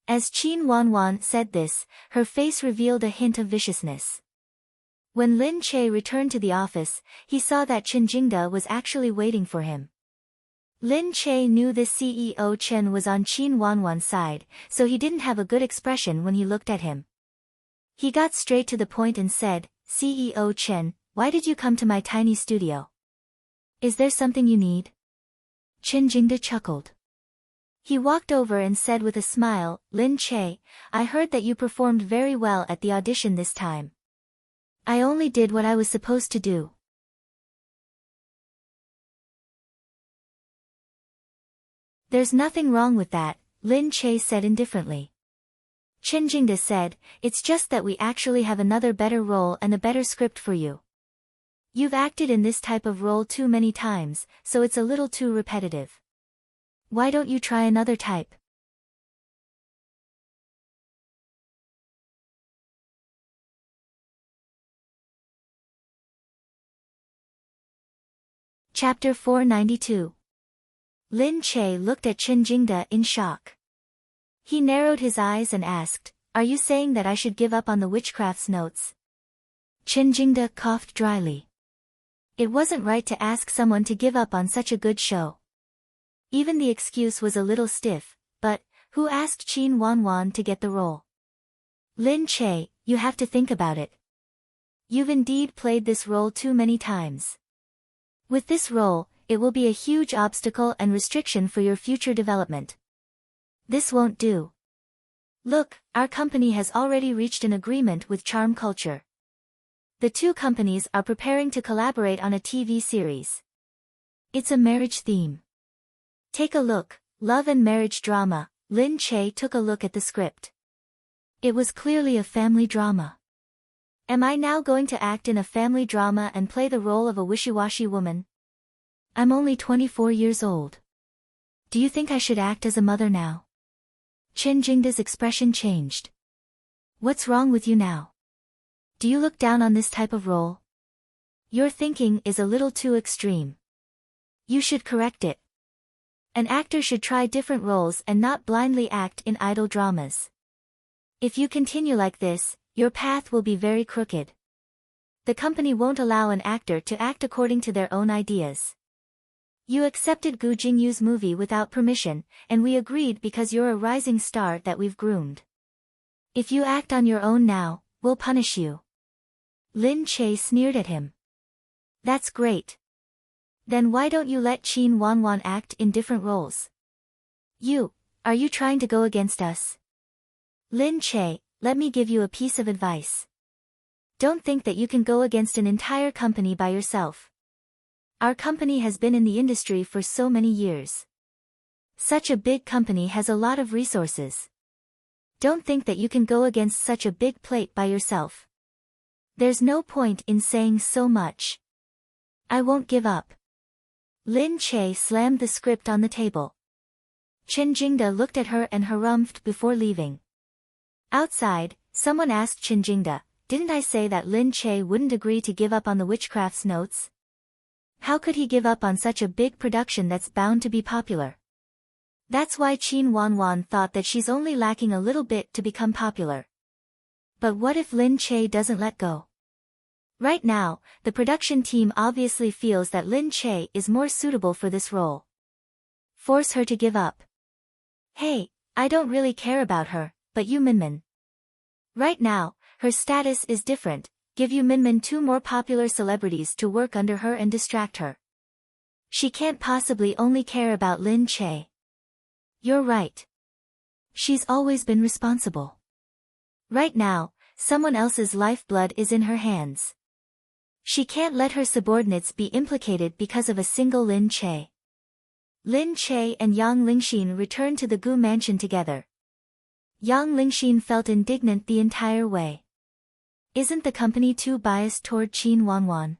As Qin Wanwan said this, her face revealed a hint of viciousness. When Lin Che returned to the office, he saw that Chen Jingde was actually waiting for him. Lin Che knew the CEO Chen was on Qin Wanwan's side, so he didn't have a good expression when he looked at him. He got straight to the point and said, "CEO Chen, why did you come to my tiny studio? Is there something you need?" Chen Jingde chuckled. He walked over and said with a smile, "Lin Che, I heard that you performed very well at the audition this time. I only did what I was supposed to do." "There's nothing wrong with that," Lin Che said indifferently. Chen Jingde said, "It's just that we actually have another better role and a better script for you. You've acted in this type of role too many times, so it's a little too repetitive. Why don't you try another type?" Chapter 492. Lin Che looked at Chen Jingde in shock. He narrowed his eyes and asked, "Are you saying that I should give up on the witchcraft's notes?" Chen Jingde coughed dryly. It wasn't right to ask someone to give up on such a good show. Even the excuse was a little stiff, but who asked Qin Wanwan to get the role? "Lin Che, you have to think about it. You've indeed played this role too many times. With this role, it will be a huge obstacle and restriction for your future development. This won't do. Look, our company has already reached an agreement with Charm Culture. The two companies are preparing to collaborate on a TV series. It's a marriage theme. Take a look, love and marriage drama." Lin Che took a look at the script. It was clearly a family drama. Am I now going to act in a family drama and play the role of a wishy-washy woman? I'm only 24 years old. Do you think I should act as a mother now? Chen Jingde's expression changed. What's wrong with you now? Do you look down on this type of role? Your thinking is a little too extreme. You should correct it. An actor should try different roles and not blindly act in idol dramas. If you continue like this, your path will be very crooked. The company won't allow an actor to act according to their own ideas. You accepted Gu Jingyu's movie without permission, and we agreed because you're a rising star that we've groomed. If you act on your own now, we'll punish you." Lin Che sneered at him. "That's great. Then why don't you let Qin Wanwan act in different roles? Are you trying to go against us?" "Lin Che, let me give you a piece of advice. Don't think that you can go against an entire company by yourself. Our company has been in the industry for so many years. Such a big company has a lot of resources. Don't think that you can go against such a big plate by yourself. There's no point in saying so much. I won't give up." Lin Che slammed the script on the table. Chen Jingde looked at her and harumphed before leaving. Outside, someone asked Chinjingda, didn't I say that Lin Che wouldn't agree to give up on the witchcraft's notes? How could he give up on such a big production that's bound to be popular? That's why Qin Wanwan thought that she's only lacking a little bit to become popular. But what if Lin Che doesn't let go? Right now, the production team obviously feels that Lin Che is more suitable for this role. Force her to give up. Hey, I don't really care about her, but Yu Minmin. Right now, her status is different. Give Yu Minmin 2 more popular celebrities to work under her and distract her. She can't possibly only care about Lin Che. You're right. She's always been responsible. Right now, someone else's lifeblood is in her hands. She can't let her subordinates be implicated because of a single Lin Che. Lin Che and Yang Lingxin returned to the Gu mansion together. Yang Lingxin felt indignant the entire way. Isn't the company too biased toward Qin Wanwan?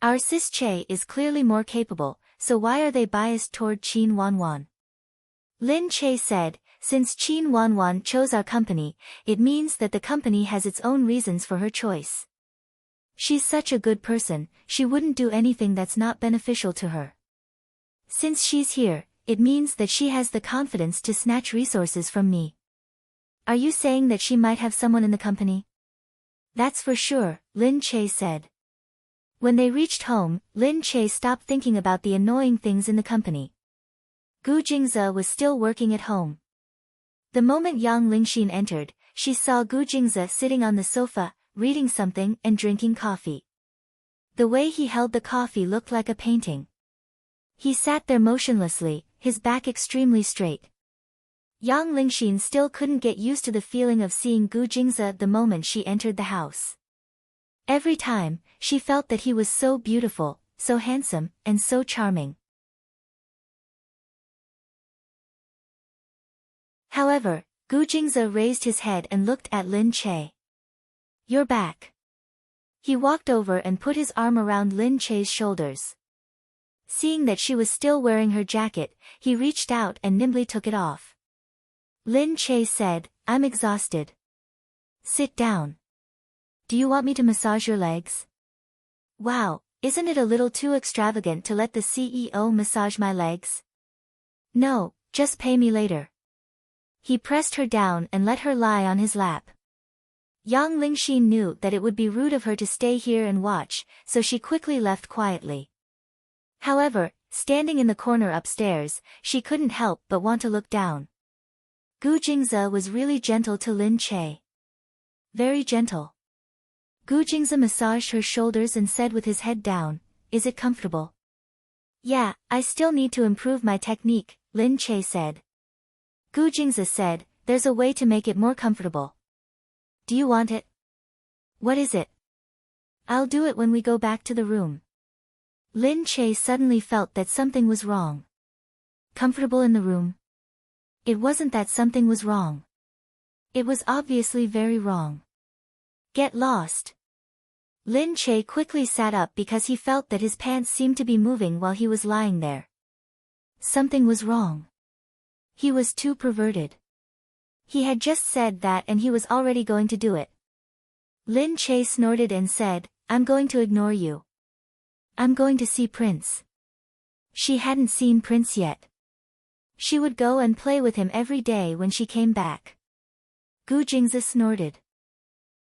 Our sis Che is clearly more capable, so why are they biased toward Qin Wanwan? Lin Che said, since Qin Wanwan chose our company, it means that the company has its own reasons for her choice. She's such a good person, she wouldn't do anything that's not beneficial to her. Since she's here, it means that she has the confidence to snatch resources from me. Are you saying that she might have someone in the company? That's for sure, Lin Che said. When they reached home, Lin Che stopped thinking about the annoying things in the company. Gu Jingze was still working at home. The moment Yang Lingxin entered, she saw Gu Jingze sitting on the sofa, reading something and drinking coffee. The way he held the coffee looked like a painting. He sat there motionlessly, his back extremely straight. Yang Lingxin still couldn't get used to the feeling of seeing Gu Jingze the moment she entered the house. Every time, she felt that he was so beautiful, so handsome, and so charming. However, Gu Jingze raised his head and looked at Lin Che. You're back. He walked over and put his arm around Lin Che's shoulders. Seeing that she was still wearing her jacket, he reached out and nimbly took it off. Lin Che said, I'm exhausted. Sit down. Do you want me to massage your legs? Wow, isn't it a little too extravagant to let the CEO massage my legs? No, just pay me later. He pressed her down and let her lie on his lap. Yang Lingxin knew that it would be rude of her to stay here and watch, so she quickly left quietly. However, standing in the corner upstairs, she couldn't help but want to look down. Gu Jingze was really gentle to Lin Che. Very gentle. Gu Jingze massaged her shoulders and said with his head down, is it comfortable? Yeah, I still need to improve my technique, Lin Che said. Gu Jingze said, there's a way to make it more comfortable. Do you want it? What is it? I'll do it when we go back to the room. Lin Che suddenly felt that something was wrong. Comfortable in the room? It wasn't that something was wrong. It was obviously very wrong. Get lost. Lin Che quickly sat up because he felt that his pants seemed to be moving while he was lying there. Something was wrong. He was too perverted. He had just said that and he was already going to do it. Lin Che snorted and said, I'm going to ignore you. I'm going to see Prince. She hadn't seen Prince yet. She would go and play with him every day when she came back. Gu Jingze snorted.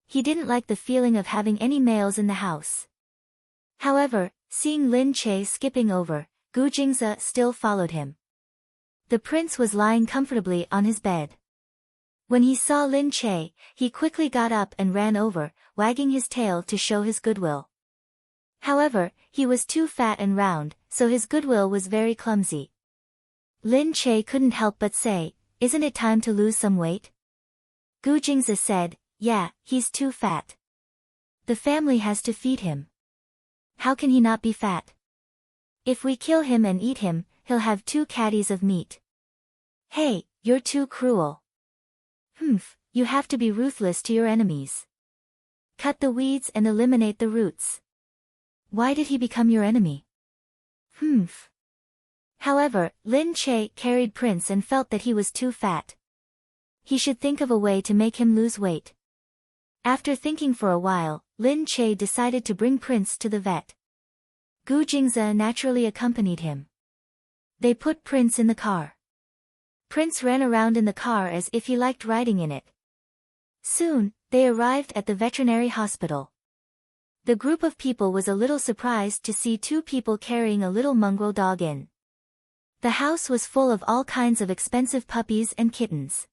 He didn't like the feeling of having any males in the house. However, seeing Lin Che skipping over, Gu Jingze still followed him. The prince was lying comfortably on his bed. When he saw Lin Che, he quickly got up and ran over, wagging his tail to show his goodwill. However, he was too fat and round, so his goodwill was very clumsy. Lin Che couldn't help but say, isn't it time to lose some weight? Gu Jingze said, yeah, he's too fat. The family has to feed him. How can he not be fat? If we kill him and eat him, he'll have 2 caddies of meat. Hey, you're too cruel. You have to be ruthless to your enemies. Cut the weeds and eliminate the roots. Why did he become your enemy? However, Lin Che carried Prince and felt that he was too fat. he should think of a way to make him lose weight. After thinking for a while, Lin Che decided to bring Prince to the vet. Gu Jingze naturally accompanied him. They put Prince in the car. Prince ran around in the car as if he liked riding in it. Soon, they arrived at the veterinary hospital. The group of people was a little surprised to see two people carrying a little mongrel dog in. The house was full of all kinds of expensive puppies and kittens.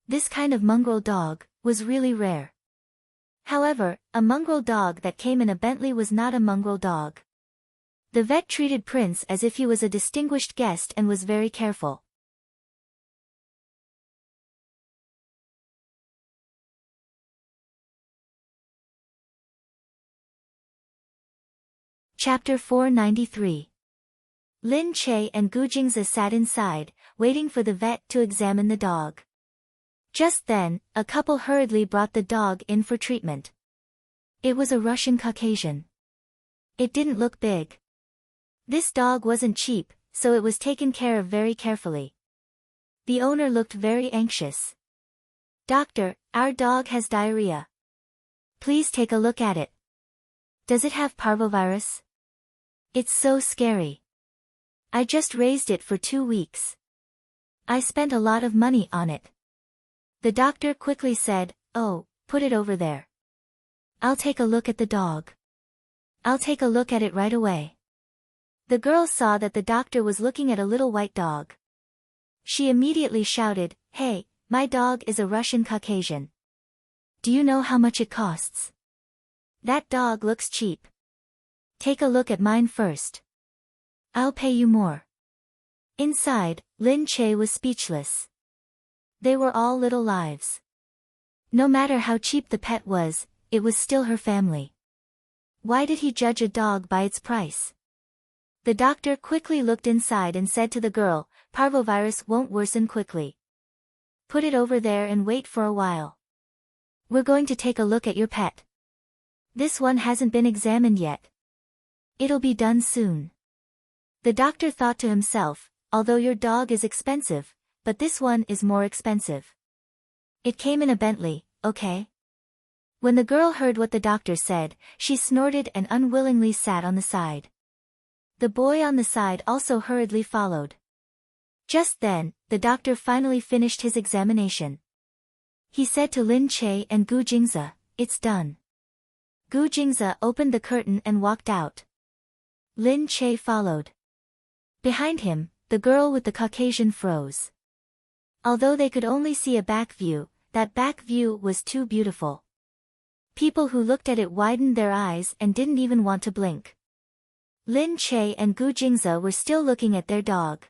This kind of mongrel dog was really rare. However, a mongrel dog that came in a Bentley was not a mongrel dog. The vet treated Prince as if he was a distinguished guest and was very careful. Chapter 493. Lin Che and Gu Jingze sat inside, waiting for the vet to examine the dog. Just then, a couple hurriedly brought the dog in for treatment. It was a Russian Caucasian. It didn't look big. This dog wasn't cheap, so it was taken care of very carefully. The owner looked very anxious. "Doctor, our dog has diarrhea. Please take a look at it. Does it have parvovirus? It's so scary. I just raised it for 2 weeks. I spent a lot of money on it." The doctor quickly said, "Oh, put it over there. I'll take a look at the dog. I'll take a look at it right away." The girl saw that the doctor was looking at a little white dog. She immediately shouted, "Hey, my dog is a Russian Caucasian. Do you know how much it costs? That dog looks cheap. Take a look at mine first. I'll pay you more." Inside, Lin Che was speechless. They were all little lives. No matter how cheap the pet was, it was still her family. Why did he judge a dog by its price? The doctor quickly looked inside and said to the girl, "Parvovirus won't worsen quickly. Put it over there and wait for a while. We're going to take a look at your pet. This one hasn't been examined yet. It'll be done soon." The doctor thought to himself, "Although your dog is expensive, but this one is more expensive. It came in a Bentley, okay?" When the girl heard what the doctor said, she snorted and unwillingly sat on the side. The boy on the side also hurriedly followed. Just then, the doctor finally finished his examination. He said to Lin Che and Gu Jingze, "It's done." Gu Jingze opened the curtain and walked out. Lin Che followed. Behind him, the girl with the Caucasian froze. Although they could only see a back view, that back view was too beautiful. People who looked at it widened their eyes and didn't even want to blink. Lin Che and Gu Jingze were still looking at their dog.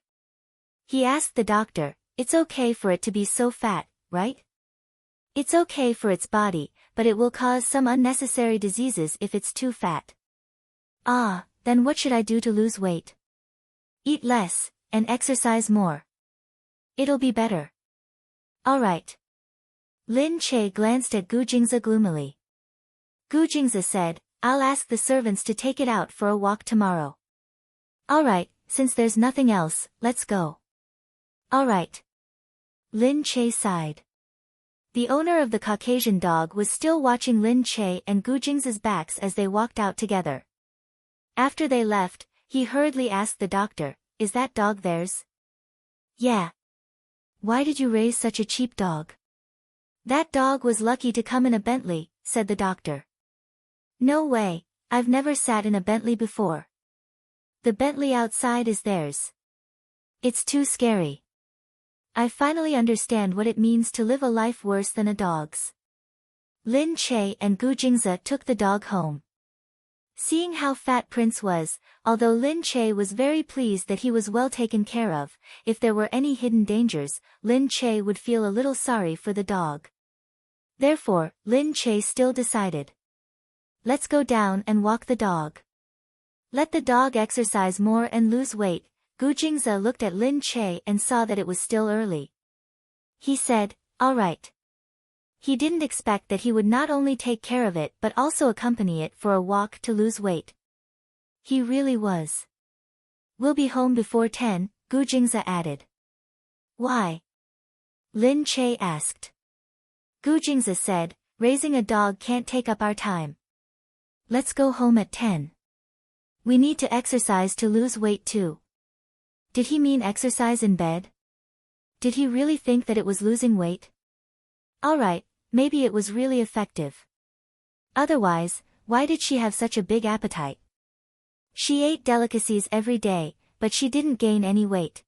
He asked the doctor, "It's okay for it to be so fat, right? It's okay for its body, but it will cause some unnecessary diseases if it's too fat." "Ah, then what should I do to lose weight?" "Eat less, and exercise more. It'll be better." "All right." Lin Che glanced at Gu Jingze gloomily. Gu Jingze said, "I'll ask the servants to take it out for a walk tomorrow." "All right, since there's nothing else, let's go." "All right." Lin Che sighed. The owner of the Caucasian dog was still watching Lin Che and Gu Jingze's backs as they walked out together. After they left, he hurriedly asked the doctor, "Is that dog theirs?" "Yeah." "Why did you raise such a cheap dog?" "That dog was lucky to come in a Bentley," said the doctor. "No way, I've never sat in a Bentley before. The Bentley outside is theirs. It's too scary. I finally understand what it means to live a life worse than a dog's." Lin Che and Gu Jingze took the dog home. Seeing how fat Prince was, although Lin Che was very pleased that he was well taken care of, if there were any hidden dangers, Lin Che would feel a little sorry for the dog. Therefore, Lin Che still decided. "Let's go down and walk the dog. Let the dog exercise more and lose weight." Gu Jingze looked at Lin Che and saw that it was still early. He said, "All right." He didn't expect that he would not only take care of it but also accompany it for a walk to lose weight. He really was. "We'll be home before 10, Gu Jingze added. "Why?" Lin Che asked. Gu Jingzi said, raising a dog can't take up our time. Let's go home at 10. We need to exercise to lose weight too. Did he mean exercise in bed? Did he really think that it was losing weight? Alright, maybe it was really effective. Otherwise, why did she have such a big appetite? She ate delicacies every day, but she didn't gain any weight.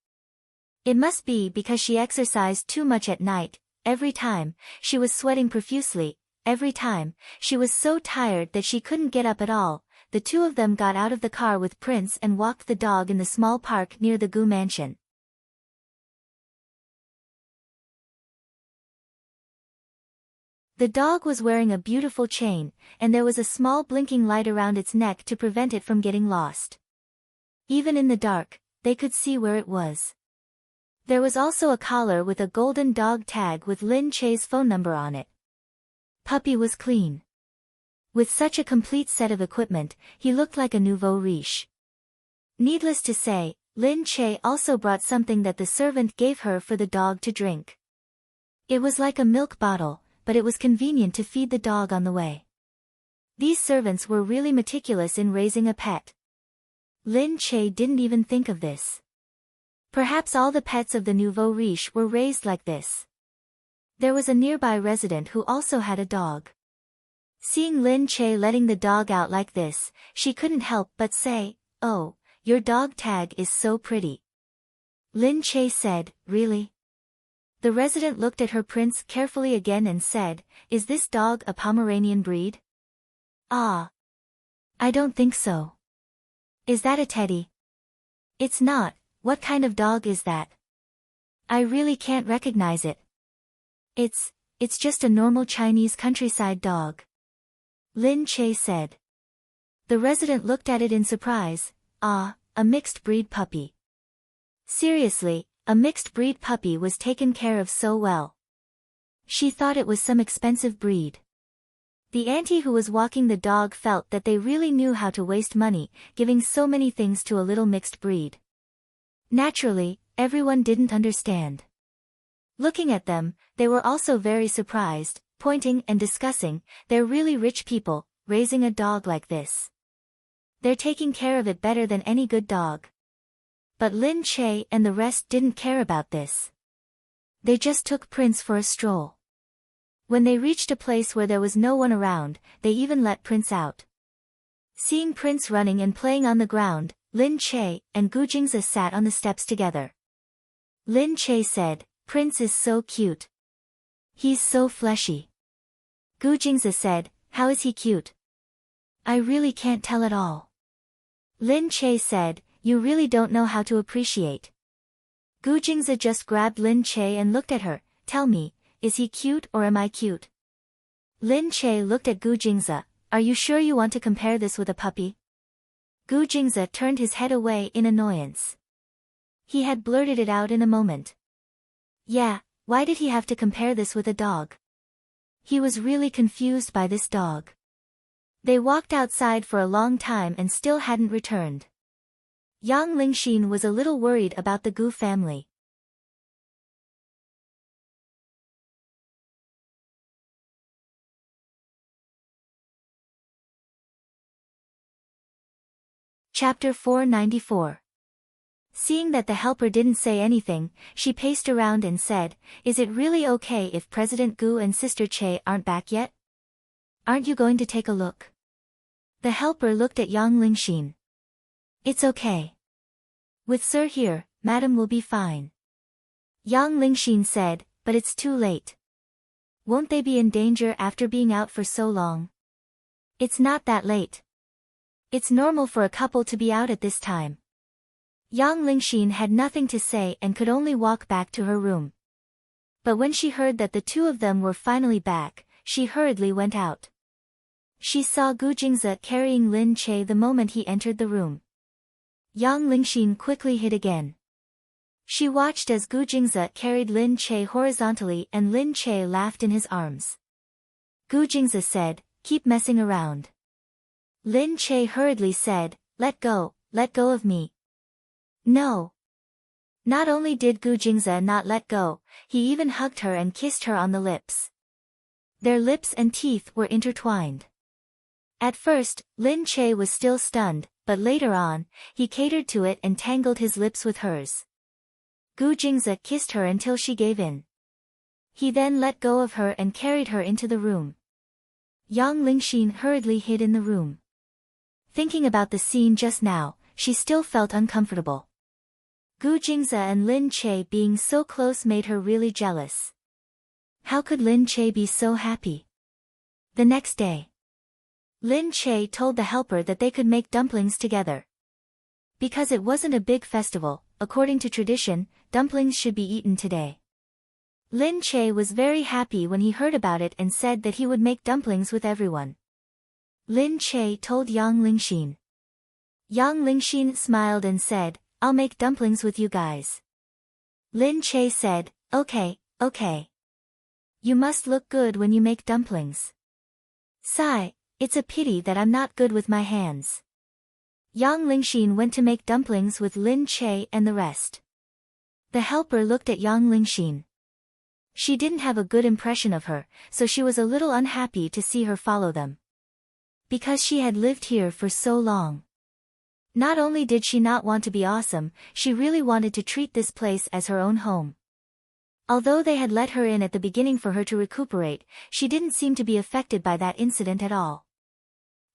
It must be because she exercised too much at night. Every time, she was sweating profusely. Every time, she was so tired that she couldn't get up at all. The two of them got out of the car with Prince and walked the dog in the small park near the Gu mansion. The dog was wearing a beautiful chain, and there was a small blinking light around its neck to prevent it from getting lost. Even in the dark, they could see where it was. There was also a collar with a golden dog tag with Lin Che's phone number on it. Puppy was clean. With such a complete set of equipment, he looked like a nouveau riche. Needless to say, Lin Che also brought something that the servant gave her for the dog to drink. It was like a milk bottle, but it was convenient to feed the dog on the way. These servants were really meticulous in raising a pet. Lin Che didn't even think of this. Perhaps all the pets of the nouveau riche were raised like this. There was a nearby resident who also had a dog. Seeing Lin Che letting the dog out like this, she couldn't help but say, "Oh, your dog tag is so pretty." Lin Che said, "Really?" The resident looked at her prince carefully again and said, "Is this dog a Pomeranian breed?" "Ah. I don't think so." "Is that a teddy?" "It's not. What kind of dog is that?" "I really can't recognize it." It's just a normal Chinese countryside dog." Lin Che said. The resident looked at it in surprise. "Ah, a mixed breed puppy." Seriously, a mixed breed puppy was taken care of so well. She thought it was some expensive breed. The auntie who was walking the dog felt that they really knew how to waste money, giving so many things to a little mixed breed. Naturally, everyone didn't understand. Looking at them, they were also very surprised, pointing and discussing, "They're really rich people, raising a dog like this. They're taking care of it better than any good dog." But Lin Che and the rest didn't care about this. They just took Prince for a stroll. When they reached a place where there was no one around, they even let Prince out. Seeing Prince running and playing on the ground, Lin Che and Gu Jingzi sat on the steps together. Lin Che said, "Prince is so cute. He's so fleshy." Gu Jingzi said, "How is he cute?" "I really can't tell at all." Lin Che said, "You really don't know how to appreciate." Gu Jingzi just grabbed Lin Che and looked at her. "Tell me, is he cute or am I cute?" Lin Che looked at Gu Jingzi. "Are you sure you want to compare this with a puppy?" Gu Jingzi turned his head away in annoyance. He had blurted it out in a moment. Yeah, why did he have to compare this with a dog? He was really confused by this dog. They walked outside for a long time and still hadn't returned. Yang Lingxin was a little worried about the Gu family. Chapter 494. Seeing that the helper didn't say anything, she paced around and said, "Is it really okay if President Gu and Sister Che aren't back yet? Aren't you going to take a look?" The helper looked at Yang Lingxin. "It's okay. With Sir here, Madam will be fine." Yang Lingxin said, "But it's too late. Won't they be in danger after being out for so long?" "It's not that late. It's normal for a couple to be out at this time." Yang Lingxin had nothing to say and could only walk back to her room. But when she heard that the two of them were finally back, she hurriedly went out. She saw Gu Jingzi carrying Lin Che the moment he entered the room. Yang Lingxin quickly hid again. She watched as Gu Jingzi carried Lin Che horizontally and Lin Che laughed in his arms. Gu Jingzi said, "Keep messing around." Lin Che hurriedly said, let go of me." "No. Not only did Gu Jingze not let go, he even hugged her and kissed her on the lips. Their lips and teeth were intertwined. At first, Lin Che was still stunned, but later on, he catered to it and tangled his lips with hers. Gu Jingze kissed her until she gave in. He then let go of her and carried her into the room. Yang Lingxin hurriedly hid in the room. Thinking about the scene just now, she still felt uncomfortable. Gu Jingze and Lin Che being so close made her really jealous. How could Lin Che be so happy? The next day, Lin Che told the helper that they could make dumplings together. Because it wasn't a big festival, according to tradition, dumplings should be eaten today. Lin Che was very happy when he heard about it and said that he would make dumplings with everyone. Lin Che told Yang Lingxin. Yang Lingxin smiled and said, "I'll make dumplings with you guys." Lin Che said, "Okay, okay. You must look good when you make dumplings." Sigh, it's a pity that I'm not good with my hands. Yang Lingxin went to make dumplings with Lin Che and the rest. The helper looked at Yang Lingxin. She didn't have a good impression of her, so she was a little unhappy to see her follow them. Because she had lived here for so long. Not only did she not want to be awesome, she really wanted to treat this place as her own home. Although they had let her in at the beginning for her to recuperate, she didn't seem to be affected by that incident at all.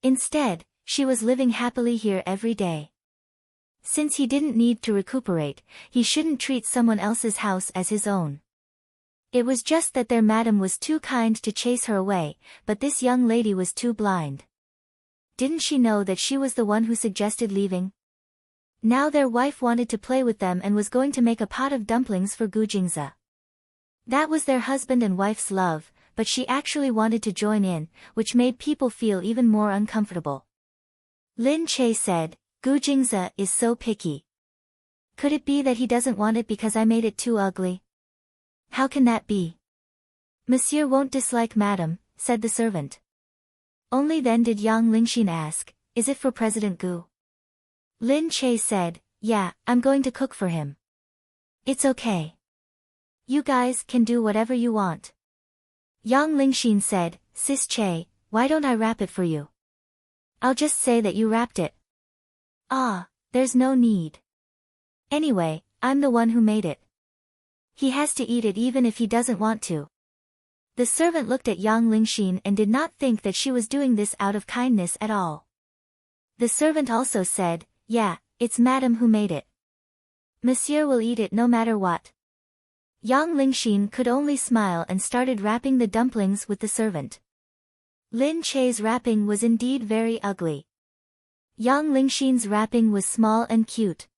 Instead, she was living happily here every day. Since he didn't need to recuperate, he shouldn't treat someone else's house as his own. It was just that their madam was too kind to chase her away, but this young lady was too blind. Didn't she know that she was the one who suggested leaving? Now their wife wanted to play with them and was going to make a pot of dumplings for Gu Jingze. That was their husband and wife's love, but she actually wanted to join in, which made people feel even more uncomfortable. Lin Che said, "Gu Jingze is so picky. Could it be that he doesn't want it because I made it too ugly? How can that be?" "Monsieur won't dislike madam," said the servant. Only then did Yang Lingxin ask, "Is it for President Gu?" Lin Che said, "Yeah, I'm going to cook for him." "It's okay. You guys can do whatever you want." Yang Lingxin said, "Sis Che, why don't I wrap it for you? I'll just say that you wrapped it." "Ah, there's no need. Anyway, I'm the one who made it. He has to eat it even if he doesn't want to." The servant looked at Yang Lingxin and did not think that she was doing this out of kindness at all. The servant also said, "Yeah, it's madam who made it. Monsieur will eat it no matter what." Yang Lingxin could only smile and started wrapping the dumplings with the servant. Lin Che's wrapping was indeed very ugly. Yang Lingxin's wrapping was small and cute.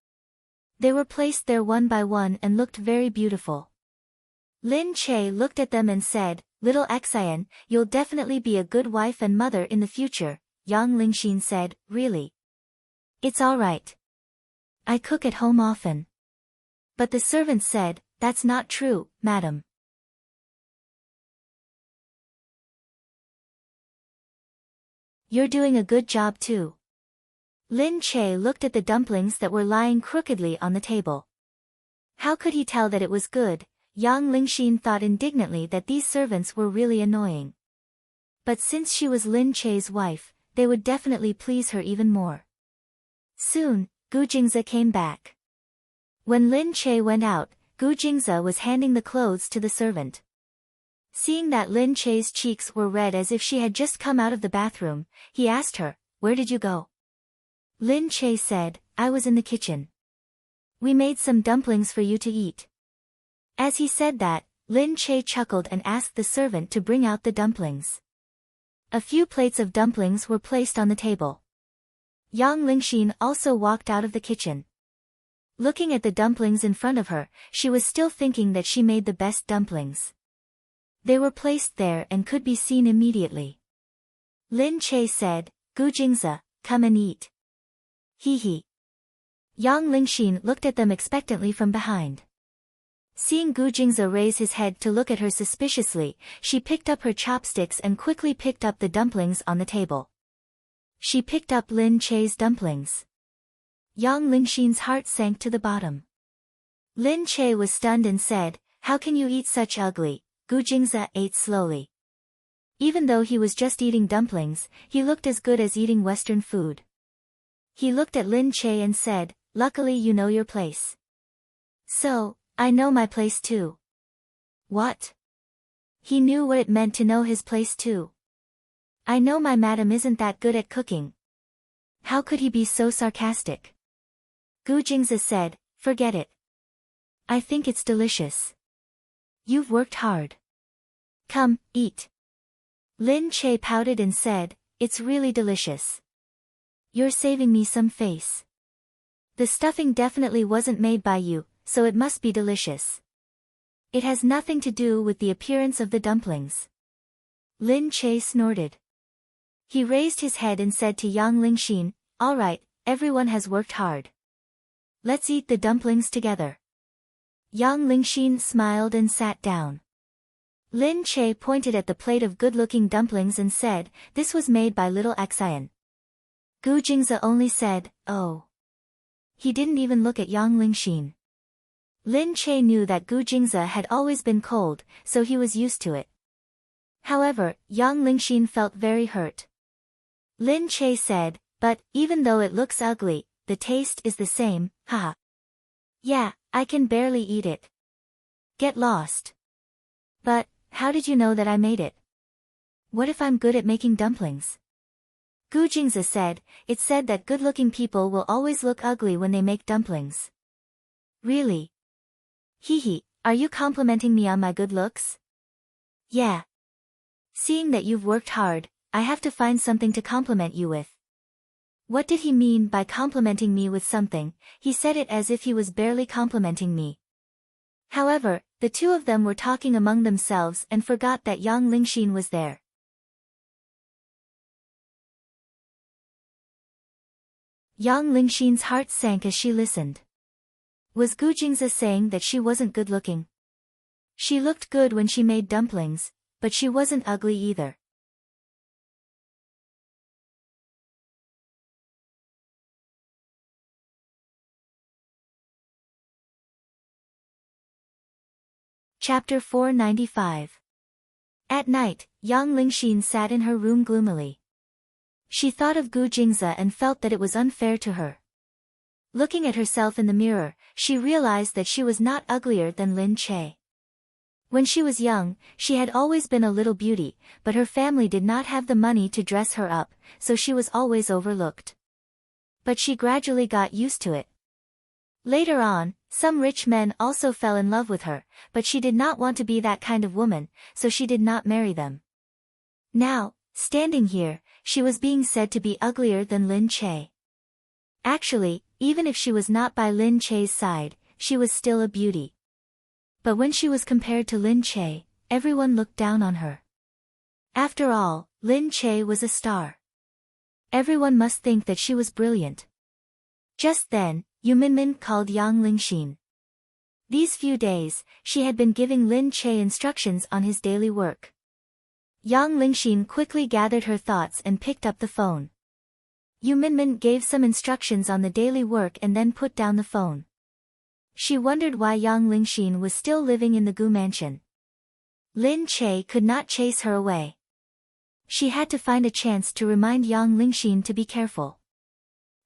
They were placed there one by one and looked very beautiful. Lin Che looked at them and said, "Little Xian, you'll definitely be a good wife and mother in the future." Yang Lingxin said, "Really? It's all right. I cook at home often." But the servant said, "That's not true, madam. You're doing a good job too." Lin Che looked at the dumplings that were lying crookedly on the table. How could he tell that it was good? Yang Lingxin thought indignantly that these servants were really annoying. But since she was Lin Che's wife, they would definitely please her even more. Soon, Gu Jingze came back. When Lin Che went out, Gu Jingze was handing the clothes to the servant. Seeing that Lin Che's cheeks were red as if she had just come out of the bathroom, he asked her, "Where did you go?" Lin Che said, "I was in the kitchen. We made some dumplings for you to eat." As he said that, Lin Che chuckled and asked the servant to bring out the dumplings. A few plates of dumplings were placed on the table. Yang Lingxin also walked out of the kitchen. Looking at the dumplings in front of her, she was still thinking that she made the best dumplings. They were placed there and could be seen immediately. Lin Che said, "Gu Jingze, come and eat." Hee. Yang Lingxin looked at them expectantly from behind. Seeing Gu Jingze raise his head to look at her suspiciously, she picked up her chopsticks and quickly picked up the dumplings on the table. She picked up Lin Che's dumplings. Yang Lingxin's heart sank to the bottom. Lin Che was stunned and said, "How can you eat such ugly?" Gu Jingzi ate slowly. Even though he was just eating dumplings, he looked as good as eating Western food. He looked at Lin Che and said, "Luckily you know your place." "So, I know my place too." "What?" He knew what it meant to know his place too. "I know my madam isn't that good at cooking." How could he be so sarcastic? Gu Jingzi said, "Forget it. I think it's delicious. You've worked hard. Come, eat." Lin Che pouted and said, "It's really delicious. You're saving me some face. The stuffing definitely wasn't made by you, so it must be delicious. It has nothing to do with the appearance of the dumplings." Lin Che snorted. He raised his head and said to Yang Lingxin, "All right, everyone has worked hard. Let's eat the dumplings together." Yang Lingxin smiled and sat down. Lin Che pointed at the plate of good-looking dumplings and said, "This was made by little Xian." Gu Jingzi only said, "Oh." He didn't even look at Yang Lingxin. Lin Che knew that Gu Jingzi had always been cold, so he was used to it. However, Yang Lingxin felt very hurt. Lin Che said, "But, even though it looks ugly, the taste is the same, haha." "Yeah, I can barely eat it. Get lost." "But, how did you know that I made it? What if I'm good at making dumplings?" Gu Jingzi said, "It's said that good-looking people will always look ugly when they make dumplings." "Really? Hee, are you complimenting me on my good looks?" "Yeah. Seeing that you've worked hard, I have to find something to compliment you with." What did he mean by complimenting me with something? He said it as if he was barely complimenting me. However, the two of them were talking among themselves and forgot that Yang Lingxin was there. Yang Lingxin's heart sank as she listened. Was Gu Jingzi saying that she wasn't good-looking? She looked good when she made dumplings, but she wasn't ugly either. Chapter 495. At night, Yang Lingxin sat in her room gloomily. She thought of Gu Jingzi and felt that it was unfair to her. Looking at herself in the mirror, she realized that she was not uglier than Lin Che. When she was young, she had always been a little beauty, but her family did not have the money to dress her up, so she was always overlooked. But she gradually got used to it. Later on, some rich men also fell in love with her, but she did not want to be that kind of woman, so she did not marry them. Now, standing here, she was being said to be uglier than Lin Che. Actually, even if she was not by Lin Che's side, she was still a beauty. But when she was compared to Lin Che, everyone looked down on her. After all, Lin Che was a star. Everyone must think that she was brilliant. Just then, Yu Minmin called Yang Lingxin. These few days, she had been giving Lin Che instructions on his daily work. Yang Lingxin quickly gathered her thoughts and picked up the phone. Yu Minmin gave some instructions on the daily work and then put down the phone. She wondered why Yang Lingxin was still living in the Gu mansion. Lin Che could not chase her away. She had to find a chance to remind Yang Lingxin to be careful.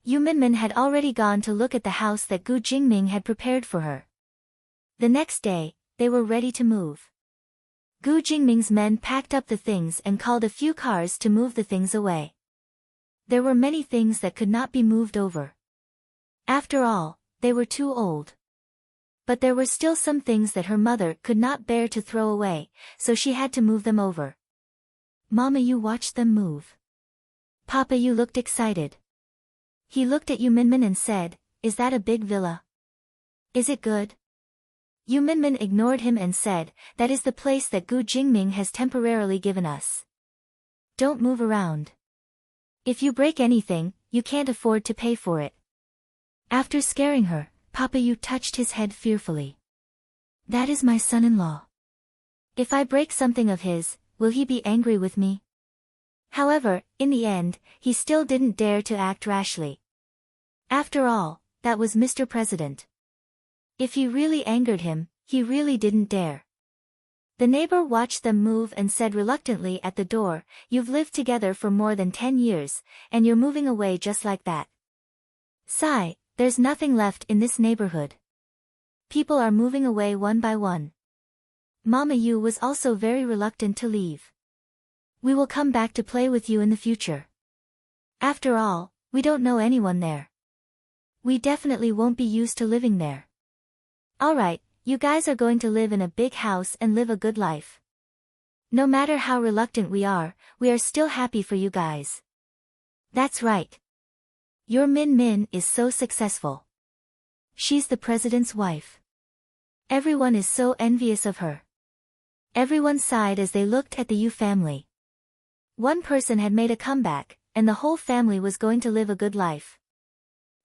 Yu Minmin had already gone to look at the house that Gu Jingming had prepared for her. The next day, they were ready to move. Gu Jingming's men packed up the things and called a few cars to move the things away. There were many things that could not be moved over. After all, they were too old. But there were still some things that her mother could not bear to throw away, so she had to move them over. Mama, you watched them move. Papa, you looked excited. He looked at Yu Minmin and said, "Is that a big villa? Is it good?" Yu Minmin ignored him and said, "That is the place that Gu Jingming has temporarily given us. Don't move around. If you break anything, you can't afford to pay for it." After scaring her, Papa Yu touched his head fearfully. "That is my son-in-law. If I break something of his, will he be angry with me?" However, in the end, he still didn't dare to act rashly. After all, that was Mr. President. If you really angered him, he really didn't dare. The neighbor watched them move and said reluctantly at the door, "You've lived together for more than 10 years, and you're moving away just like that. Sigh, there's nothing left in this neighborhood. People are moving away one by one." Mama Yu was also very reluctant to leave. "We will come back to play with you in the future. After all, we don't know anyone there. We definitely won't be used to living there. Alright, you guys are going to live in a big house and live a good life. No matter how reluctant we are still happy for you guys. That's right. Your Min Min is so successful. She's the president's wife. Everyone is so envious of her." Everyone sighed as they looked at the Yu family. One person had made a comeback, and the whole family was going to live a good life.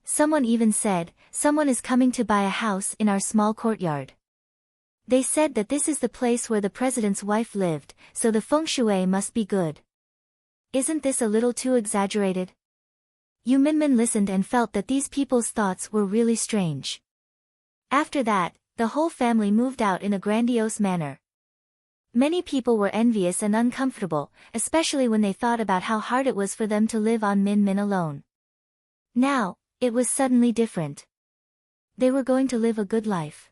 Someone even said, "Someone is coming to buy a house in our small courtyard." They said that this is the place where the president's wife lived, so the feng shui must be good. Isn't this a little too exaggerated? Yu Minmin listened and felt that these people's thoughts were really strange. After that, the whole family moved out in a grandiose manner. Many people were envious and uncomfortable, especially when they thought about how hard it was for them to live on Min Min alone. Now, it was suddenly different. They were going to live a good life.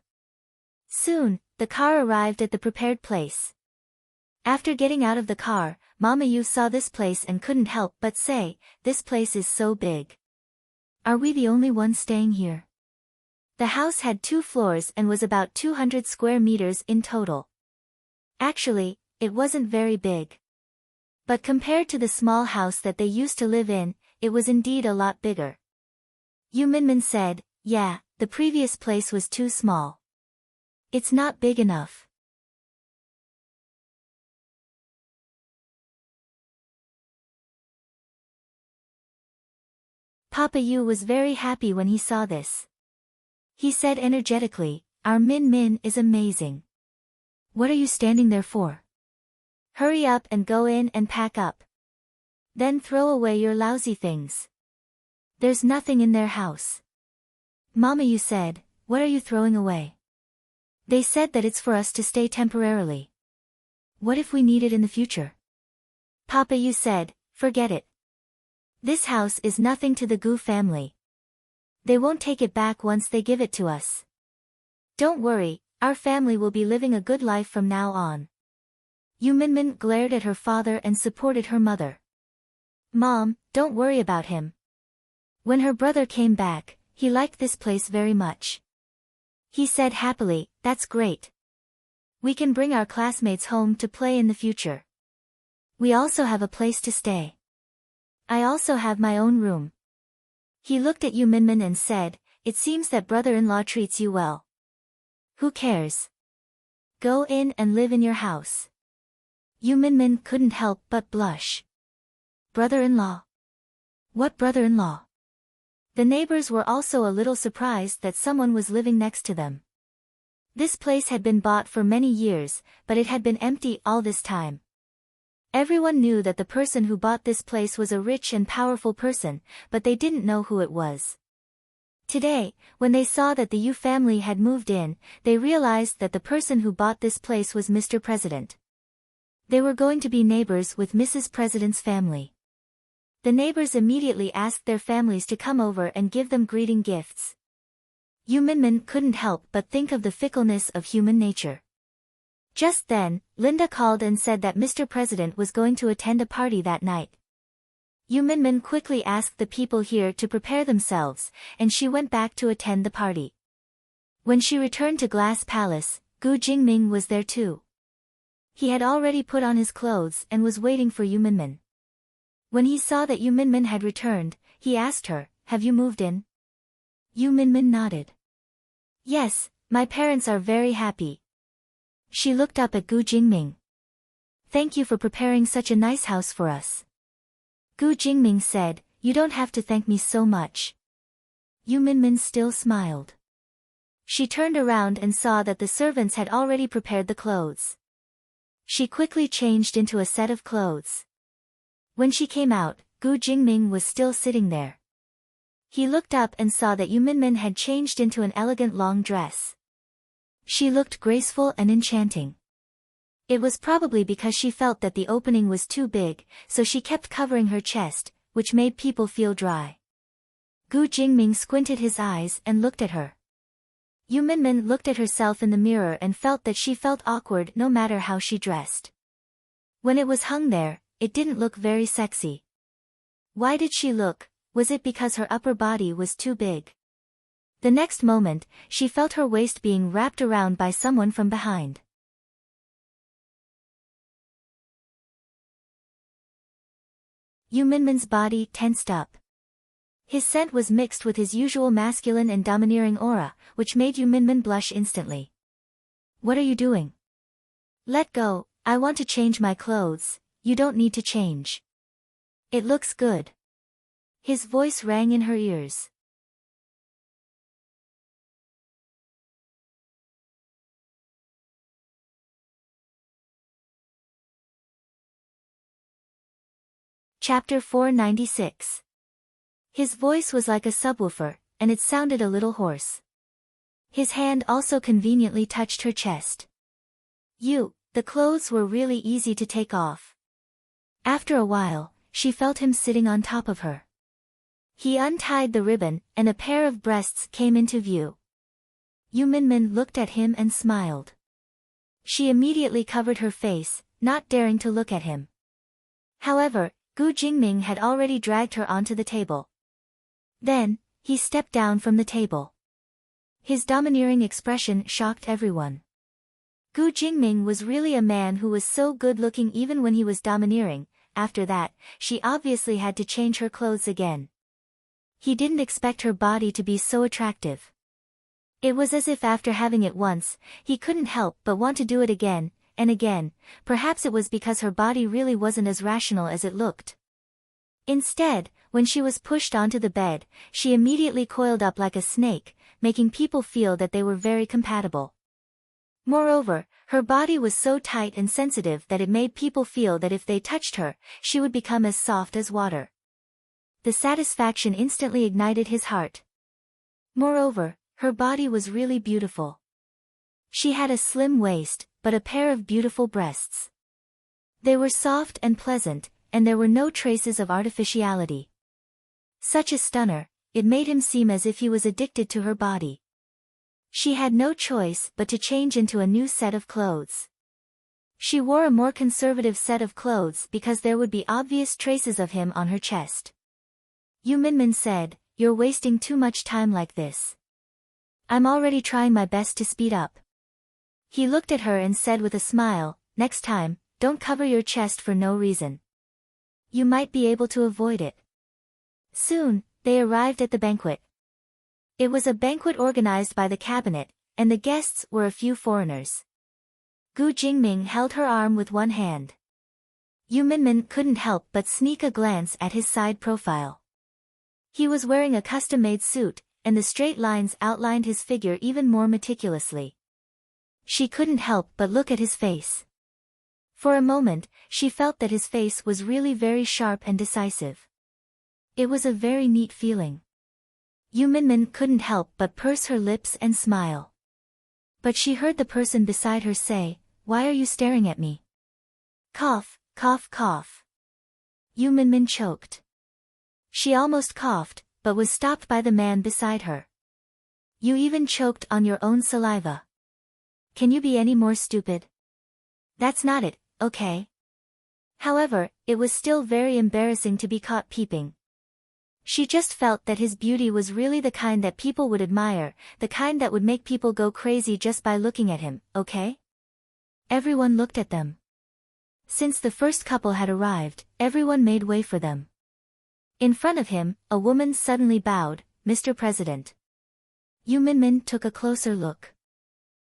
Soon, the car arrived at the prepared place. After getting out of the car, Mama Yu saw this place and couldn't help but say, "This place is so big. Are we the only ones staying here?" The house had 2 floors and was about 200 square meters in total. Actually, it wasn't very big. But compared to the small house that they used to live in, it was indeed a lot bigger. Yu Minmin said, "Yeah, the previous place was too small. It's not big enough." Papa Yu was very happy when he saw this. He said energetically, "Our Min Min is amazing. What are you standing there for? Hurry up and go in and pack up. Then throw away your lousy things. There's nothing in their house." Mama Yu said, "What are you throwing away?" "They said that it's for us to stay temporarily. What if we need it in the future?" Papa Yu said, "Forget it. This house is nothing to the Gu family. They won't take it back once they give it to us. Don't worry, our family will be living a good life from now on." Yu Minmin glared at her father and supported her mother. "Mom, don't worry about him. When her brother came back, he liked this place very much. He said happily, 'That's great. We can bring our classmates home to play in the future. We also have a place to stay. I also have my own room.'" He looked at Yu Minmin and said, "It seems that brother-in-law treats you well. Who cares? Go in and live in your house." Yu Minmin couldn't help but blush. Brother-in-law? What brother-in-law? The neighbors were also a little surprised that someone was living next to them. This place had been bought for many years, but it had been empty all this time. Everyone knew that the person who bought this place was a rich and powerful person, but they didn't know who it was. Today, when they saw that the Yu family had moved in, they realized that the person who bought this place was Mr. President. They were going to be neighbors with Mrs. President's family. The neighbors immediately asked their families to come over and give them greeting gifts. Yu Minmin couldn't help but think of the fickleness of human nature. Just then, Linda called and said that Mr. President was going to attend a party that night. Yu Minmin quickly asked the people here to prepare themselves, and she went back to attend the party. When she returned to Glass Palace, Gu Jingming was there too. He had already put on his clothes and was waiting for Yu Minmin. When he saw that Yu Minmin had returned, he asked her, "Have you moved in?" Yu Minmin nodded. "Yes, my parents are very happy." She looked up at Gu Jingming. "Thank you for preparing such a nice house for us." Gu Jingming said, "You don't have to thank me so much." Yu Minmin still smiled. She turned around and saw that the servants had already prepared the clothes. She quickly changed into a set of clothes. When she came out, Gu Jingming was still sitting there. He looked up and saw that Yu Minmin had changed into an elegant long dress. She looked graceful and enchanting. It was probably because she felt that the opening was too big, so she kept covering her chest, which made people feel dry. Gu Jingming squinted his eyes and looked at her. Yu Minmin looked at herself in the mirror and felt that she felt awkward no matter how she dressed. When it was hung there, it didn't look very sexy. Why did she look? Was it because her upper body was too big? The next moment, she felt her waist being wrapped around by someone from behind. Yu Minmin's body tensed up. His scent was mixed with his usual masculine and domineering aura, which made Yu Minmin blush instantly. What are you doing? Let go, I want to change my clothes. You don't need to change. It looks good. His voice rang in her ears. Chapter 496. His voice was like a subwoofer, and it sounded a little hoarse. His hand also conveniently touched her chest. The clothes were really easy to take off. After a while, she felt him sitting on top of her. He untied the ribbon, and a pair of breasts came into view. Yu Minmin looked at him and smiled. She immediately covered her face, not daring to look at him. However, Gu Jingming had already dragged her onto the table. Then, he stepped down from the table. His domineering expression shocked everyone. Gu Jingming was really a man who was so good-looking even when he was domineering. After that, she obviously had to change her clothes again. He didn't expect her body to be so attractive. It was as if after having it once, he couldn't help but want to do it again, and again. Perhaps it was because her body really wasn't as rational as it looked. Instead, when she was pushed onto the bed, she immediately coiled up like a snake, making people feel that they were very compatible. Moreover, her body was so tight and sensitive that it made people feel that if they touched her, she would become as soft as water. The satisfaction instantly ignited his heart. Moreover, her body was really beautiful. She had a slim waist, but a pair of beautiful breasts. They were soft and pleasant, and there were no traces of artificiality. Such a stunner, it made him seem as if he was addicted to her body. She had no choice but to change into a new set of clothes. She wore a more conservative set of clothes because there would be obvious traces of him on her chest. Yu Minmin said, "You're wasting too much time like this. I'm already trying my best to speed up." He looked at her and said with a smile, "Next time, don't cover your chest for no reason. You might be able to avoid it." Soon, they arrived at the banquet. It was a banquet organized by the cabinet, and the guests were a few foreigners. Gu Jingming held her arm with one hand. Yu Minmin couldn't help but sneak a glance at his side profile. He was wearing a custom-made suit, and the straight lines outlined his figure even more meticulously. She couldn't help but look at his face. For a moment, she felt that his face was really very sharp and decisive. It was a very neat feeling. Yu Minmin couldn't help but purse her lips and smile. But she heard the person beside her say, "Why are you staring at me?" Cough, cough, cough. Yu Minmin choked. She almost coughed, but was stopped by the man beside her. "You even choked on your own saliva. Can you be any more stupid? That's not it, okay?" However, it was still very embarrassing to be caught peeping. She just felt that his beauty was really the kind that people would admire, the kind that would make people go crazy just by looking at him, okay? Everyone looked at them. Since the first couple had arrived, everyone made way for them. In front of him, a woman suddenly bowed, "Mr. President." Yu Minmin took a closer look.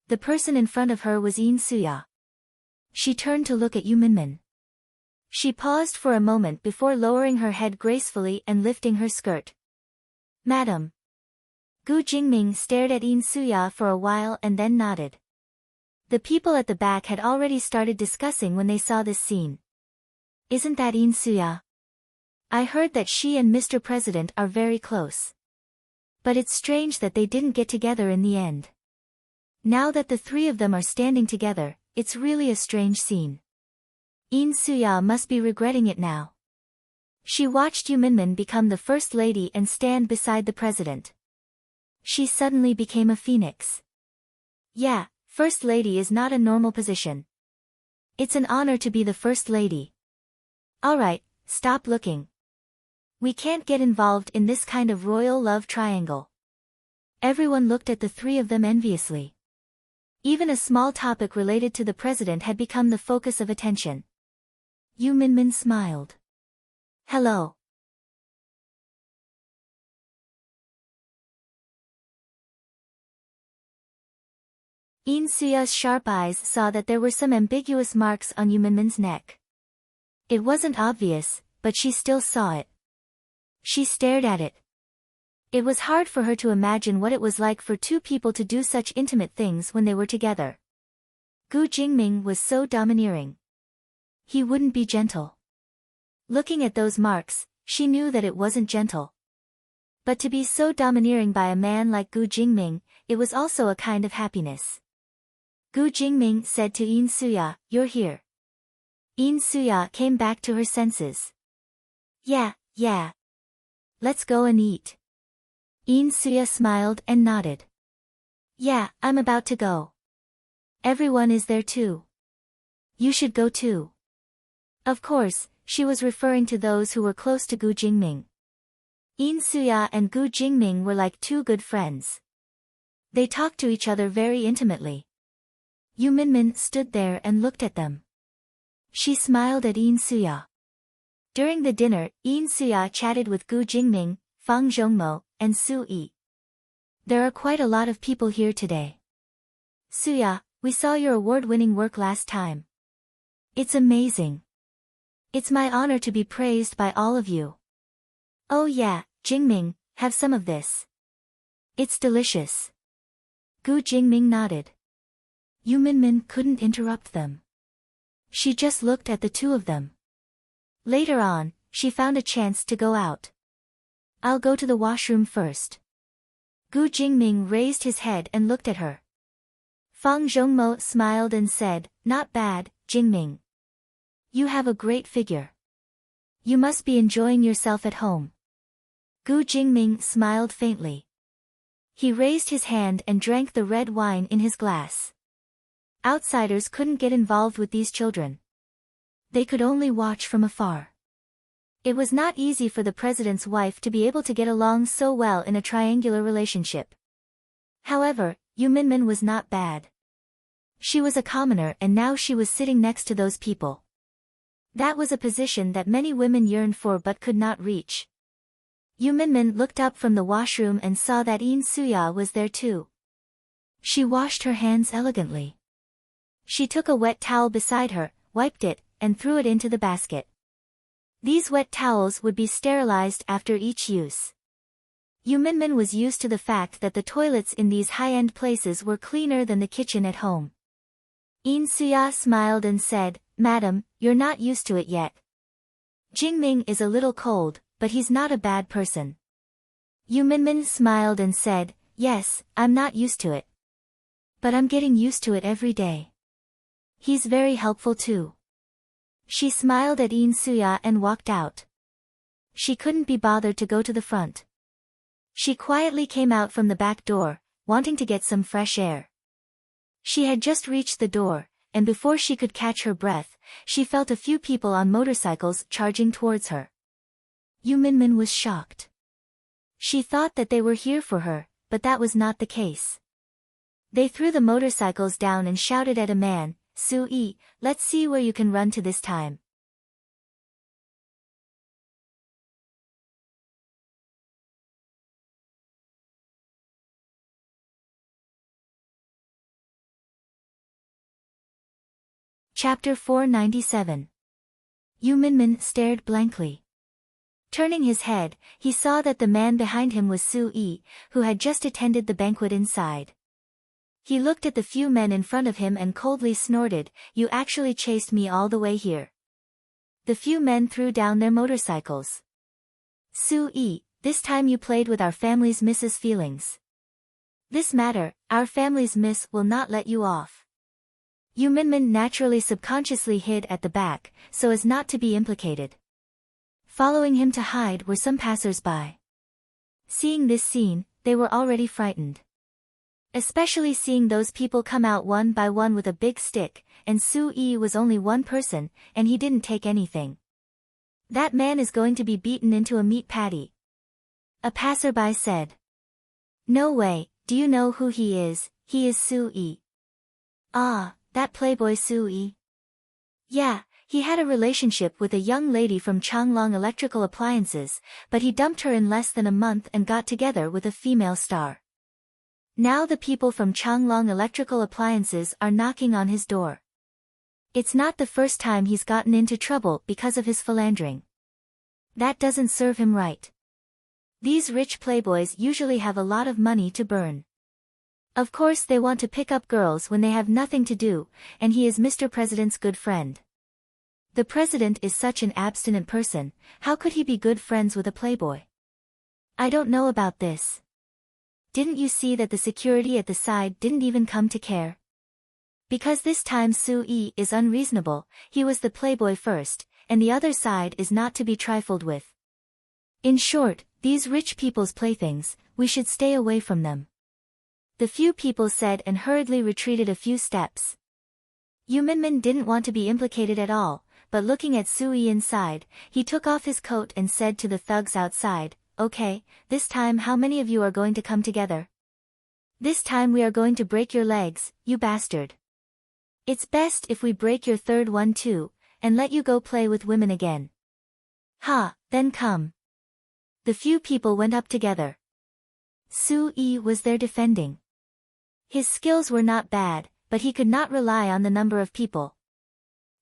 The person in front of her was Yin Suya. She turned to look at Yu Minmin. She paused for a moment before lowering her head gracefully and lifting her skirt. "Madam." Gu Jingming stared at Yin Suya for a while and then nodded. The people at the back had already started discussing when they saw this scene. "Isn't that Yin Suya? I heard that she and Mr. President are very close." But it's strange that they didn't get together in the end. Now that the three of them are standing together, it's really a strange scene. In Suya must be regretting it now. She watched Yu Minmin become the first lady and stand beside the president. She suddenly became a phoenix. Yeah, first lady is not a normal position. It's an honor to be the first lady. Alright, stop looking. We can't get involved in this kind of royal love triangle. Everyone looked at the three of them enviously. Even a small topic related to the president had become the focus of attention. Yu Minmin smiled. Hello. In Suya's sharp eyes saw that there were some ambiguous marks on Yu Minmin's neck. It wasn't obvious, but she still saw it. She stared at it. It was hard for her to imagine what it was like for two people to do such intimate things when they were together. Gu Jingming was so domineering. He wouldn't be gentle. Looking at those marks, she knew that it wasn't gentle. But to be so domineering by a man like Gu Jingming, it was also a kind of happiness. Gu Jingming said to In Suya, "You're here." In Suya came back to her senses. Yeah. Let's go and eat." In Suya smiled and nodded. "Yeah, I'm about to go. Everyone is there too. You should go too." Of course, she was referring to those who were close to Gu Jingming. In Suya and Gu Jingming were like two good friends. They talked to each other very intimately. Yu Minmin stood there and looked at them. She smiled at In Suya. During the dinner, In Suya chatted with Gu Jingming, Fang Zhongmo, and Su Yi. "There are quite a lot of people here today. Suya, we saw your award-winning work last time. It's amazing. It's my honor to be praised by all of you." "Oh yeah, Jingming, have some of this. It's delicious." Gu Jingming nodded. Yu Minmin couldn't interrupt them. She just looked at the two of them. Later on, she found a chance to go out. "I'll go to the washroom first." Gu Jingming raised his head and looked at her. Fang Zhongmo smiled and said, "Not bad, Jingming. You have a great figure. You must be enjoying yourself at home." Gu Jingming smiled faintly. He raised his hand and drank the red wine in his glass. Outsiders couldn't get involved with these children. They could only watch from afar. It was not easy for the president's wife to be able to get along so well in a triangular relationship. However, Yu Minmin was not bad. She was a commoner and now she was sitting next to those people. That was a position that many women yearned for but could not reach. Yu Minmin looked up from the washroom and saw that In Suya was there too. She washed her hands elegantly. She took a wet towel beside her, wiped it, and threw it into the basket. These wet towels would be sterilized after each use. Yu Minmin was used to the fact that the toilets in these high-end places were cleaner than the kitchen at home. In Suya smiled and said, "Madam, you're not used to it yet. Jingming is a little cold, but he's not a bad person." Yu Minmin smiled and said, "Yes, I'm not used to it. But I'm getting used to it every day. He's very helpful too." She smiled at In Suya and walked out. She couldn't be bothered to go to the front. She quietly came out from the back door, wanting to get some fresh air. She had just reached the door, and before she could catch her breath, she felt a few people on motorcycles charging towards her. Yu Minmin was shocked. She thought that they were here for her, but that was not the case. They threw the motorcycles down and shouted at a man, "Su Yi, let's see where you can run to this time." Chapter 497. Yu Minmin stared blankly. Turning his head, he saw that the man behind him was Su Yi, who had just attended the banquet inside. He looked at the few men in front of him and coldly snorted, "You actually chased me all the way here." The few men threw down their motorcycles. "Su Yi, this time you played with our family's Miss's feelings. This matter, our family's Miss will not let you off. Yu Minmin naturally subconsciously hid at the back, so as not to be implicated. Following him to hide were some passers-by. Seeing this scene, they were already frightened. Especially seeing those people come out one by one with a big stick, and Su-yi was only one person, and he didn't take anything. That man is going to be beaten into a meat patty. A passerby said. No way, do you know who he is? He is Su-yi. Ah, that playboy Su-yi. Yeah, he had a relationship with a young lady from Changlong Electrical Appliances, but he dumped her in less than a month and got together with a female star. Now the people from Changlong Electrical Appliances are knocking on his door. It's not the first time he's gotten into trouble because of his philandering. That doesn't serve him right. These rich playboys usually have a lot of money to burn. Of course they want to pick up girls when they have nothing to do, and he is Mr. President's good friend. The president is such an abstinent person, how could he be good friends with a playboy? I don't know about this. Didn't you see that the security at the side didn't even come to care? Because this time Su-yi is unreasonable, he was the playboy first, and the other side is not to be trifled with. In short, these rich people's playthings, we should stay away from them. The few people said and hurriedly retreated a few steps. Yu Minmin didn't want to be implicated at all, but looking at Su-yi inside, he took off his coat and said to the thugs outside, okay, this time how many of you are going to come together? This time we are going to break your legs, you bastard. It's best if we break your third one too, and let you go play with women again. Ha, then come. The few people went up together. Su-yi was there defending. His skills were not bad, but he could not rely on the number of people.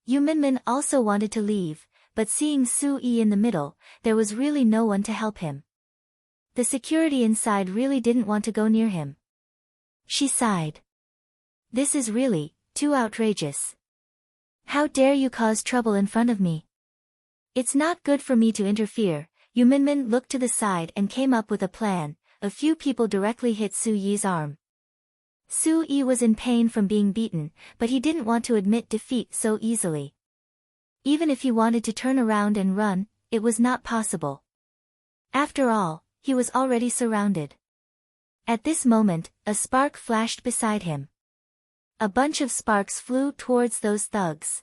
Yu Minmin also wanted to leave, but seeing Su-yi in the middle, there was really no one to help him. The security inside really didn't want to go near him. She sighed. This is really too outrageous. How dare you cause trouble in front of me? It's not good for me to interfere. Yu Minmin looked to the side and came up with a plan. A few people directly hit Su-yi's arm. Su-yi was in pain from being beaten, but he didn't want to admit defeat so easily. Even if he wanted to turn around and run, it was not possible. After all, he was already surrounded. At this moment, a spark flashed beside him. A bunch of sparks flew towards those thugs.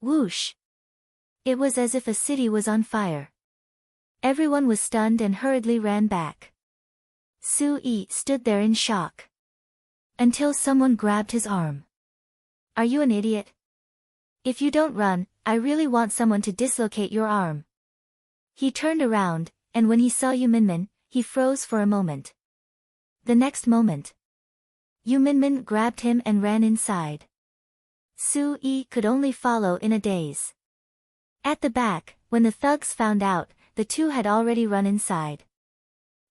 Whoosh! It was as if a city was on fire. Everyone was stunned and hurriedly ran back. Su-yi stood there in shock. Until someone grabbed his arm. Are you an idiot? If you don't run, I really want someone to dislocate your arm. He turned around, and when he saw Yu Minmin, he froze for a moment. The next moment, Yu Minmin grabbed him and ran inside. Su-yi could only follow in a daze. At the back, when the thugs found out, the two had already run inside.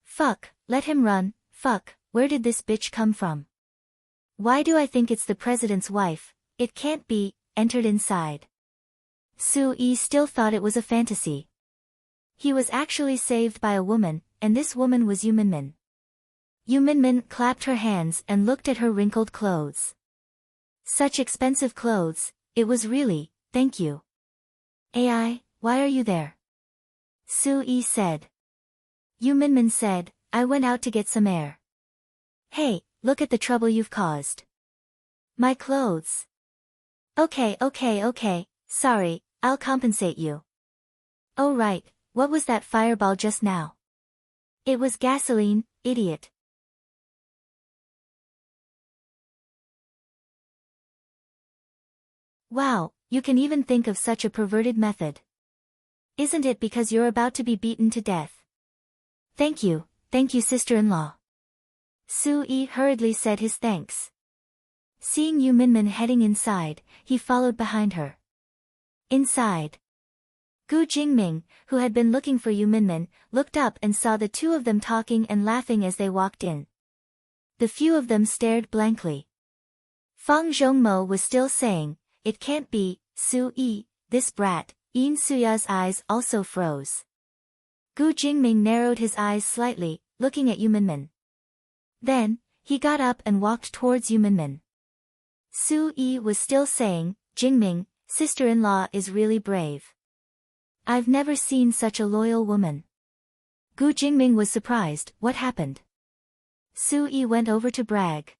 Fuck, let him run, fuck, where did this bitch come from? Why do I think it's the president's wife? It can't be, entered inside. Su-yi still thought it was a fantasy. He was actually saved by a woman, and this woman was Yu Minmin. Yu Minmin clapped her hands and looked at her wrinkled clothes. Such expensive clothes, it was really, thank you. AI, why are you there? Su-yi said. Yu Minmin said, I went out to get some air. Hey, look at the trouble you've caused. My clothes. Okay, sorry, I'll compensate you. Oh right, what was that fireball just now? It was gasoline, idiot. Wow, you can even think of such a perverted method. Isn't it because you're about to be beaten to death? Thank you sister-in-law. Su-yi hurriedly said his thanks. Seeing Yu Minmin heading inside, he followed behind her. Inside. Gu Jingming, who had been looking for Yu Minmin, looked up and saw the two of them talking and laughing as they walked in. The few of them stared blankly. Fang Zhongmo was still saying, it can't be, Su-yi, this brat. Yin Suya's eyes also froze. Gu Jingming narrowed his eyes slightly, looking at Yu Minmin. Then, he got up and walked towards Yu Minmin. Su Yi was still saying, Jingming, sister-in-law is really brave. I've never seen such a loyal woman. Gu Jingming was surprised. What happened? Su Yi went over to brag.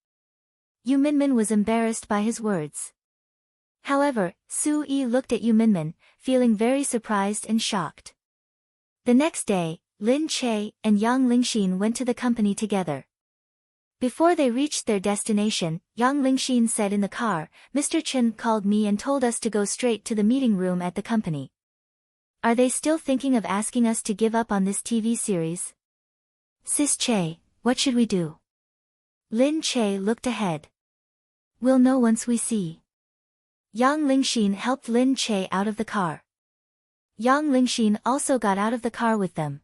Yu Minmin was embarrassed by his words. However, Su Yi looked at Yu Minmin, feeling very surprised and shocked. The next day, Lin Che and Yang Lingxin went to the company together. Before they reached their destination, Yang Lingxin said in the car, Mr. Chen called me and told us to go straight to the meeting room at the company. Are they still thinking of asking us to give up on this TV series? Sis Che, what should we do? Lin Che looked ahead. We'll know once we see. Yang Lingxin helped Lin Che out of the car. Yang Lingxin also got out of the car with them.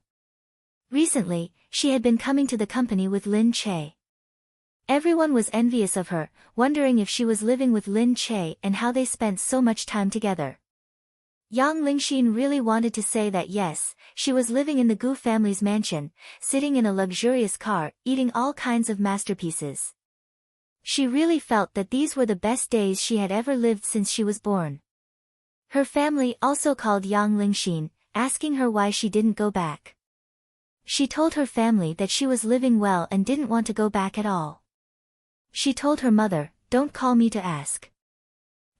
Recently, she had been coming to the company with Lin Che. Everyone was envious of her, wondering if she was living with Lin Che and how they spent so much time together. Yang Lingxin really wanted to say that yes, she was living in the Gu family's mansion, sitting in a luxurious car, eating all kinds of masterpieces. She really felt that these were the best days she had ever lived since she was born. Her family also called Yang Lingxin, asking her why she didn't go back. She told her family that she was living well and didn't want to go back at all. She told her mother, don't call me to ask.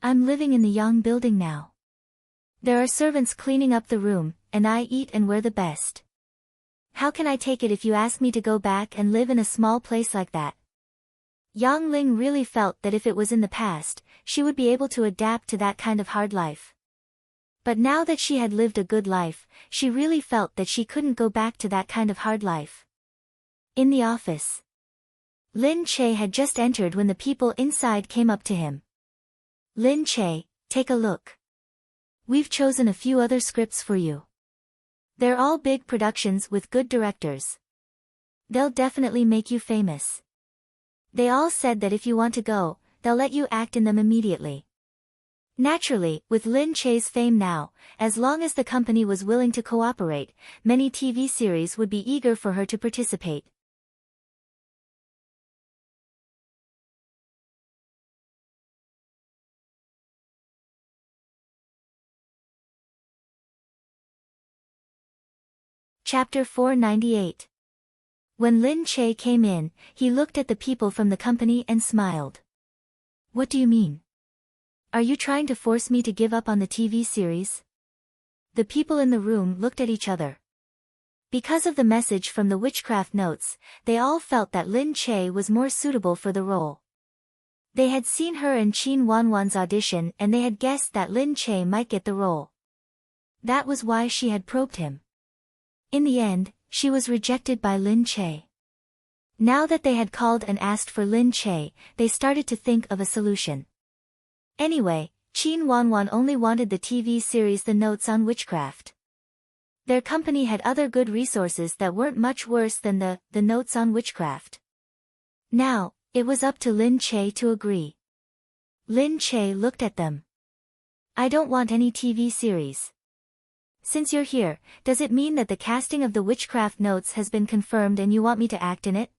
I'm living in the Yang building now. There are servants cleaning up the room, and I eat and wear the best. How can I take it if you ask me to go back and live in a small place like that? Yang Ling really felt that if it was in the past, she would be able to adapt to that kind of hard life. But now that she had lived a good life, she really felt that she couldn't go back to that kind of hard life. In the office, Lin Che had just entered when the people inside came up to him. Lin Che, take a look. We've chosen a few other scripts for you. They're all big productions with good directors. They'll definitely make you famous. They all said that if you want to go, they'll let you act in them immediately. Naturally, with Lin Che's fame now, as long as the company was willing to cooperate, many TV series would be eager for her to participate. Chapter 498. When Lin Che came in, he looked at the people from the company and smiled. What do you mean? Are you trying to force me to give up on the TV series? The people in the room looked at each other. Because of the message from the witchcraft notes, they all felt that Lin Che was more suitable for the role. They had seen her in Qin Wanwan's audition and they had guessed that Lin Che might get the role. That was why she had probed him. In the end, she was rejected by Lin Che. Now that they had called and asked for Lin Che, they started to think of a solution. Anyway, Qin Wanwan only wanted the TV series The Notes on Witchcraft. Their company had other good resources that weren't much worse than the Notes on Witchcraft. Now, it was up to Lin Che to agree. Lin Che looked at them. I don't want any TV series. Since you're here, does it mean that the casting of the Witchcraft Notes has been confirmed and you want me to act in it?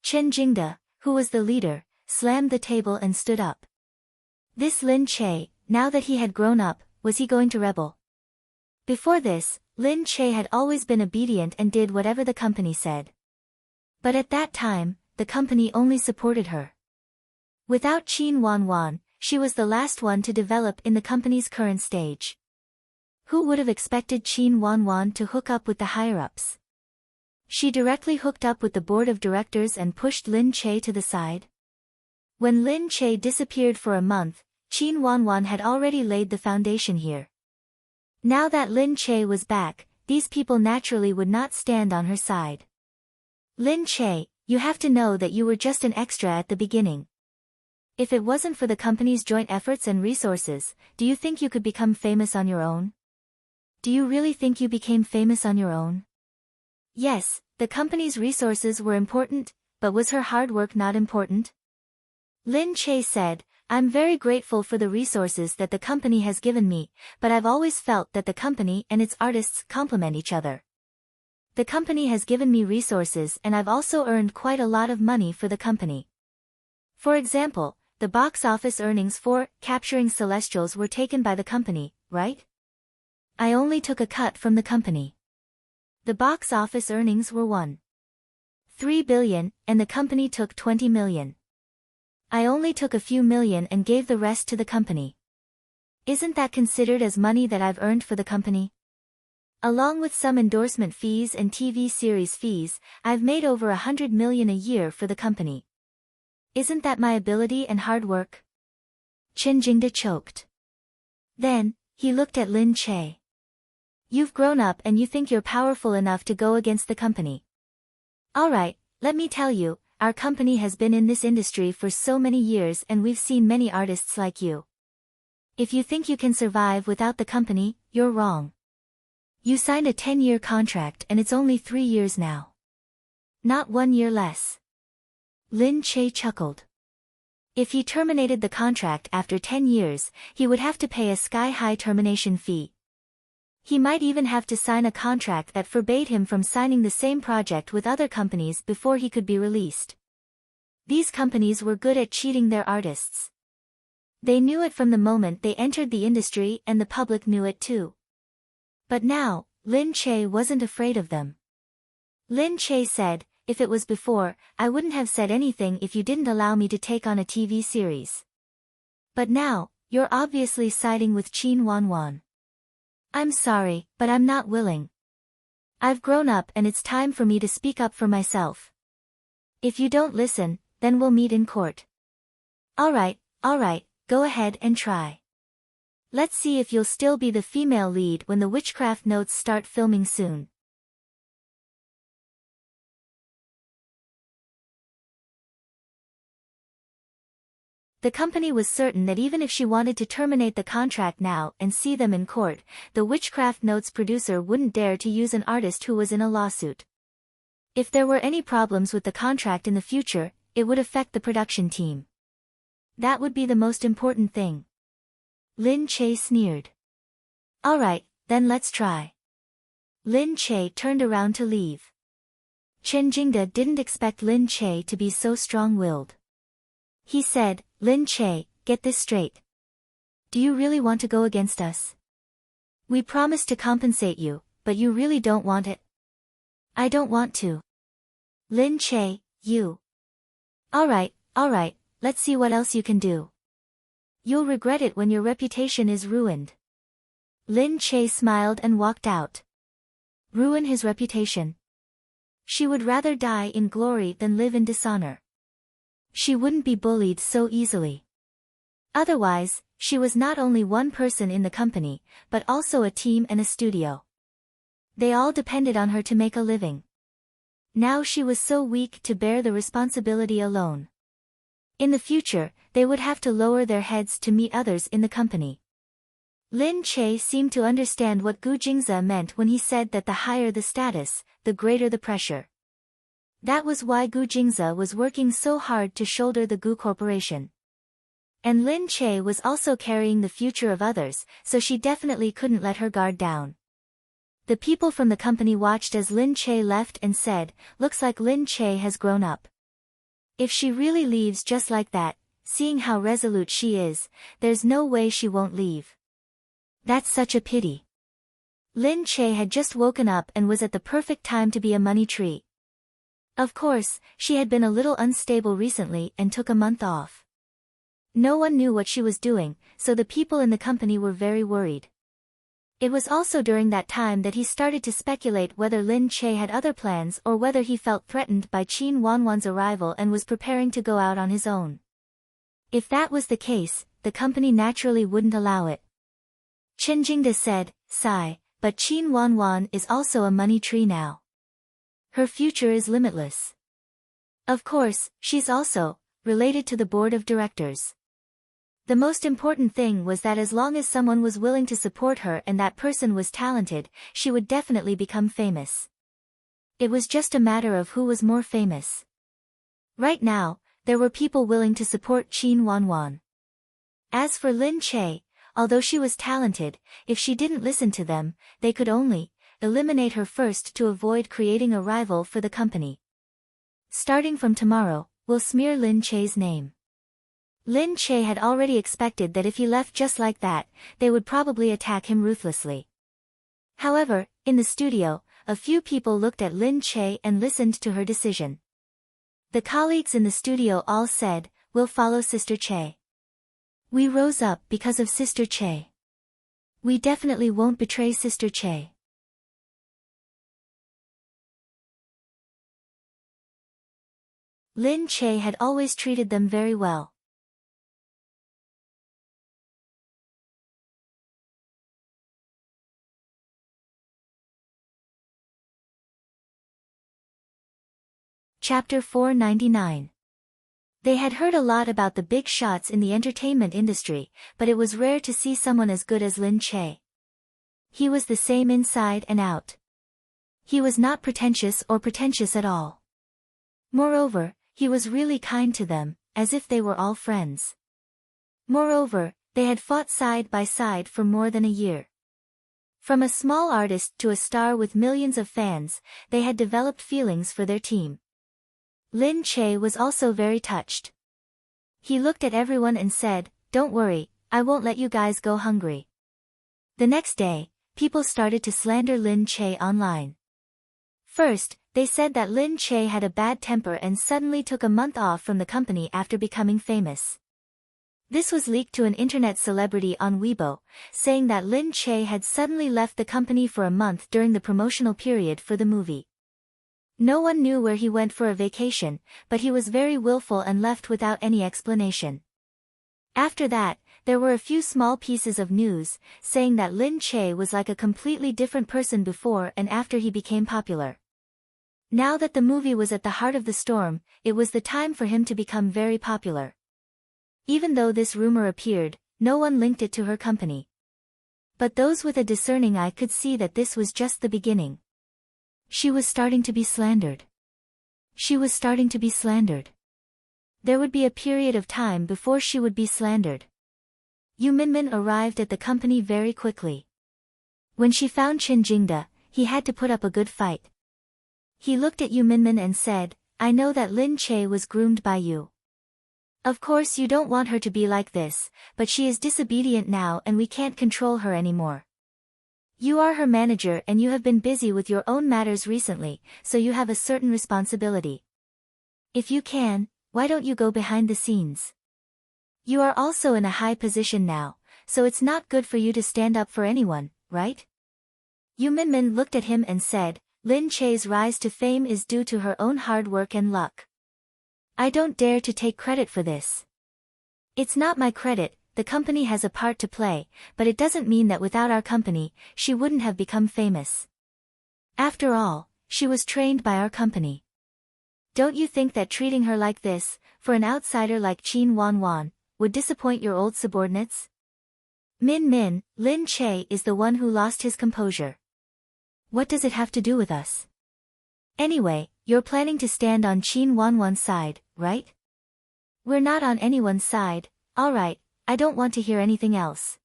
Chen Jingde, who was the leader, slammed the table and stood up. This Lin Che, now that he had grown up, was he going to rebel? Before this, Lin Che had always been obedient and did whatever the company said. But at that time, the company only supported her. Without Qin Wanwan, she was the last one to develop in the company's current stage. Who would have expected Qin Wanwan to hook up with the higher-ups? She directly hooked up with the board of directors and pushed Lin Che to the side. When Lin Che disappeared for a month, Qin Wanwan had already laid the foundation here. Now that Lin Che was back, these people naturally would not stand on her side. Lin Che, you have to know that you were just an extra at the beginning. If it wasn't for the company's joint efforts and resources, do you think you could become famous on your own? Do you really think you became famous on your own? Yes, the company's resources were important, but was her hard work not important? Lin Che said, I'm very grateful for the resources that the company has given me, but I've always felt that the company and its artists complement each other. The company has given me resources and I've also earned quite a lot of money for the company. For example, the box office earnings for Capturing Celestials were taken by the company, right? I only took a cut from the company. The box office earnings were 1.3 billion, and the company took 20 million. I only took a few million and gave the rest to the company. Isn't that considered as money that I've earned for the company? Along with some endorsement fees and TV series fees, I've made over 100 million a year for the company. Isn't that my ability and hard work? Chen Jingde choked. Then, he looked at Lin Che. You've grown up and you think you're powerful enough to go against the company. Alright, let me tell you, our company has been in this industry for so many years and we've seen many artists like you. If you think you can survive without the company, you're wrong. You signed a 10-year contract and it's only 3 years now. Not 1 year less. Lin Che chuckled. If he terminated the contract after 10 years, he would have to pay a sky-high termination fee. He might even have to sign a contract that forbade him from signing the same project with other companies before he could be released. These companies were good at cheating their artists. They knew it from the moment they entered the industry and the public knew it too. But now, Lin Che wasn't afraid of them. Lin Che said, if it was before, I wouldn't have said anything if you didn't allow me to take on a TV series. But now, you're obviously siding with Qin Wanwan. I'm sorry, but I'm not willing. I've grown up and it's time for me to speak up for myself. If you don't listen, then we'll meet in court. Alright, go ahead and try. Let's see if you'll still be the female lead when the Witchcraft Notes start filming soon. The company was certain that even if she wanted to terminate the contract now and see them in court, the Witchcraft Notes producer wouldn't dare to use an artist who was in a lawsuit. If there were any problems with the contract in the future, it would affect the production team. That would be the most important thing. Lin Che sneered. Alright, then let's try. Lin Che turned around to leave. Chen Jingde didn't expect Lin Che to be so strong-willed. He said, Lin Che, get this straight. Do you really want to go against us? We promised to compensate you, but you really don't want it? I don't want to. Lin Che, you. Alright, let's see what else you can do. You'll regret it when your reputation is ruined. Lin Che smiled and walked out. Ruin his reputation. She would rather die in glory than live in dishonor. She wouldn't be bullied so easily. Otherwise, she was not only one person in the company, but also a team and a studio. They all depended on her to make a living. Now she was so weak to bear the responsibility alone. In the future, they would have to lower their heads to meet others in the company. Lin Che seemed to understand what Gu Jingze meant when he said that the higher the status, the greater the pressure. That was why Gu Jingze was working so hard to shoulder the Gu Corporation. And Lin Che was also carrying the future of others, so she definitely couldn't let her guard down. The people from the company watched as Lin Che left and said, looks like Lin Che has grown up. If she really leaves just like that, seeing how resolute she is, there's no way she won't leave. That's such a pity. Lin Che had just woken up and was at the perfect time to be a money tree. Of course, she had been a little unstable recently and took a month off. No one knew what she was doing, so the people in the company were very worried. It was also during that time that he started to speculate whether Lin Che had other plans or whether he felt threatened by Qin Wanwan's arrival and was preparing to go out on his own. If that was the case, the company naturally wouldn't allow it. Chen Jingde said, sigh, but Qin Wanwan is also a money tree now. Her future is limitless. Of course, she's also related to the board of directors. The most important thing was that as long as someone was willing to support her and that person was talented, she would definitely become famous. It was just a matter of who was more famous. Right now, there were people willing to support Qin Wanwan. As for Lin Che, although she was talented, if she didn't listen to them, they could only eliminate her first to avoid creating a rival for the company. Starting from tomorrow, we'll smear Lin Che's name. Lin Che had already expected that if he left just like that, they would probably attack him ruthlessly. However, in the studio, a few people looked at Lin Che and listened to her decision. The colleagues in the studio all said, "We'll follow Sister Che. We rose up because of Sister Che. We definitely won't betray Sister Che." Lin Che had always treated them very well. Chapter 499. They had heard a lot about the big shots in the entertainment industry, but it was rare to see someone as good as Lin Che. He was the same inside and out. He was not pretentious or pretentious at all. Moreover, he was really kind to them, as if they were all friends. Moreover, they had fought side by side for more than a year. From a small artist to a star with millions of fans, they had developed feelings for their team. Lin Che was also very touched. He looked at everyone and said, "Don't worry, I won't let you guys go hungry." The next day, people started to slander Lin Che online. First, they said that Lin Che had a bad temper and suddenly took a month off from the company after becoming famous. This was leaked to an internet celebrity on Weibo, saying that Lin Che had suddenly left the company for a month during the promotional period for the movie. No one knew where he went for a vacation, but he was very willful and left without any explanation. After that, there were a few small pieces of news, saying that Lin Che was like a completely different person before and after he became popular. Now that the movie was at the heart of the storm, it was the time for him to become very popular. Even though this rumor appeared, no one linked it to her company. But those with a discerning eye could see that this was just the beginning. She was starting to be slandered. She was starting to be slandered. There would be a period of time before she would be slandered. Yu Minmin arrived at the company very quickly. When she found Chen Jingde, he had to put up a good fight. He looked at Yu Minmin and said, "I know that Lin Che was groomed by you. Of course you don't want her to be like this, but she is disobedient now and we can't control her anymore. You are her manager and you have been busy with your own matters recently, so you have a certain responsibility. If you can, why don't you go behind the scenes? You are also in a high position now, so it's not good for you to stand up for anyone, right?" Yu Minmin looked at him and said, "Lin Che's rise to fame is due to her own hard work and luck. I don't dare to take credit for this. It's not my credit. The company has a part to play, but it doesn't mean that without our company, she wouldn't have become famous. After all, she was trained by our company. Don't you think that treating her like this, for an outsider like Qin Wanwan, would disappoint your old subordinates?" Min, Lin Che is the one who lost his composure. What does it have to do with us? Anyway, you're planning to stand on Qin Wanwan's side, right? We're not on anyone's side, alright. I don't want to hear anything else.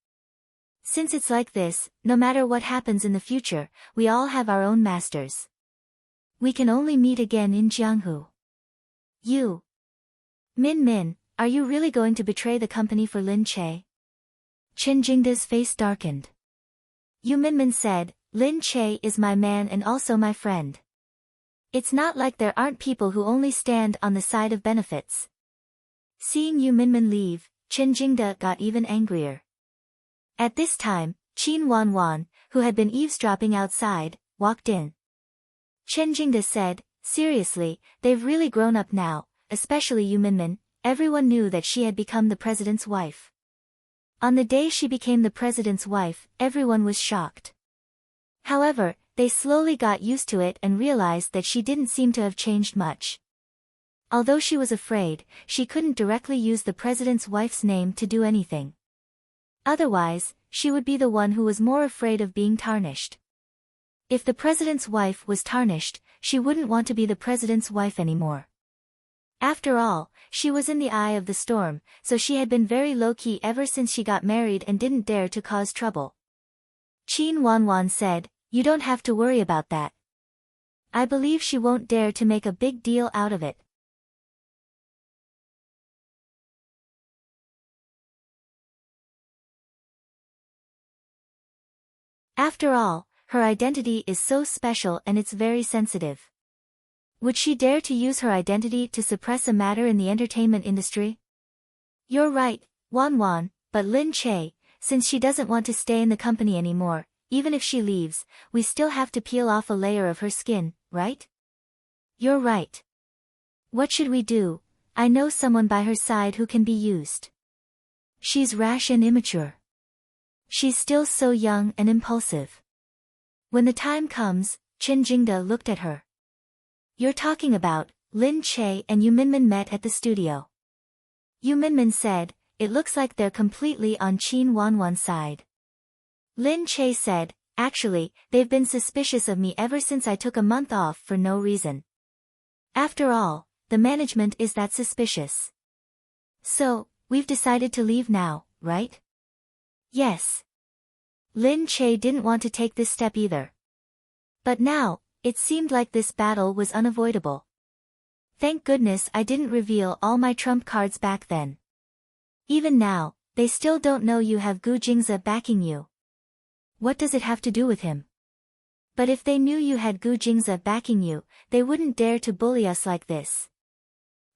Since it's like this, no matter what happens in the future, we all have our own masters. We can only meet again in Jianghu. You. Min, are you really going to betray the company for Lin Che? Chen Jingde's face darkened. Yu Minmin said, "Lin Che is my man and also my friend. It's not like there aren't people who only stand on the side of benefits." Seeing Yu Minmin leave, Chen Jingde got even angrier. At this time, Qin Wanwan, who had been eavesdropping outside, walked in. Chen Jingde said, "Seriously, they've really grown up now, especially Yu Minmin." Everyone knew that she had become the president's wife. On the day she became the president's wife, everyone was shocked. However, they slowly got used to it and realized that she didn't seem to have changed much. Although she was afraid, she couldn't directly use the president's wife's name to do anything. Otherwise, she would be the one who was more afraid of being tarnished. If the president's wife was tarnished, she wouldn't want to be the president's wife anymore. After all, she was in the eye of the storm, so she had been very low-key ever since she got married and didn't dare to cause trouble. Qin Wanwan said, You don't have to worry about that. I believe she won't dare to make a big deal out of it. After all, her identity is so special and it's very sensitive. Would she dare to use her identity to suppress a matter in the entertainment industry? You're right, Wan, but Lin Che, since she doesn't want to stay in the company anymore, even if she leaves, we still have to peel off a layer of her skin, right? You're right. What should we do? I know someone by her side who can be used. She's rash and immature. She's still so young and impulsive. When the time comes, Chen Jingde looked at her. You're talking about, Lin Che and Yu Minmin met at the studio. Yu Minmin said, it looks like they're completely on Qin Wanwan's side. Lin Che said, actually, they've been suspicious of me ever since I took a month off for no reason. After all, the management is that suspicious. So, we've decided to leave now, right? Yes. Lin Che didn't want to take this step either. But now, it seemed like this battle was unavoidable. Thank goodness I didn't reveal all my trump cards back then. Even now, they still don't know you have Gu Jingze backing you. What does it have to do with him? But if they knew you had Gu Jingze backing you, they wouldn't dare to bully us like this.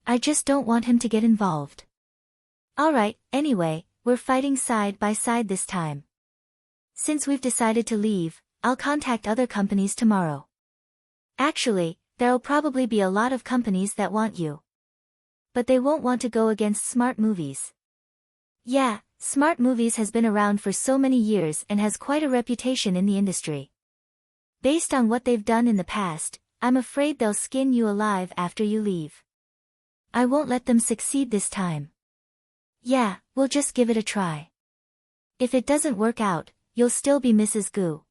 I just don't want him to get involved. Alright, anyway, we're fighting side by side this time. Since we've decided to leave, I'll contact other companies tomorrow. Actually, there'll probably be a lot of companies that want you. But they won't want to go against Smart Movies. Yeah, Smart Movies has been around for so many years and has quite a reputation in the industry. Based on what they've done in the past, I'm afraid they'll skin you alive after you leave. I won't let them succeed this time. Yeah, we'll just give it a try. If it doesn't work out, you'll still be Mrs. Gu.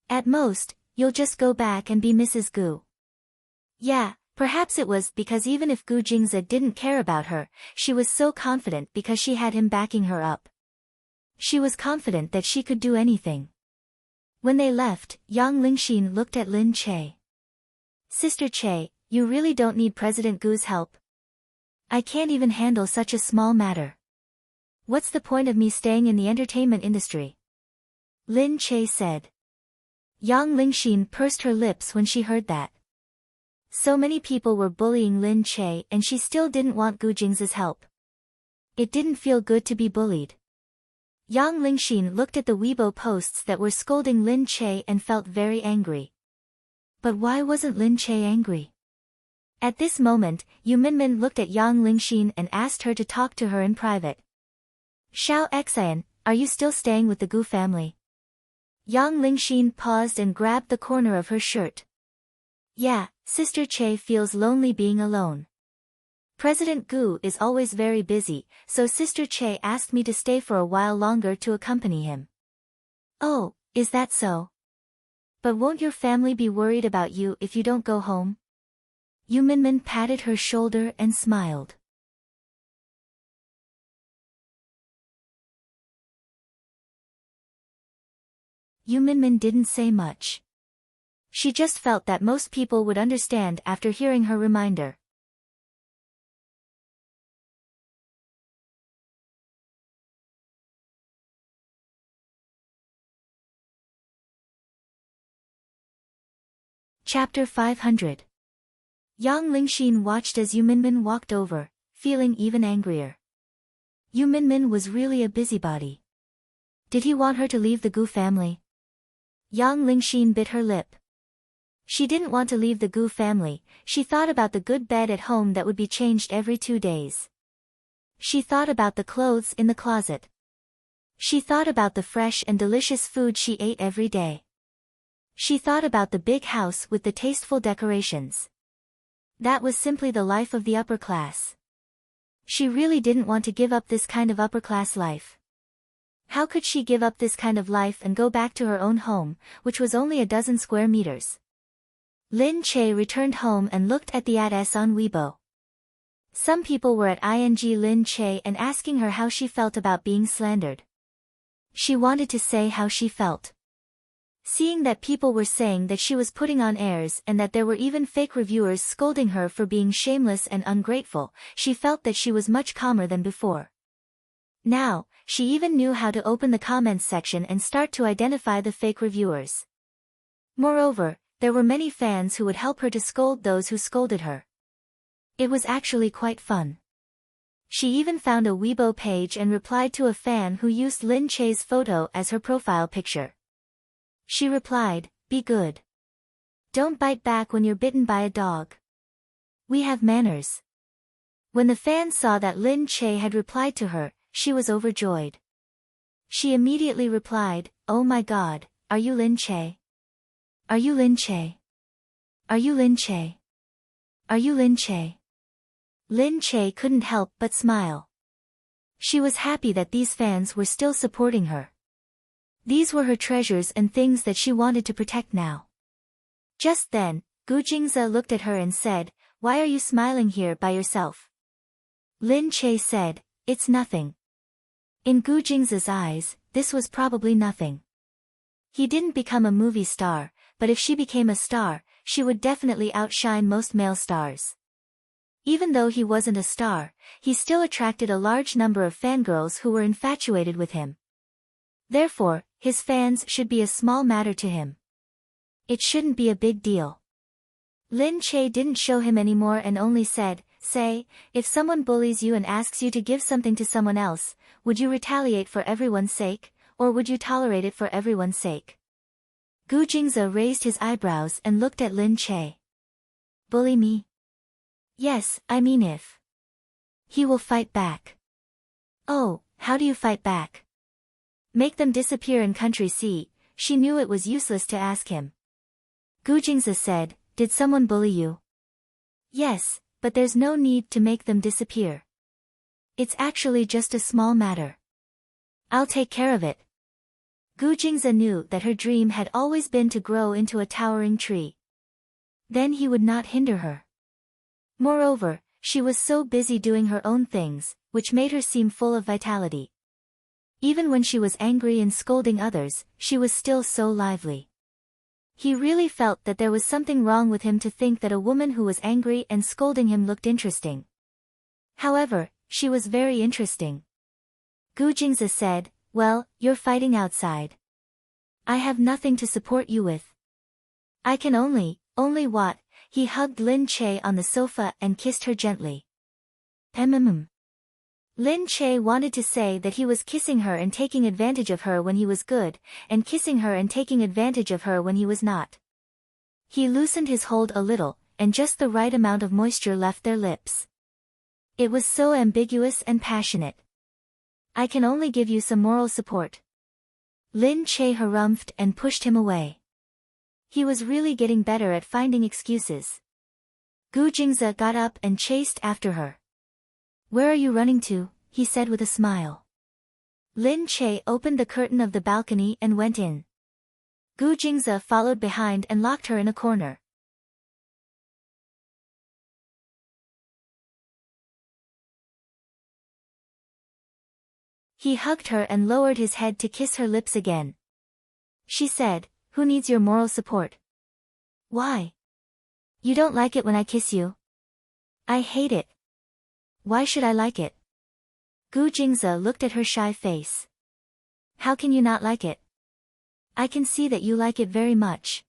At most, you'll just go back and be Mrs. Gu. Yeah, perhaps it was because even if Gu Jingze didn't care about her, she was so confident because she had him backing her up. She was confident that she could do anything. When they left, Yang Lingxin looked at Lin Che. Sister Che, you really don't need President Gu's help. I can't even handle such a small matter. What's the point of me staying in the entertainment industry? Lin Che said. Yang Lingxin pursed her lips when she heard that. So many people were bullying Lin Che and she still didn't want Gu Jingze's help. It didn't feel good to be bullied. Yang Lingxin looked at the Weibo posts that were scolding Lin Che and felt very angry. But why wasn't Lin Che angry? At this moment, Yu Minmin looked at Yang Lingxin and asked her to talk to her in private. Xiao Xian, are you still staying with the Gu family? Yang Lingxin paused and grabbed the corner of her shirt. Yeah, Sister Che feels lonely being alone. President Gu is always very busy, so Sister Che asked me to stay for a while longer to accompany him. Oh, is that so? But won't your family be worried about you if you don't go home? Yu Minmin patted her shoulder and smiled. Yu Minmin didn't say much. She just felt that most people would understand after hearing her reminder. Chapter 500. Yang Lingxin watched as Yu Minmin walked over, feeling even angrier. Yu Minmin was really a busybody. Did he want her to leave the Gu family? Yang Lingxin bit her lip. She didn't want to leave the Gu family. She thought about the good bed at home that would be changed every 2 days. She thought about the clothes in the closet. She thought about the fresh and delicious food she ate every day. She thought about the big house with the tasteful decorations. That was simply the life of the upper class. She really didn't want to give up this kind of upper class life. How could she give up this kind of life and go back to her own home, which was only a dozen square meters? Lin Che returned home and looked at the ads on Weibo. Some people were at ing Lin Che and asking her how she felt about being slandered. She wanted to say how she felt. Seeing that people were saying that she was putting on airs and that there were even fake reviewers scolding her for being shameless and ungrateful, she felt that she was much calmer than before. Now, she even knew how to open the comments section and start to identify the fake reviewers. Moreover, there were many fans who would help her to scold those who scolded her. It was actually quite fun. She even found a Weibo page and replied to a fan who used Lin Che's photo as her profile picture. She replied, "Be good. Don't bite back when you're bitten by a dog. We have manners." When the fans saw that Lin Che had replied to her, she was overjoyed. She immediately replied, "Oh my god, are you Lin Che? Are you Lin Che? Are you Lin Che? Are you Lin Che?" Lin Che couldn't help but smile. She was happy that these fans were still supporting her. These were her treasures and things that she wanted to protect now. Just then, Gu Jingze looked at her and said, "Why are you smiling here by yourself?" Lin Che said, "It's nothing." In Gu Jingze's eyes, this was probably nothing. He didn't become a movie star, but if she became a star, she would definitely outshine most male stars. Even though he wasn't a star, he still attracted a large number of fangirls who were infatuated with him. Therefore, his fans should be a small matter to him. It shouldn't be a big deal. Lin Che didn't show him anymore and only said, "Say, if someone bullies you and asks you to give something to someone else, would you retaliate for everyone's sake, or would you tolerate it for everyone's sake?" Gu Jingze raised his eyebrows and looked at Lin Che. "Bully me?" "Yes, I mean if he will fight back." "Oh, how do you fight back?" "Make them disappear in country C." She knew it was useless to ask him. Gu Jingze said, "Did someone bully you?" "Yes, but there's no need to make them disappear. It's actually just a small matter. I'll take care of it." Gu Jingze knew that her dream had always been to grow into a towering tree. Then he would not hinder her. Moreover, she was so busy doing her own things, which made her seem full of vitality. Even when she was angry and scolding others, she was still so lively. He really felt that there was something wrong with him to think that a woman who was angry and scolding him looked interesting. However, she was very interesting. Gu Jingze said, "Well, you're fighting outside. I have nothing to support you with. I can only what?" He hugged Lin Che on the sofa and kissed her gently. Lin Che wanted to say that he was kissing her and taking advantage of her when he was good, and kissing her and taking advantage of her when he was not. He loosened his hold a little, and just the right amount of moisture left their lips. It was so ambiguous and passionate. "I can only give you some moral support." Lin Che harumphed and pushed him away. He was really getting better at finding excuses. Gu Jingze got up and chased after her. "Where are you running to?" he said with a smile. Lin Che opened the curtain of the balcony and went in. Gu Jingze followed behind and locked her in a corner. He hugged her and lowered his head to kiss her lips again. She said, "Who needs your moral support?" "Why? You don't like it when I kiss you?" "I hate it." "Why should I like it?" Gu Jingze looked at her shy face. "How can you not like it? I can see that you like it very much.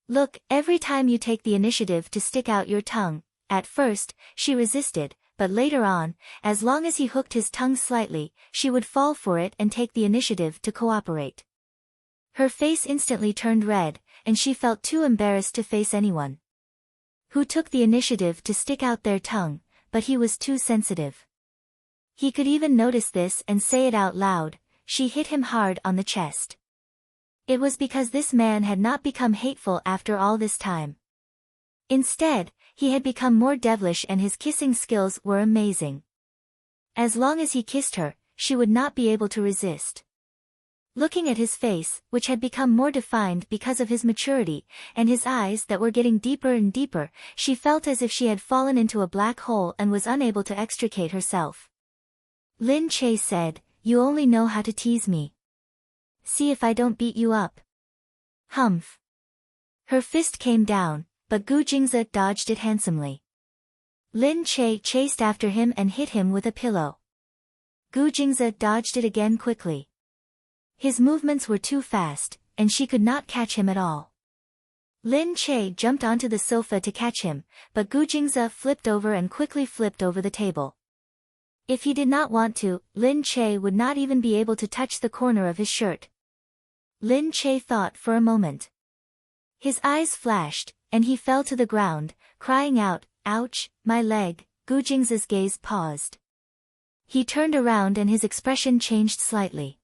Look, every time you take the initiative to stick out your tongue." At first, she resisted, but later on, as long as he hooked his tongue slightly, she would fall for it and take the initiative to cooperate. Her face instantly turned red, and she felt too embarrassed to face anyone who took the initiative to stick out their tongue, but he was too sensitive. He could even notice this and say it out loud. She hit him hard on the chest. It was because this man had not become hateful after all this time. Instead, he had become more devilish and his kissing skills were amazing. As long as he kissed her, she would not be able to resist. Looking at his face, which had become more defined because of his maturity, and his eyes that were getting deeper and deeper, she felt as if she had fallen into a black hole and was unable to extricate herself. Lin Che said, "You only know how to tease me. See if I don't beat you up." Humph. Her fist came down, but Gu Jingze dodged it handsomely. Lin Che chased after him and hit him with a pillow. Gu Jingze dodged it again quickly. His movements were too fast, and she could not catch him at all. Lin Che jumped onto the sofa to catch him, but Gu Jingze flipped over and quickly flipped over the table. If he did not want to, Lin Che would not even be able to touch the corner of his shirt. Lin Che thought for a moment. His eyes flashed, and he fell to the ground, crying out, "Ouch, my leg." Gu Jingze's gaze paused. He turned around and his expression changed slightly.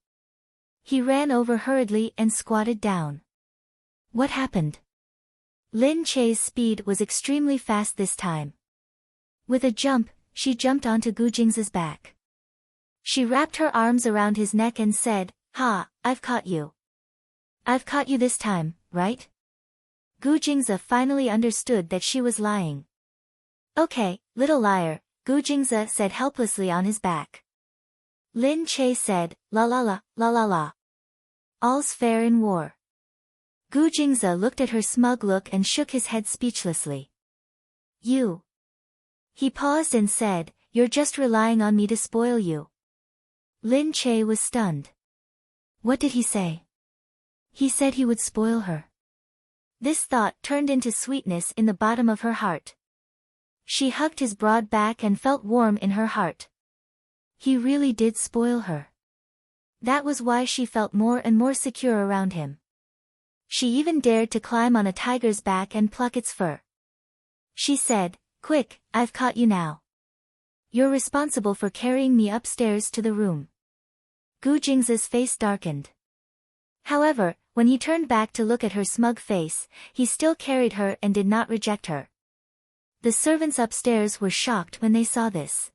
He ran over hurriedly and squatted down. What happened? Lin Che's speed was extremely fast this time. With a jump, she jumped onto Gu Jingze's back. She wrapped her arms around his neck and said, "Ha, I've caught you. I've caught you this time, right?" Gu Jingze finally understood that she was lying. "Okay, little liar," Gu Jingze said helplessly on his back. Lin Che said, "La la la, la la la. All's fair in war." Gu Jingze looked at her smug look and shook his head speechlessly. "You." He paused and said, "You're just relying on me to spoil you." Lin Che was stunned. What did he say? He said he would spoil her. This thought turned into sweetness in the bottom of her heart. She hugged his broad back and felt warm in her heart. He really did spoil her. That was why she felt more and more secure around him. She even dared to climb on a tiger's back and pluck its fur. She said, "Quick, I've caught you now. You're responsible for carrying me upstairs to the room." Gu Jingze's face darkened. However, when he turned back to look at her smug face, he still carried her and did not reject her. The servants upstairs were shocked when they saw this.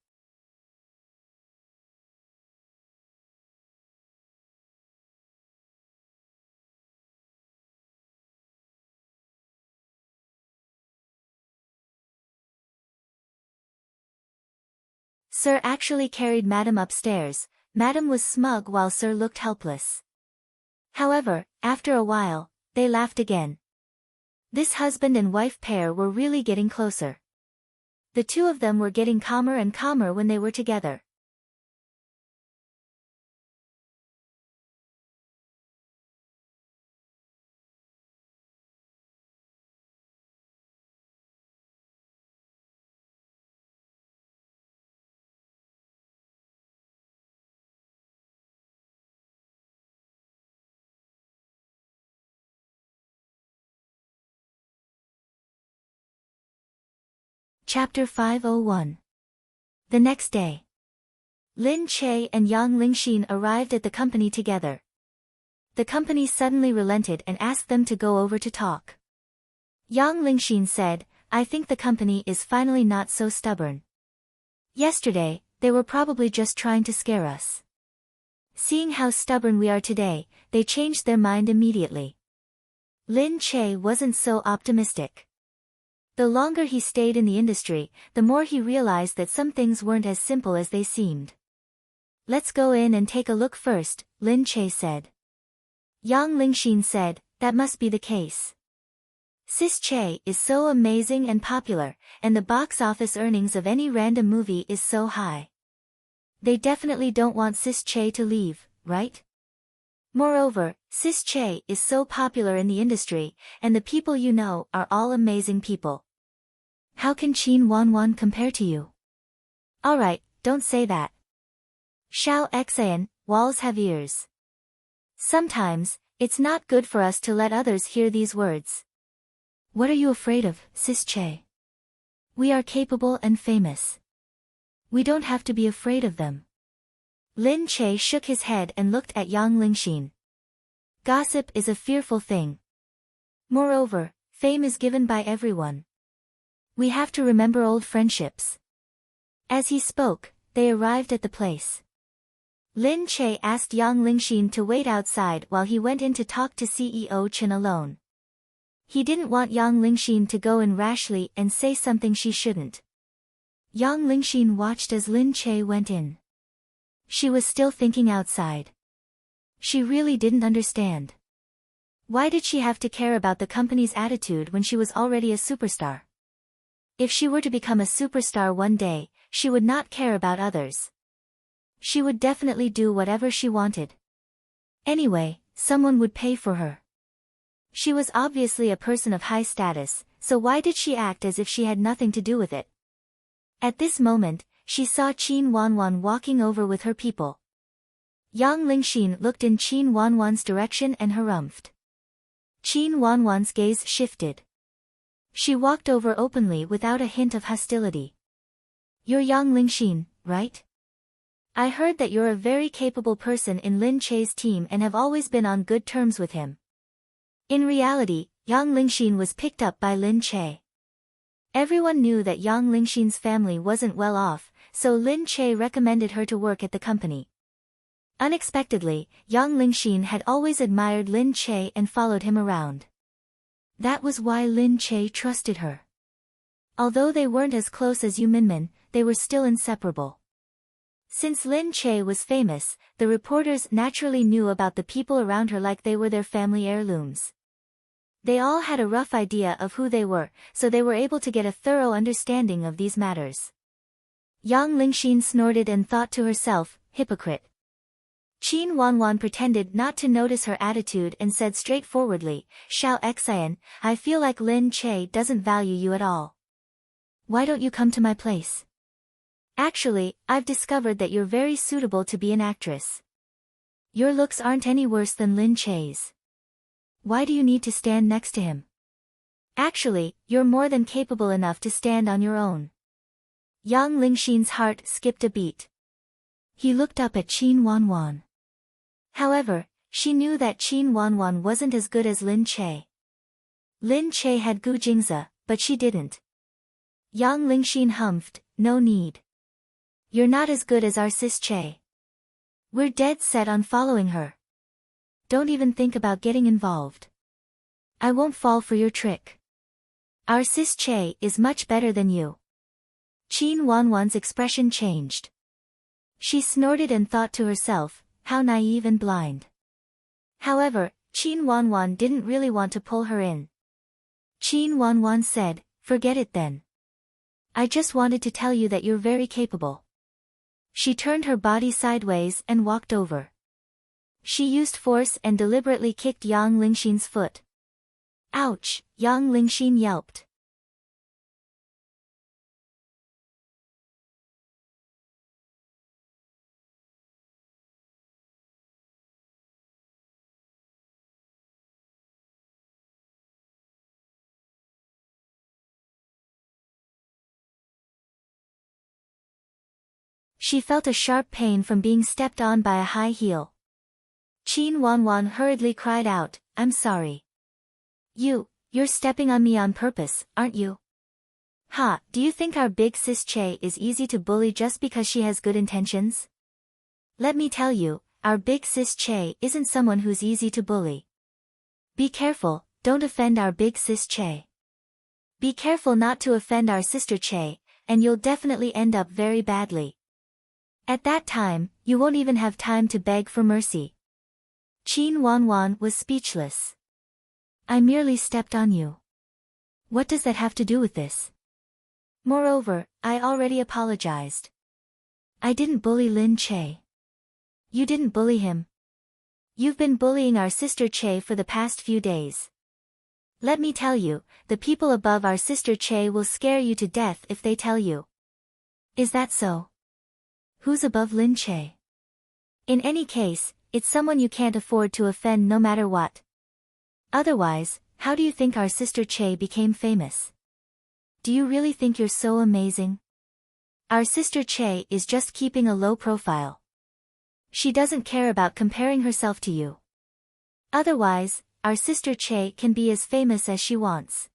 Sir actually carried Madam upstairs. Madam was smug while Sir looked helpless. However, after a while, they laughed again. This husband and wife pair were really getting closer. The two of them were getting calmer and calmer when they were together. Chapter 501. The next day. Lin Che and Yang Lingxin arrived at the company together. The company suddenly relented and asked them to go over to talk. Yang Lingxin said, "I think the company is finally not so stubborn. Yesterday, they were probably just trying to scare us. Seeing how stubborn we are today, they changed their mind immediately." Lin Che wasn't so optimistic. The longer he stayed in the industry, the more he realized that some things weren't as simple as they seemed. "Let's go in and take a look first," Lin Che said. Yang Lingxin said, "That must be the case. Sis Che is so amazing and popular, and the box office earnings of any random movie is so high. They definitely don't want Sis Che to leave, right? Moreover, Sis Che is so popular in the industry, and the people you know are all amazing people. How can Qin Wanwan compare to you?" "Alright, don't say that. Shao Xian, walls have ears. Sometimes, it's not good for us to let others hear these words. What are you afraid of, Sis Che? We are capable and famous. We don't have to be afraid of them." Lin Che shook his head and looked at Yang Lingxin. Gossip is a fearful thing. Moreover, fame is given by everyone. We have to remember old friendships. As he spoke, they arrived at the place. Lin Che asked Yang Lingxin to wait outside while he went in to talk to CEO Chen alone. He didn't want Yang Lingxin to go in rashly and say something she shouldn't. Yang Lingxin watched as Lin Che went in. She was still thinking outside. She really didn't understand. Why did she have to care about the company's attitude when she was already a superstar? If she were to become a superstar one day, she would not care about others. She would definitely do whatever she wanted. Anyway, someone would pay for her. She was obviously a person of high status, so why did she act as if she had nothing to do with it? At this moment, she saw Qin Wanwan walking over with her people. Yang Lingxin looked in Qin Wanwan's direction and harumphed. Qin Wanwan's gaze shifted. She walked over openly without a hint of hostility. You're Yang Lingxin, right? I heard that you're a very capable person in Lin Che's team and have always been on good terms with him. In reality, Yang Lingxin was picked up by Lin Che. Everyone knew that Yang Lingxin's family wasn't well off, so Lin Che recommended her to work at the company. Unexpectedly, Yang Lingxin had always admired Lin Che and followed him around. That was why Lin Che trusted her. Although they weren't as close as Yu Minmin, they were still inseparable. Since Lin Che was famous, the reporters naturally knew about the people around her like they were their family heirlooms. They all had a rough idea of who they were, so they were able to get a thorough understanding of these matters. Yang Lingxin snorted and thought to herself, hypocrite. Qin Wanwan pretended not to notice her attitude and said straightforwardly, Xiao Xian, I feel like Lin Che doesn't value you at all. Why don't you come to my place? Actually, I've discovered that you're very suitable to be an actress. Your looks aren't any worse than Lin Che's. Why do you need to stand next to him? Actually, you're more than capable enough to stand on your own. Yang Lingxin's heart skipped a beat. He looked up at Qin Wanwan. However, she knew that Qin Wanwan wasn't as good as Lin Che. Lin Che had Gu Jingzi, but she didn't. Yang Lingxin humphed, no need. You're not as good as our sis Che. We're dead set on following her. Don't even think about getting involved. I won't fall for your trick. Our sis Che is much better than you. Qin Wanwan's expression changed. She snorted and thought to herself, how naive and blind. However, Qin Wanwan didn't really want to pull her in. Qin Wanwan said, forget it then. I just wanted to tell you that you're very capable. She turned her body sideways and walked over. She used force and deliberately kicked Yang Lingxin's foot. Ouch, Yang Lingxin yelped. She felt a sharp pain from being stepped on by a high heel. Qin Wanwan hurriedly cried out, I'm sorry. You're stepping on me on purpose, aren't you? Ha, do you think our big sis Che is easy to bully just because she has good intentions? Let me tell you, our big sis Che isn't someone who's easy to bully. Be careful, don't offend our big sis Che. Be careful not to offend our sister Che, and you'll definitely end up very badly. At that time, you won't even have time to beg for mercy. Qin Wanwan was speechless. I merely stepped on you. What does that have to do with this? Moreover, I already apologized. I didn't bully Lin Che. You didn't bully him. You've been bullying our sister Che for the past few days. Let me tell you, the people above our sister Che will scare you to death if they tell you. Is that so? Who's above Lin Che? In any case, it's someone you can't afford to offend no matter what. Otherwise, how do you think our sister Che became famous? Do you really think you're so amazing? Our sister Che is just keeping a low profile. She doesn't care about comparing herself to you. Otherwise, our sister Che can be as famous as she wants.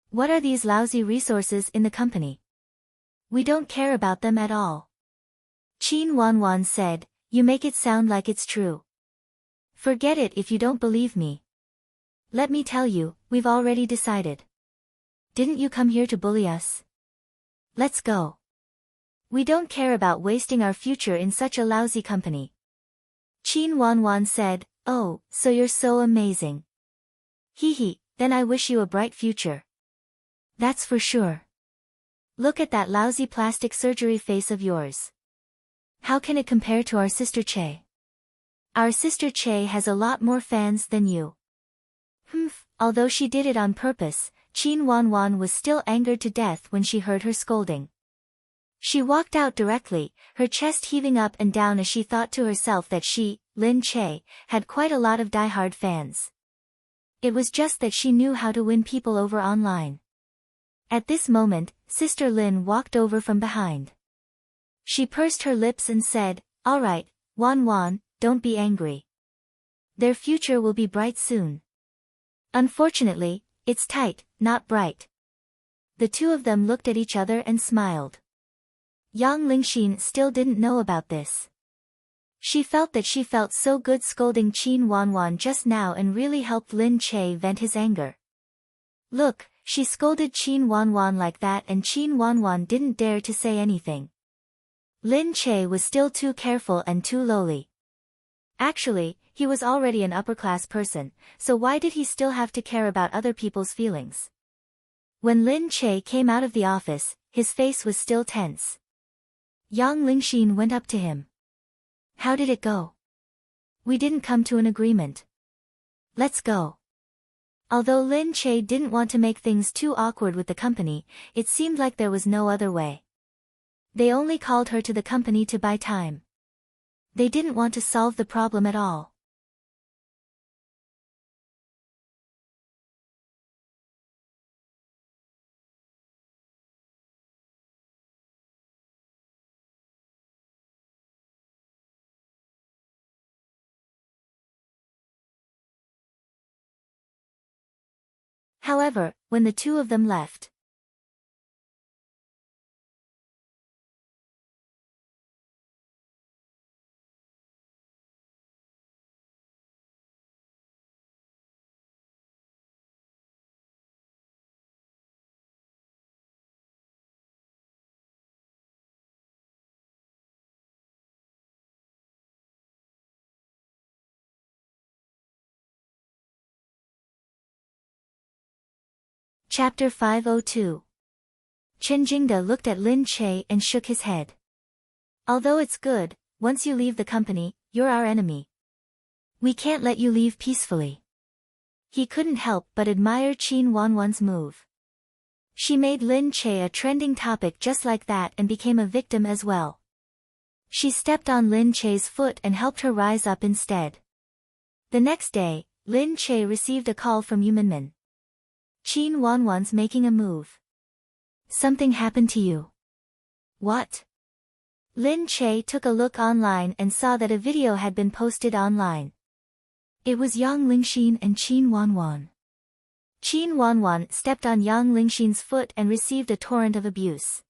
What are these lousy resources in the company? We don't care about them at all. Qin Wanwan said, you make it sound like it's true. Forget it if you don't believe me. Let me tell you, we've already decided. Didn't you come here to bully us? Let's go. We don't care about wasting our future in such a lousy company. Qin Wanwan said, oh, so you're so amazing. Hee hee, then I wish you a bright future. That's for sure. Look at that lousy plastic surgery face of yours. How can it compare to our sister Che? Our sister Che has a lot more fans than you. Humph, although she did it on purpose, Qin Wanwan was still angered to death when she heard her scolding. She walked out directly, her chest heaving up and down as she thought to herself that she, Lin Che, had quite a lot of die-hard fans. It was just that she knew how to win people over online. At this moment, Sister Lin walked over from behind. She pursed her lips and said, "All right, Wan Wan, don't be angry. Their future will be bright soon. Unfortunately, it's tight, not bright." The two of them looked at each other and smiled. Yang Lingxin still didn't know about this. She felt that she felt so good scolding Qin Wanwan just now and really helped Lin Che vent his anger. Look, she scolded Qin Wanwan like that and Qin Wanwan didn't dare to say anything. Lin Che was still too careful and too lowly. Actually, he was already an upper-class person, so why did he still have to care about other people's feelings? When Lin Che came out of the office, his face was still tense. Yang Lingxin went up to him. "How did it go?" "We didn't come to an agreement." "Let's go." Although Lin Che didn't want to make things too awkward with the company, it seemed like there was no other way. They only called her to the company to buy time. They didn't want to solve the problem at all. However, when the two of them left, Chapter 502. Chen Jingde looked at Lin Che and shook his head. "Although it's good, once you leave the company, you're our enemy. We can't let you leave peacefully." He couldn't help but admire Qin Wanwan's move. She made Lin Che a trending topic just like that and became a victim as well. She stepped on Lin Che's foot and helped her rise up instead. The next day, Lin Che received a call from Yuminmin. "Qin Wanwan's making a move. Something happened to you." "What?" Lin Che took a look online and saw that a video had been posted online. It was Yang Lingxin and Qin Wanwan. Qin Wanwan stepped on Yang Lingxin's foot and received a torrent of abuse.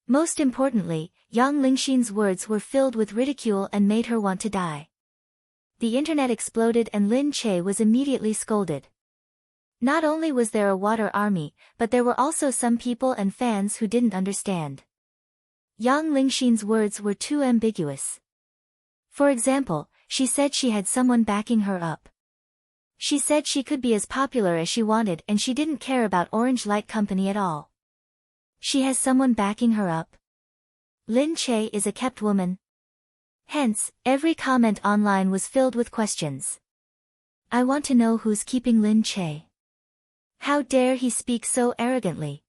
Most importantly, Yang Lingxin's words were filled with ridicule and made her want to die. The internet exploded and Lin Che was immediately scolded. Not only was there a water army, but there were also some people and fans who didn't understand. Yang Lingxin's words were too ambiguous. For example, she said she had someone backing her up. She said she could be as popular as she wanted and she didn't care about Orange Light Company at all. She has someone backing her up? Lin Che is a kept woman. Hence, every comment online was filled with questions. I want to know who's keeping Lin Che. How dare he speak so arrogantly?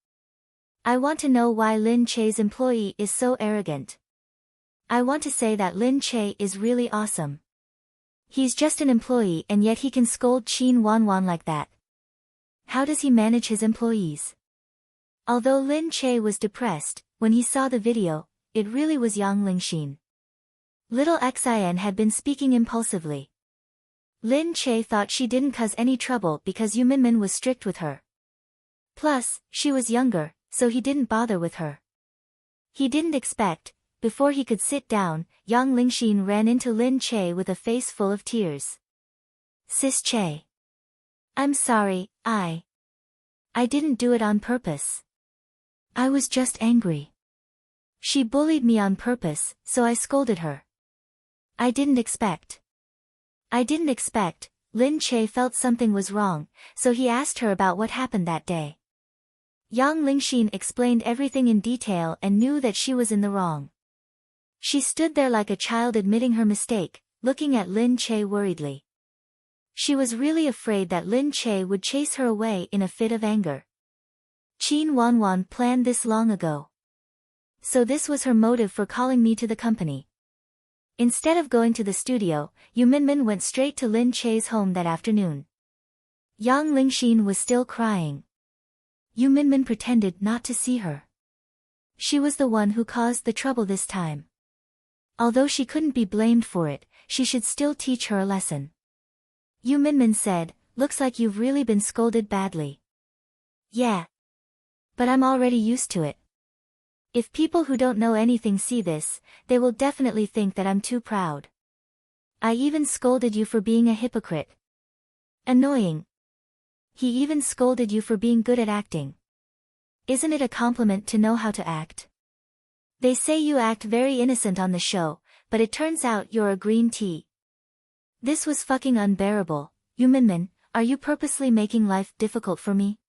I want to know why Lin Che's employee is so arrogant. I want to say that Lin Che is really awesome. He's just an employee and yet he can scold Qin Wanwan like that. How does he manage his employees? Although Lin Che was depressed, when he saw the video, it really was Yang Lingxin. Little Xin had been speaking impulsively. Lin Che thought she didn't cause any trouble because Yu Minmin was strict with her. Plus, she was younger, so he didn't bother with her. He didn't expect, before he could sit down, Yang Lingxin ran into Lin Che with a face full of tears. Sis Che. I'm sorry, I didn't do it on purpose. I was just angry. She bullied me on purpose, so I scolded her. I didn't expect, Lin Che felt something was wrong, so he asked her about what happened that day. Yang Lingxin explained everything in detail and knew that she was in the wrong. She stood there like a child admitting her mistake, looking at Lin Che worriedly. She was really afraid that Lin Che would chase her away in a fit of anger. Qin Wanwan planned this long ago. So this was her motive for calling me to the company. Instead of going to the studio, Yu Minmin went straight to Lin Che's home that afternoon. Yang Lingxin was still crying. Yu Minmin pretended not to see her. She was the one who caused the trouble this time. Although she couldn't be blamed for it, she should still teach her a lesson. Yu Minmin said, "Looks like you've really been scolded badly." "Yeah. But I'm already used to it. If people who don't know anything see this, they will definitely think that I'm too proud. I even scolded you for being a hypocrite. Annoying. He even scolded you for being good at acting. Isn't it a compliment to know how to act? They say you act very innocent on the show, but it turns out you're a green tea." This was fucking unbearable. Yu Minmin, are you purposely making life difficult for me?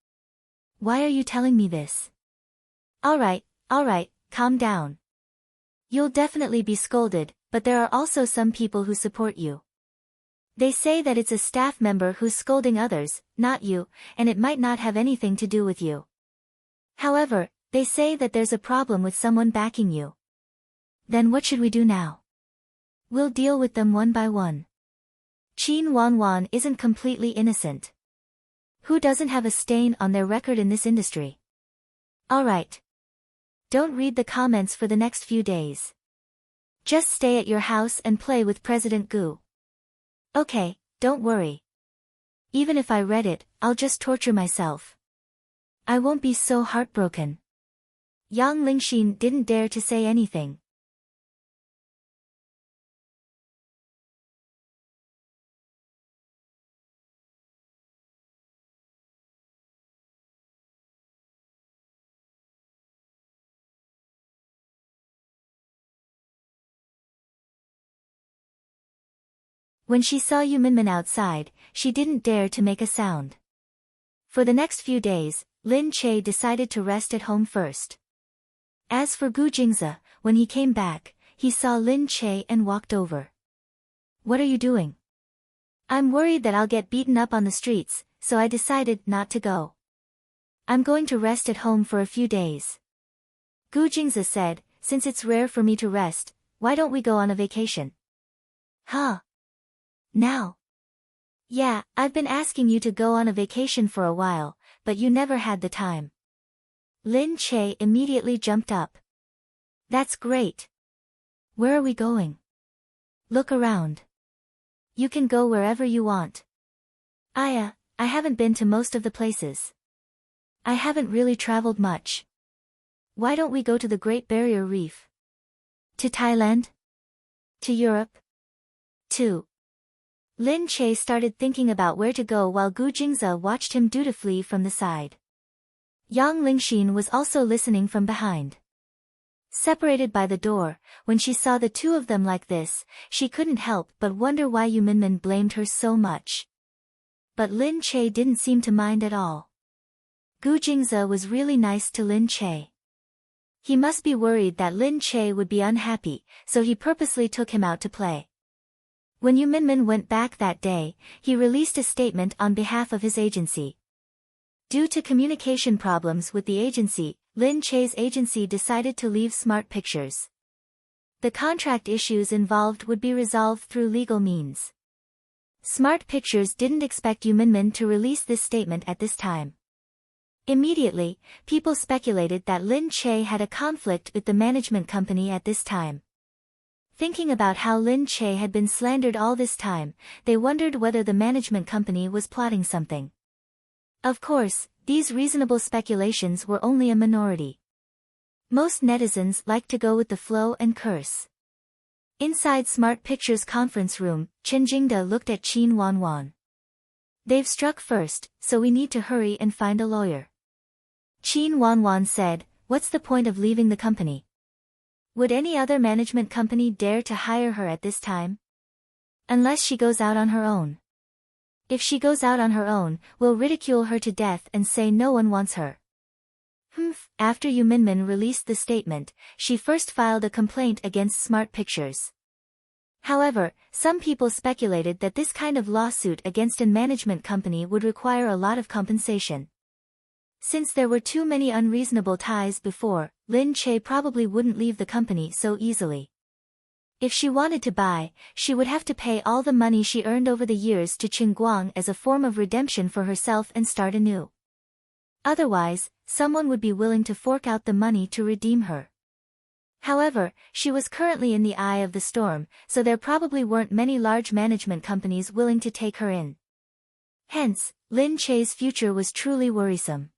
Why are you telling me this? Alright, calm down. You'll definitely be scolded, but there are also some people who support you. They say that it's a staff member who's scolding others, not you, and it might not have anything to do with you. However, they say that there's a problem with someone backing you. Then what should we do now? We'll deal with them one by one. Qin Wanwan isn't completely innocent. Who doesn't have a stain on their record in this industry? Alright. Don't read the comments for the next few days. Just stay at your house and play with President Gu. Okay, don't worry. Even if I read it, I'll just torture myself. I won't be so heartbroken. Yang Lingxin didn't dare to say anything. When she saw Yu Minmin outside, she didn't dare to make a sound. For the next few days, Lin Che decided to rest at home first. As for Gu Jingze, when he came back, he saw Lin Che and walked over. "What are you doing?" "I'm worried that I'll get beaten up on the streets, so I decided not to go. I'm going to rest at home for a few days." Gu Jingze said, "Since it's rare for me to rest, why don't we go on a vacation?" "Huh? Now?" "Yeah, I've been asking you to go on a vacation for a while, but you never had the time." Lin Che immediately jumped up. "That's great. Where are we going?" "Look around. You can go wherever you want." I haven't been to most of the places. I haven't really traveled much. Why don't we go to the Great Barrier Reef? To Thailand? To Europe? To..." Lin Che started thinking about where to go while Gu Jingze watched him dutifully from the side. Yang Lingxin was also listening from behind. Separated by the door, when she saw the two of them like this, she couldn't help but wonder why Yu Minmin blamed her so much. But Lin Che didn't seem to mind at all. Gu Jingze was really nice to Lin Che. He must be worried that Lin Che would be unhappy, so he purposely took him out to play. When Yu Minmin went back that day, he released a statement on behalf of his agency. Due to communication problems with the agency, Lin Che's agency decided to leave Smart Pictures. The contract issues involved would be resolved through legal means. Smart Pictures didn't expect Yu Minmin to release this statement at this time. Immediately, people speculated that Lin Che had a conflict with the management company at this time. Thinking about how Lin Che had been slandered all this time, they wondered whether the management company was plotting something. Of course, these reasonable speculations were only a minority. Most netizens like to go with the flow and curse. Inside Smart Pictures' conference room, Chen Jingde looked at Qin Wanwan. "They've struck first, so we need to hurry and find a lawyer." Qin Wanwan said, "What's the point of leaving the company? Would any other management company dare to hire her at this time? Unless she goes out on her own." If she goes out on her own, we'll ridicule her to death and say no one wants her. After Yu Minmin released the statement, she first filed a complaint against Smart Pictures. However, some people speculated that this kind of lawsuit against an management company would require a lot of compensation. Since there were too many unreasonable ties before, Lin Che probably wouldn't leave the company so easily. If she wanted to buy, she would have to pay all the money she earned over the years to Qingguang as a form of redemption for herself and start anew. Otherwise, someone would be willing to fork out the money to redeem her. However, she was currently in the eye of the storm, so there probably weren't many large management companies willing to take her in. Hence, Lin Che's future was truly worrisome.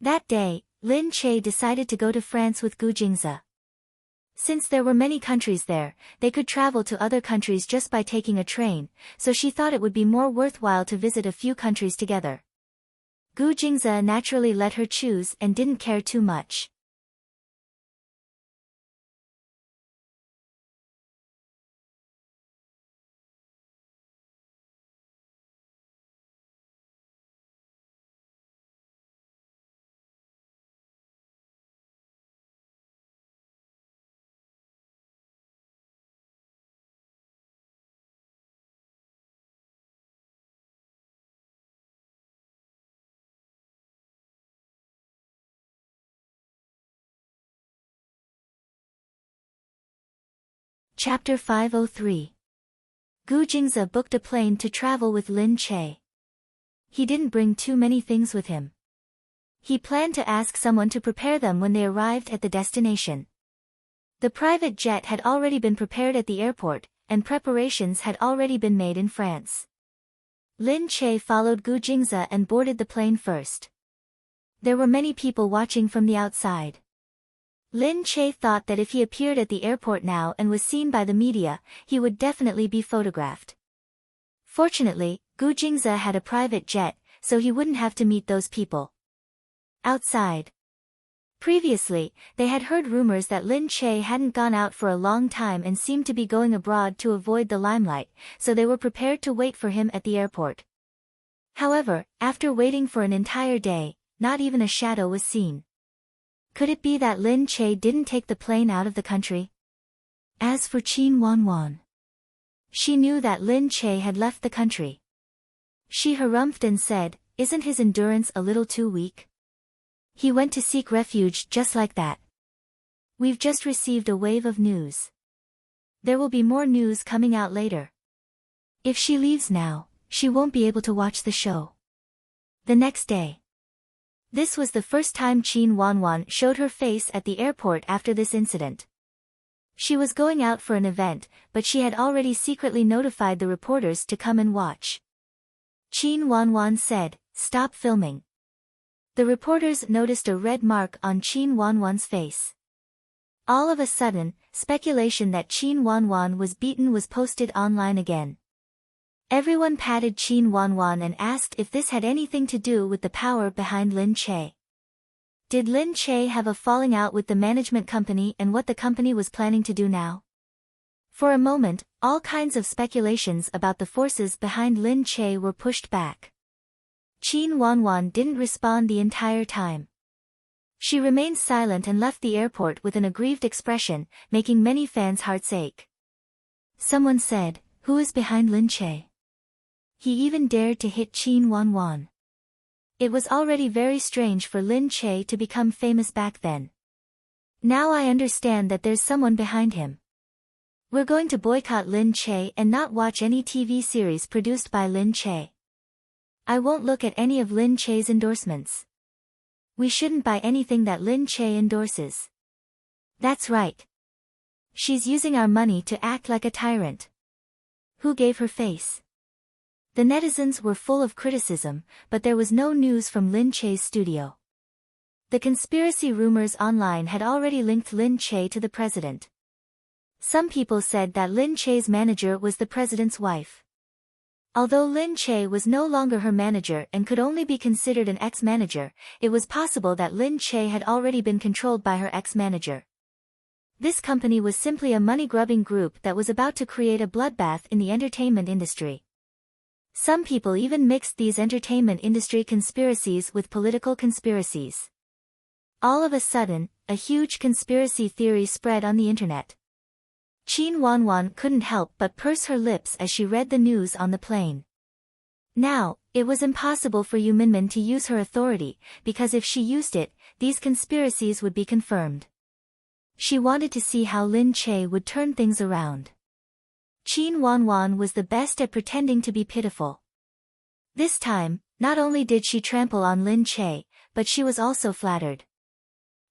That day, Lin Che decided to go to France with Gu Jingze. Since there were many countries there, they could travel to other countries just by taking a train, so she thought it would be more worthwhile to visit a few countries together. Gu Jingze naturally let her choose and didn't care too much. Chapter 503. Gu Jingze booked a plane to travel with Lin Che. He didn't bring too many things with him. He planned to ask someone to prepare them when they arrived at the destination. The private jet had already been prepared at the airport, and preparations had already been made in France. Lin Che followed Gu Jingze and boarded the plane first. There were many people watching from the outside. Lin Che thought that if he appeared at the airport now and was seen by the media, he would definitely be photographed. Fortunately, Gu Jingze had a private jet, so he wouldn't have to meet those people. Outside. Previously, they had heard rumors that Lin Che hadn't gone out for a long time and seemed to be going abroad to avoid the limelight, so they were prepared to wait for him at the airport. However, after waiting for an entire day, not even a shadow was seen. Could it be that Lin Che didn't take the plane out of the country? As for Qin Wanwan, she knew that Lin Che had left the country. She harumphed and said, "Isn't his endurance a little too weak? He went to seek refuge just like that. We've just received a wave of news. There will be more news coming out later. If she leaves now, she won't be able to watch the show." The next day. This was the first time Qin Wanwan showed her face at the airport after this incident. She was going out for an event, but she had already secretly notified the reporters to come and watch. Qin Wanwan said, "Stop filming." The reporters noticed a red mark on Qin Wanwan's face. All of a sudden, speculation that Qin Wanwan was beaten was posted online again. Everyone patted Qin Wanwan and asked if this had anything to do with the power behind Lin Che. Did Lin Che have a falling out with the management company and what the company was planning to do now? For a moment, all kinds of speculations about the forces behind Lin Che were pushed back. Qin Wanwan didn't respond the entire time. She remained silent and left the airport with an aggrieved expression, making many fans' hearts ache. Someone said, "Who is behind Lin Che?" He even dared to hit Qin Wanwan. It was already very strange for Lin Che to become famous back then. Now I understand that there's someone behind him. We're going to boycott Lin Che and not watch any TV series produced by Lin Che. I won't look at any of Lin Che's endorsements. We shouldn't buy anything that Lin Che endorses. That's right. She's using our money to act like a tyrant. Who gave her face? The netizens were full of criticism, but there was no news from Lin Che's studio. The conspiracy rumors online had already linked Lin Che to the president. Some people said that Lin Che's manager was the president's wife. Although Lin Che was no longer her manager and could only be considered an ex-manager, it was possible that Lin Che had already been controlled by her ex-manager. This company was simply a money-grubbing group that was about to create a bloodbath in the entertainment industry. Some people even mixed these entertainment industry conspiracies with political conspiracies. All of a sudden, a huge conspiracy theory spread on the internet. Qin Wanwan couldn't help but purse her lips as she read the news on the plane. Now, it was impossible for Yu Minmin to use her authority, because if she used it, these conspiracies would be confirmed. She wanted to see how Lin Che would turn things around. Qin Wanwan was the best at pretending to be pitiful. This time, not only did she trample on Lin Che, but she was also flattered.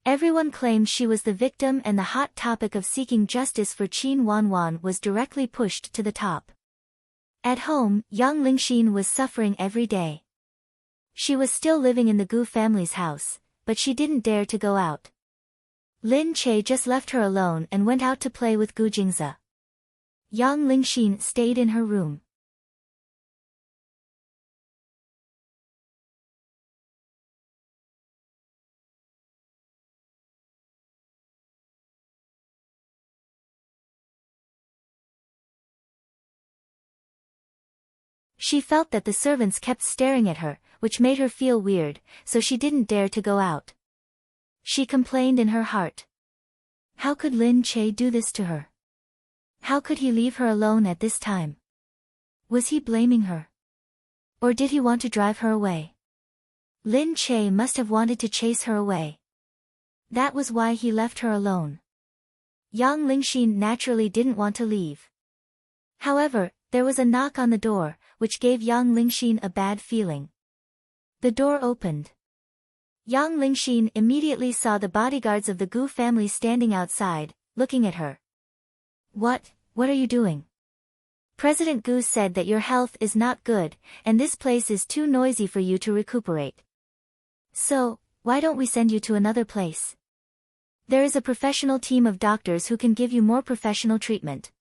Everyone claimed she was the victim, and the hot topic of seeking justice for Qin Wanwan was directly pushed to the top. At home, young Lingxin was suffering every day. She was still living in the Gu family's house, but she didn't dare to go out. Lin Che just left her alone and went out to play with Gu Jingze. Young Lingxin stayed in her room. She felt that the servants kept staring at her, which made her feel weird, so she didn't dare to go out. She complained in her heart. How could Lin Che do this to her? How could he leave her alone at this time? Was he blaming her? Or did he want to drive her away? Lin Che must have wanted to chase her away. That was why he left her alone. Yang Lingxin naturally didn't want to leave. However, there was a knock on the door, which gave Yang Lingxin a bad feeling. The door opened. Yang Lingxin immediately saw the bodyguards of the Gu family standing outside, looking at her. What are you doing? President Gu said that your health is not good, and this place is too noisy for you to recuperate. So, why don't we send you to another place? There is a professional team of doctors who can give you more professional treatment.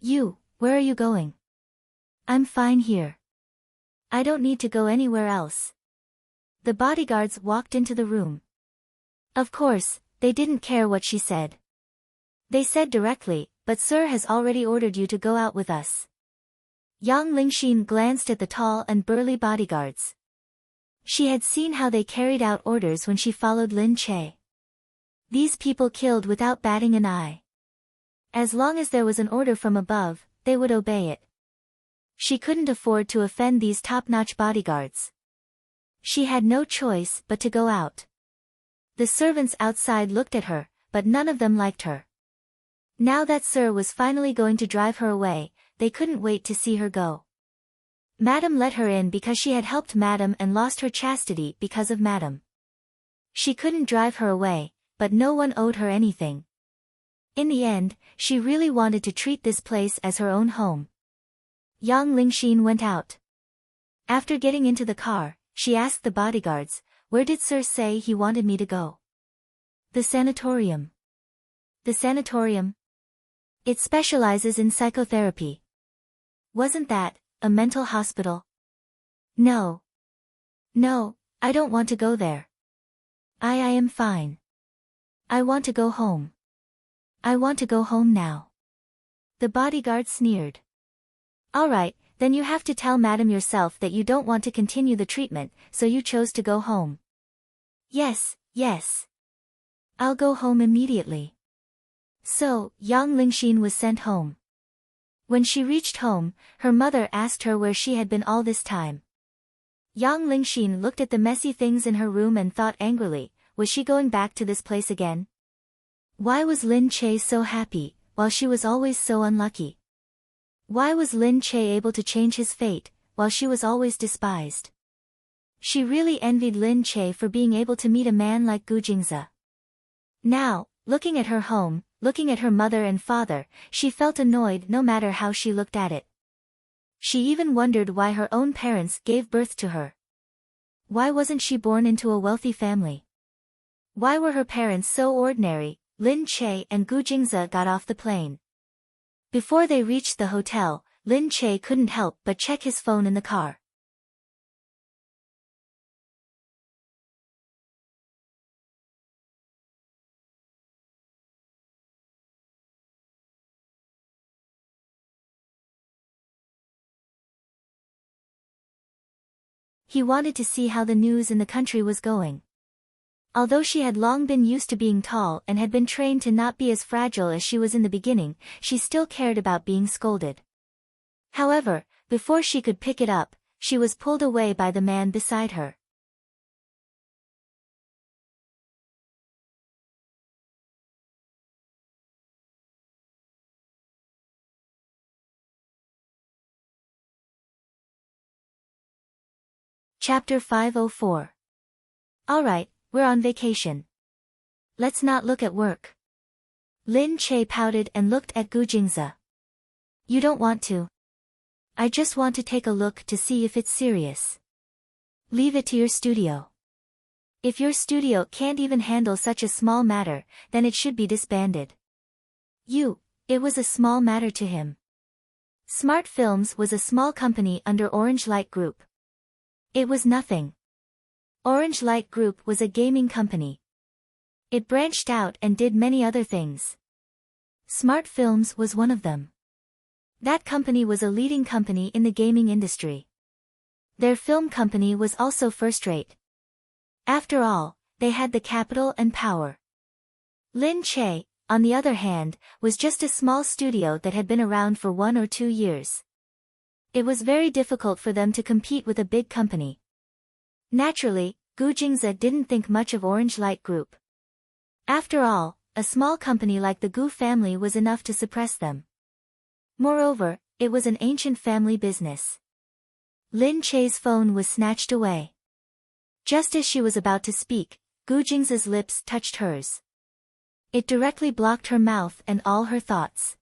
Where are you going? I'm fine here. I don't need to go anywhere else. The bodyguards walked into the room. Of course, they didn't care what she said. They said directly, but Sir has already ordered you to go out with us. Yang Lingxin glanced at the tall and burly bodyguards. She had seen how they carried out orders when she followed Lin Che. These people killed without batting an eye. As long as there was an order from above, they would obey it. She couldn't afford to offend these top-notch bodyguards. She had no choice but to go out. The servants outside looked at her, but none of them liked her. Now that Sir was finally going to drive her away, they couldn't wait to see her go. Madam let her in because she had helped Madam and lost her chastity because of Madam. She couldn't drive her away, but no one owed her anything. In the end, she really wanted to treat this place as her own home. Yang Lingxin went out. After getting into the car, she asked the bodyguards, "Where did Sir say he wanted me to go?" "The sanatorium." "The sanatorium? It specializes in psychotherapy. Wasn't that a mental hospital?" No, I don't want to go there. I am fine. I want to go home. I want to go home now." The bodyguard sneered. "All right, then you have to tell Madam yourself that you don't want to continue the treatment, so you chose to go home." Yes. I'll go home immediately." So, Yang Lingxin was sent home. When she reached home, her mother asked her where she had been all this time. Yang Lingxin looked at the messy things in her room and thought angrily, was she going back to this place again? Why was Lin Che so happy, while she was always so unlucky? Why was Lin Che able to change his fate, while she was always despised? She really envied Lin Che for being able to meet a man like Gu Jingze. Now, looking at her home, looking at her mother and father, she felt annoyed no matter how she looked at it. She even wondered why her own parents gave birth to her. Why wasn't she born into a wealthy family? Why were her parents so ordinary? Lin Che and Gu Jingze got off the plane. Before they reached the hotel, Lin Che couldn't help but check his phone in the car. He wanted to see how the news in the country was going. Although she had long been used to being tall and had been trained to not be as fragile as she was in the beginning, she still cared about being scolded. However, before she could pick it up, she was pulled away by the man beside her. Chapter 504. Alright, we're on vacation. Let's not look at work. Lin Che pouted and looked at Gu Jingze. You don't want to. I just want to take a look to see if it's serious. Leave it to your studio. If your studio can't even handle such a small matter, then it should be disbanded. It was a small matter to him. Smart Films was a small company under Orange Light Group. It was nothing. Orange Light Group was a gaming company. It branched out and did many other things. Smart Films was one of them. That company was a leading company in the gaming industry. Their film company was also first-rate. After all, they had the capital and power. Lin Che, on the other hand, was just a small studio that had been around for 1 or 2 years. It was very difficult for them to compete with a big company. Naturally, Gu Jingze didn't think much of Orange Light Group. After all, a small company like the Gu family was enough to suppress them. Moreover, it was an ancient family business. Lin Che's phone was snatched away. Just as she was about to speak, Gu Jingze's lips touched hers. It directly blocked her mouth and all her thoughts.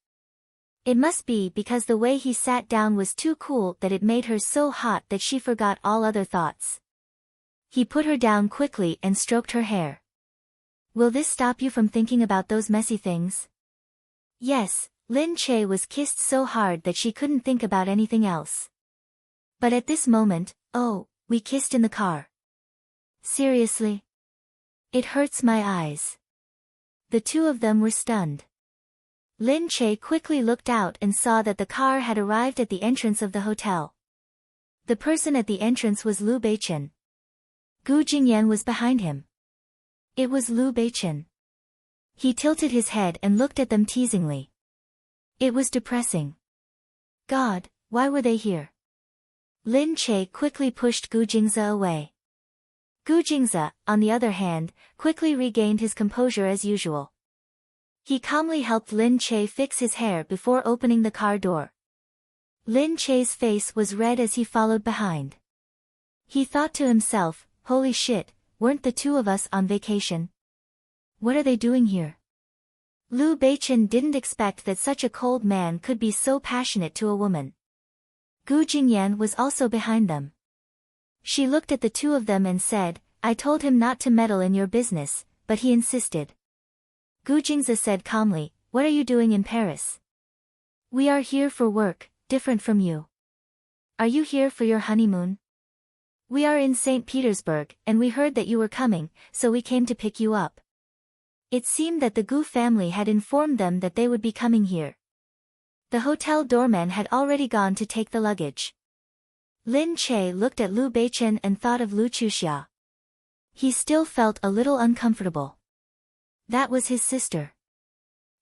It must be because the way he sat down was too cool that it made her so hot that she forgot all other thoughts. He put her down quickly and stroked her hair. Will this stop you from thinking about those messy things? Yes, Lin Che was kissed so hard that she couldn't think about anything else. But at this moment, we kissed in the car. Seriously? It hurts my eyes. The two of them were stunned. Lin Che quickly looked out and saw that the car had arrived at the entrance of the hotel. The person at the entrance was Liu Beichen. Gu Jingyan was behind him. It was Liu Beichen. He tilted his head and looked at them teasingly. It was depressing. God, why were they here? Lin Che quickly pushed Gu Jingze away. Gu Jingze, on the other hand, quickly regained his composure as usual. He calmly helped Lin Che fix his hair before opening the car door. Lin Che's face was red as he followed behind. He thought to himself, holy shit, weren't the two of us on vacation? What are they doing here? Liu Beichen didn't expect that such a cold man could be so passionate to a woman. Gu Jingyan was also behind them. She looked at the two of them and said, I told him not to meddle in your business, but he insisted. Gu Jingze said calmly, what are you doing in Paris? We are here for work, different from you. Are you here for your honeymoon? We are in St. Petersburg, and we heard that you were coming, so we came to pick you up. It seemed that the Gu family had informed them that they would be coming here. The hotel doorman had already gone to take the luggage. Lin Che looked at Liu Beichen and thought of Liu Chuxia. He still felt a little uncomfortable. That was his sister.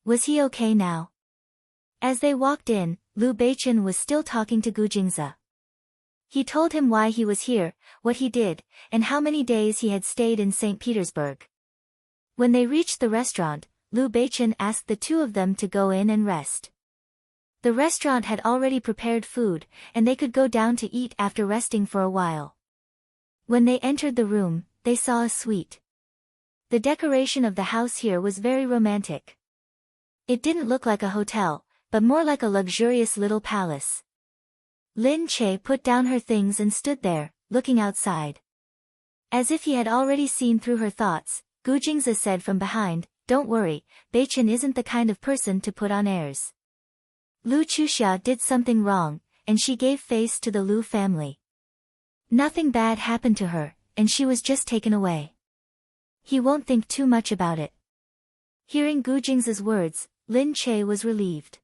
Was he okay now? As they walked in, Liu Beichen was still talking to Gu Jingze. He told him why he was here, what he did, and how many days he had stayed in St. Petersburg. When they reached the restaurant, Liu Beichen asked the two of them to go in and rest. The restaurant had already prepared food, and they could go down to eat after resting for a while. When they entered the room, they saw a suite. The decoration of the house here was very romantic. It didn't look like a hotel, but more like a luxurious little palace. Lin Che put down her things and stood there, looking outside. As if he had already seen through her thoughts, Gu Jingze said from behind, don't worry, Beichen isn't the kind of person to put on airs. Lu Chuxia did something wrong, and she gave face to the Lu family. Nothing bad happened to her, and she was just taken away. He won't think too much about it. Hearing Gu Jing's words, Lin Che was relieved.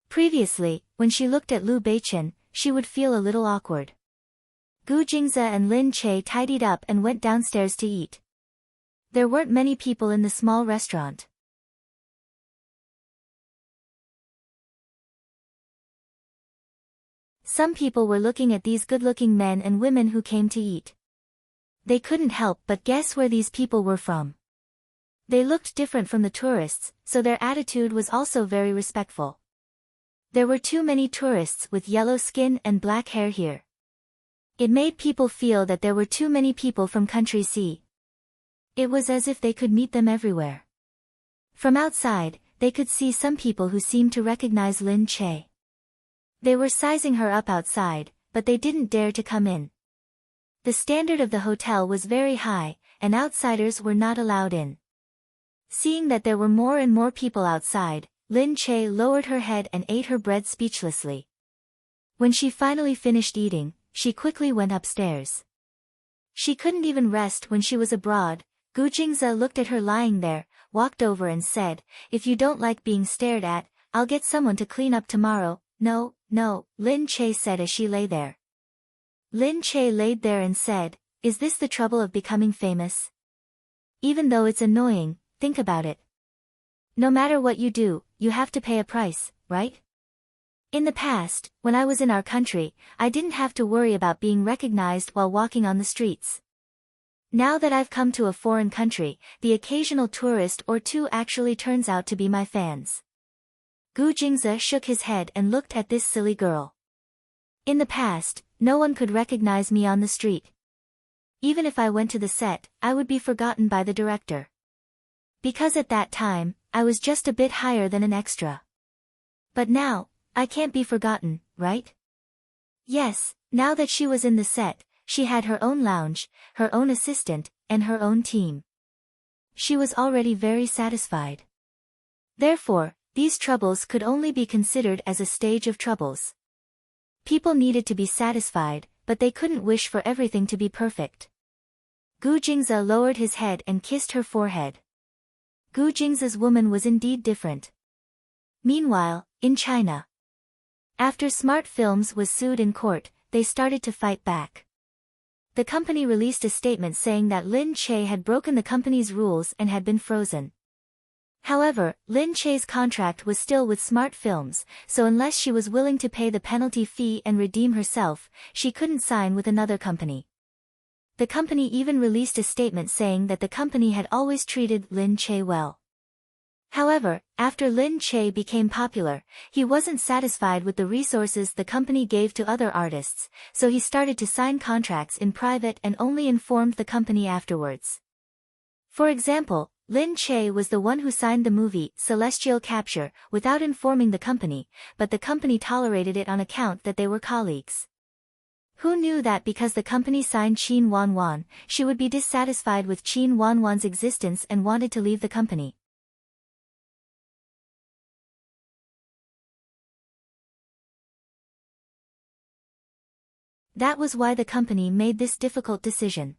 Previously, when she looked at Lu Beichen, she would feel a little awkward. Gu Jingze and Lin Che tidied up and went downstairs to eat. There weren't many people in the small restaurant. Some people were looking at these good-looking men and women who came to eat. They couldn't help but guess where these people were from. They looked different from the tourists, so their attitude was also very respectful. There were too many tourists with yellow skin and black hair here. It made people feel that there were too many people from country C. It was as if they could meet them everywhere. From outside, they could see some people who seemed to recognize Lin Che. They were sizing her up outside, but they didn't dare to come in. The standard of the hotel was very high, and outsiders were not allowed in. Seeing that there were more and more people outside, Lin Che lowered her head and ate her bread speechlessly. When she finally finished eating, she quickly went upstairs. She couldn't even rest when she was abroad. Gu Jingze looked at her lying there, walked over and said, "If you don't like being stared at, I'll get someone to clean up tomorrow." "No, no," Lin Che said as she lay there. Lin Che laid there and said, "Is this the trouble of becoming famous? Even though it's annoying, think about it. No matter what you do, you have to pay a price, right? In the past, when I was in our country, I didn't have to worry about being recognized while walking on the streets. Now that I've come to a foreign country, the occasional tourist or two actually turns out to be my fans." Gu Jingze shook his head and looked at this silly girl. In the past, no one could recognize me on the street. Even if I went to the set, I would be forgotten by the director. Because at that time, I was just a bit higher than an extra. But now, I can't be forgotten, right? Yes, now that she was in the set, she had her own lounge, her own assistant, and her own team. She was already very satisfied. Therefore, these troubles could only be considered as a stage of troubles. People needed to be satisfied, but they couldn't wish for everything to be perfect. Gu Jingze lowered his head and kissed her forehead. Gu Jingze's woman was indeed different. Meanwhile, in China, after Smart Films was sued in court, they started to fight back. The company released a statement saying that Lin Che had broken the company's rules and had been frozen. However, Lin Che's contract was still with Smart Films, so unless she was willing to pay the penalty fee and redeem herself, she couldn't sign with another company. The company even released a statement saying that the company had always treated Lin Che well. However, after Lin Che became popular, he wasn't satisfied with the resources the company gave to other artists, so he started to sign contracts in private and only informed the company afterwards. For example, Lin Che was the one who signed the movie Celestial Capture without informing the company, but the company tolerated it on account that they were colleagues. Who knew that because the company signed Qin Wanwan, she would be dissatisfied with Qin Wanwan's existence and wanted to leave the company? That was why the company made this difficult decision.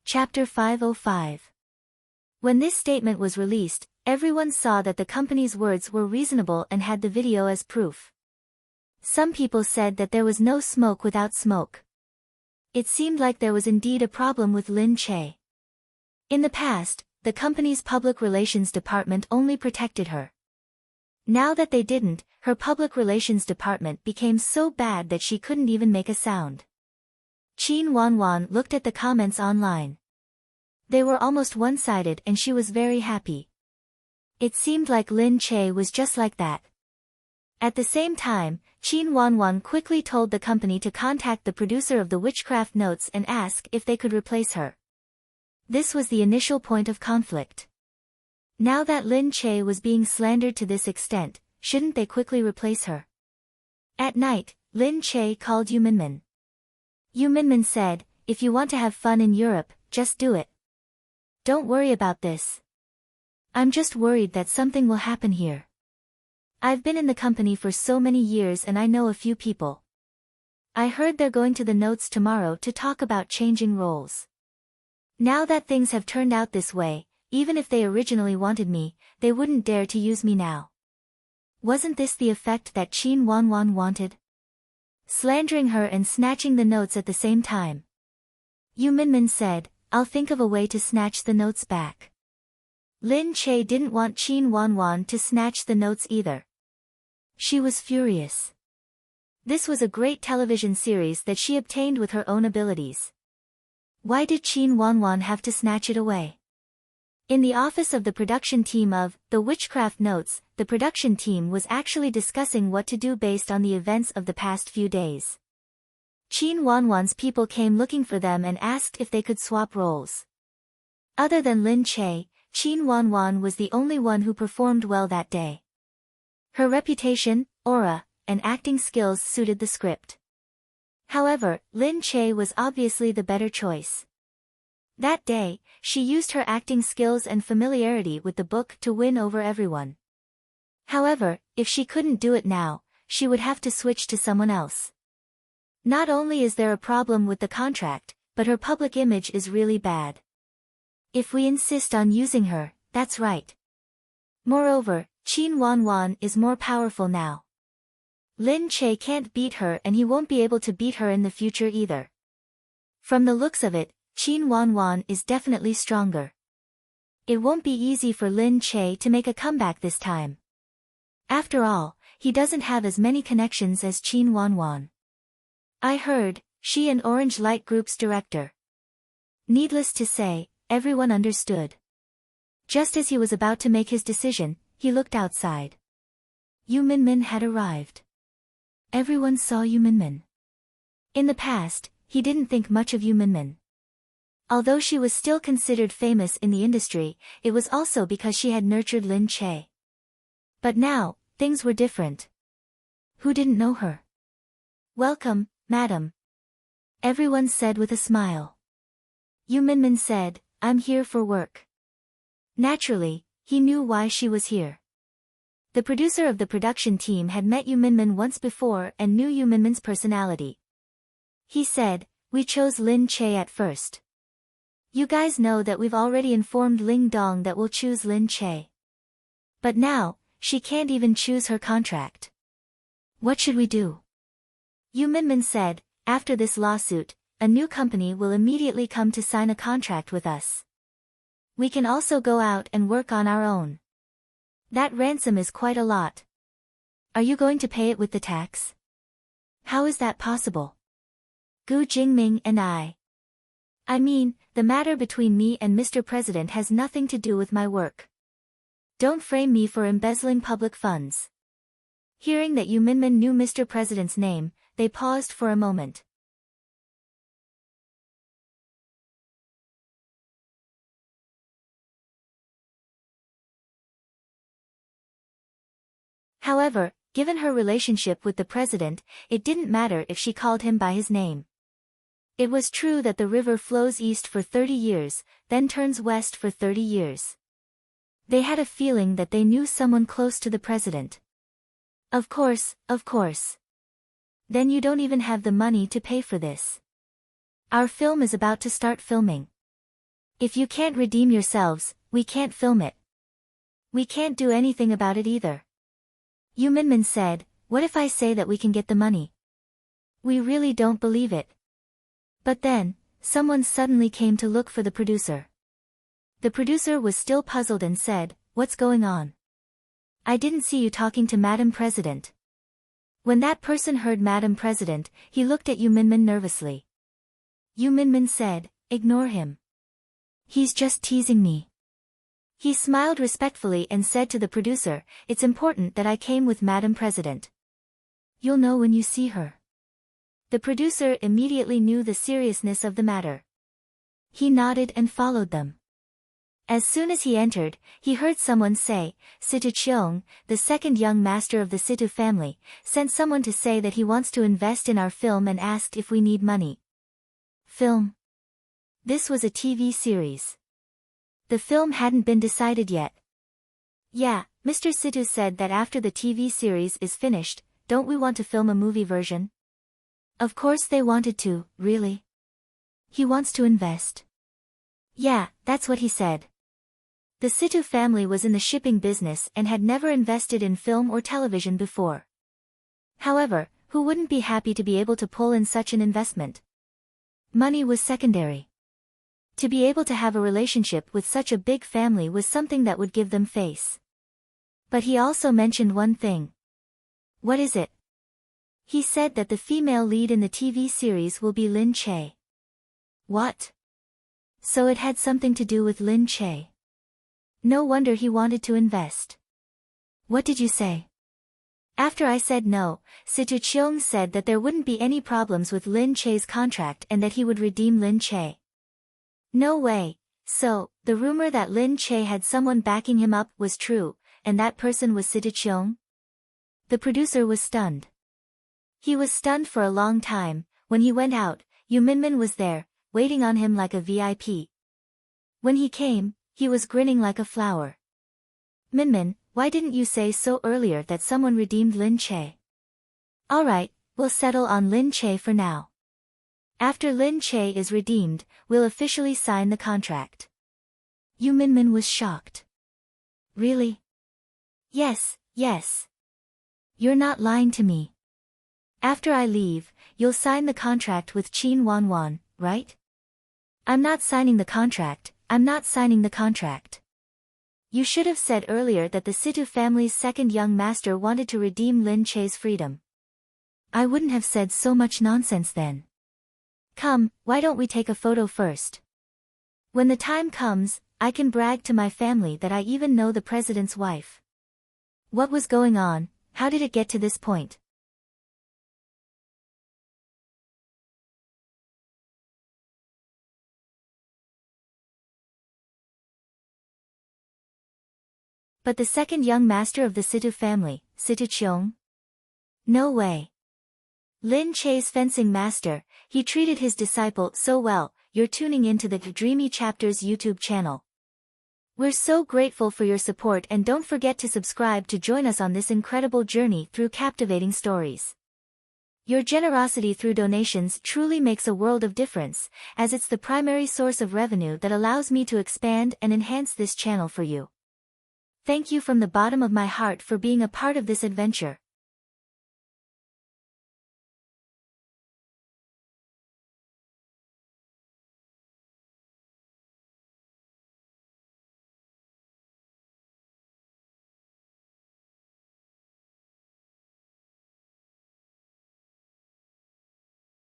Chapter 505. When this statement was released, everyone saw that the company's words were reasonable and had the video as proof. Some people said that there was no smoke without smoke. It seemed like there was indeed a problem with Lin Che. In the past, the company's public relations department only protected her. Now that they didn't, her public relations department became so bad that she couldn't even make a sound. Qin Wanwan looked at the comments online. They were almost one-sided and she was very happy. It seemed like Lin Che was just like that. At the same time, Qin Wanwan quickly told the company to contact the producer of the Witchcraft Notes and ask if they could replace her. This was the initial point of conflict. Now that Lin Che was being slandered to this extent, shouldn't they quickly replace her? At night, Lin Che called Yu Minmin. Yu Minmin said, "If you want to have fun in Europe, just do it. Don't worry about this. I'm just worried that something will happen here. I've been in the company for so many years and I know a few people. I heard they're going to the notes tomorrow to talk about changing roles. Now that things have turned out this way, even if they originally wanted me, they wouldn't dare to use me now." Wasn't this the effect that Qin Wanwan wanted? Slandering her and snatching the notes at the same time. Yu Minmin said, "I'll think of a way to snatch the notes back." Lin Che didn't want Qin Wanwan to snatch the notes either. She was furious. This was a great television series that she obtained with her own abilities. Why did Qin Wanwan have to snatch it away? In the office of the production team of The Witchcraft Notes, the production team was actually discussing what to do based on the events of the past few days. Qin Wanwan's people came looking for them and asked if they could swap roles. Other than Lin Che, Qin Wanwan was the only one who performed well that day. Her reputation, aura, and acting skills suited the script. However, Lin Che was obviously the better choice. That day, she used her acting skills and familiarity with the book to win over everyone. However, if she couldn't do it now, she would have to switch to someone else. Not only is there a problem with the contract, but her public image is really bad. If we insist on using her, that's right. Moreover, Qin Wanwan is more powerful now. Lin Che can't beat her and he won't be able to beat her in the future either. From the looks of it, Qin Wanwan is definitely stronger. It won't be easy for Lin Che to make a comeback this time. After all, he doesn't have as many connections as Qin Wanwan. I heard, she and Orange Light Group's director. Needless to say, everyone understood. Just as he was about to make his decision, he looked outside. Yu Minmin had arrived. Everyone saw Yu Minmin. In the past, he didn't think much of Yu Minmin. Although she was still considered famous in the industry, it was also because she had nurtured Lin Che. But now, things were different. Who didn't know her? "Welcome, madam," everyone said with a smile. Yu Minmin said, "I'm here for work." Naturally, he knew why she was here. The producer of the production team had met Yu Minmin once before and knew Yu Minmin's personality. He said, "We chose Lin Che at first. You guys know that we've already informed Ling Dong that we'll choose Lin Che. But now, she can't even choose her contract. What should we do?" Yu Minmin said, "After this lawsuit, a new company will immediately come to sign a contract with us. We can also go out and work on our own. That ransom is quite a lot. Are you going to pay it with the tax?" "How is that possible?" "Gu Jingming and I mean, the matter between me and Mr. President has nothing to do with my work. Don't frame me for embezzling public funds." Hearing that Yu Minmin knew Mr. President's name, they paused for a moment. However, given her relationship with the president, it didn't matter if she called him by his name. It was true that the river flows east for 30 years, then turns west for 30 years. They had a feeling that they knew someone close to the president. Of course. Then you don't even have the money to pay for this. Our film is about to start filming. If you can't redeem yourselves, we can't film it. We can't do anything about it either. Yu Minmin said, "What if I say that we can get the money? We really don't believe it." But then, someone suddenly came to look for the producer. The producer was still puzzled and said, "What's going on? I didn't see you talking to Madam President." When that person heard Madam President, he looked at Yu Minmin nervously. Yu Minmin said, "Ignore him. He's just teasing me." He smiled respectfully and said to the producer, "It's important that I came with Madam President. You'll know when you see her." The producer immediately knew the seriousness of the matter. He nodded and followed them. As soon as he entered, he heard someone say, Situ Cheong, the second young master of the Situ family, sent someone to say that he wants to invest in our film and asked if we need money. Film? This was a TV series. The film hadn't been decided yet. Yeah, Mr. Situ said that after the TV series is finished, don't we want to film a movie version? Of course they wanted to, really. He wants to invest. Yeah, that's what he said. The Situ family was in the shipping business and had never invested in film or television before. However, who wouldn't be happy to be able to pull in such an investment? Money was secondary. To be able to have a relationship with such a big family was something that would give them face. But he also mentioned one thing. What is it? He said that the female lead in the TV series will be Lin Che. What? So it had something to do with Lin Che. No wonder he wanted to invest. What did you say? After I said no, Situ Cheong said that there wouldn't be any problems with Lin Che's contract and that he would redeem Lin Che. No way. So, the rumor that Lin Che had someone backing him up was true, and that person was Situ Cheong? The producer was stunned. He was stunned for a long time. When he went out, Yu Minmin was there, waiting on him like a VIP. When he came, he was grinning like a flower. Minmin, why didn't you say so earlier that someone redeemed Lin Che? Alright, we'll settle on Lin Che for now. After Lin Che is redeemed, we'll officially sign the contract. Yu Minmin was shocked. Really? Yes, yes. You're not lying to me. After I leave, you'll sign the contract with Qin Wanwan, right? I'm not signing the contract, I'm not signing the contract. You should have said earlier that the Situ family's second young master wanted to redeem Lin Che's freedom. I wouldn't have said so much nonsense then. Come, why don't we take a photo first? When the time comes, I can brag to my family that I even know the president's wife. What was going on? How did it get to this point? But the second young master of the Situ family, Situ Cheong? No way. Lin Che's fencing master, he treated his disciple so well. You're tuning into the Dreamy Chapters YouTube channel. We're so grateful for your support and don't forget to subscribe to join us on this incredible journey through captivating stories. Your generosity through donations truly makes a world of difference, as it's the primary source of revenue that allows me to expand and enhance this channel for you. Thank you from the bottom of my heart for being a part of this adventure.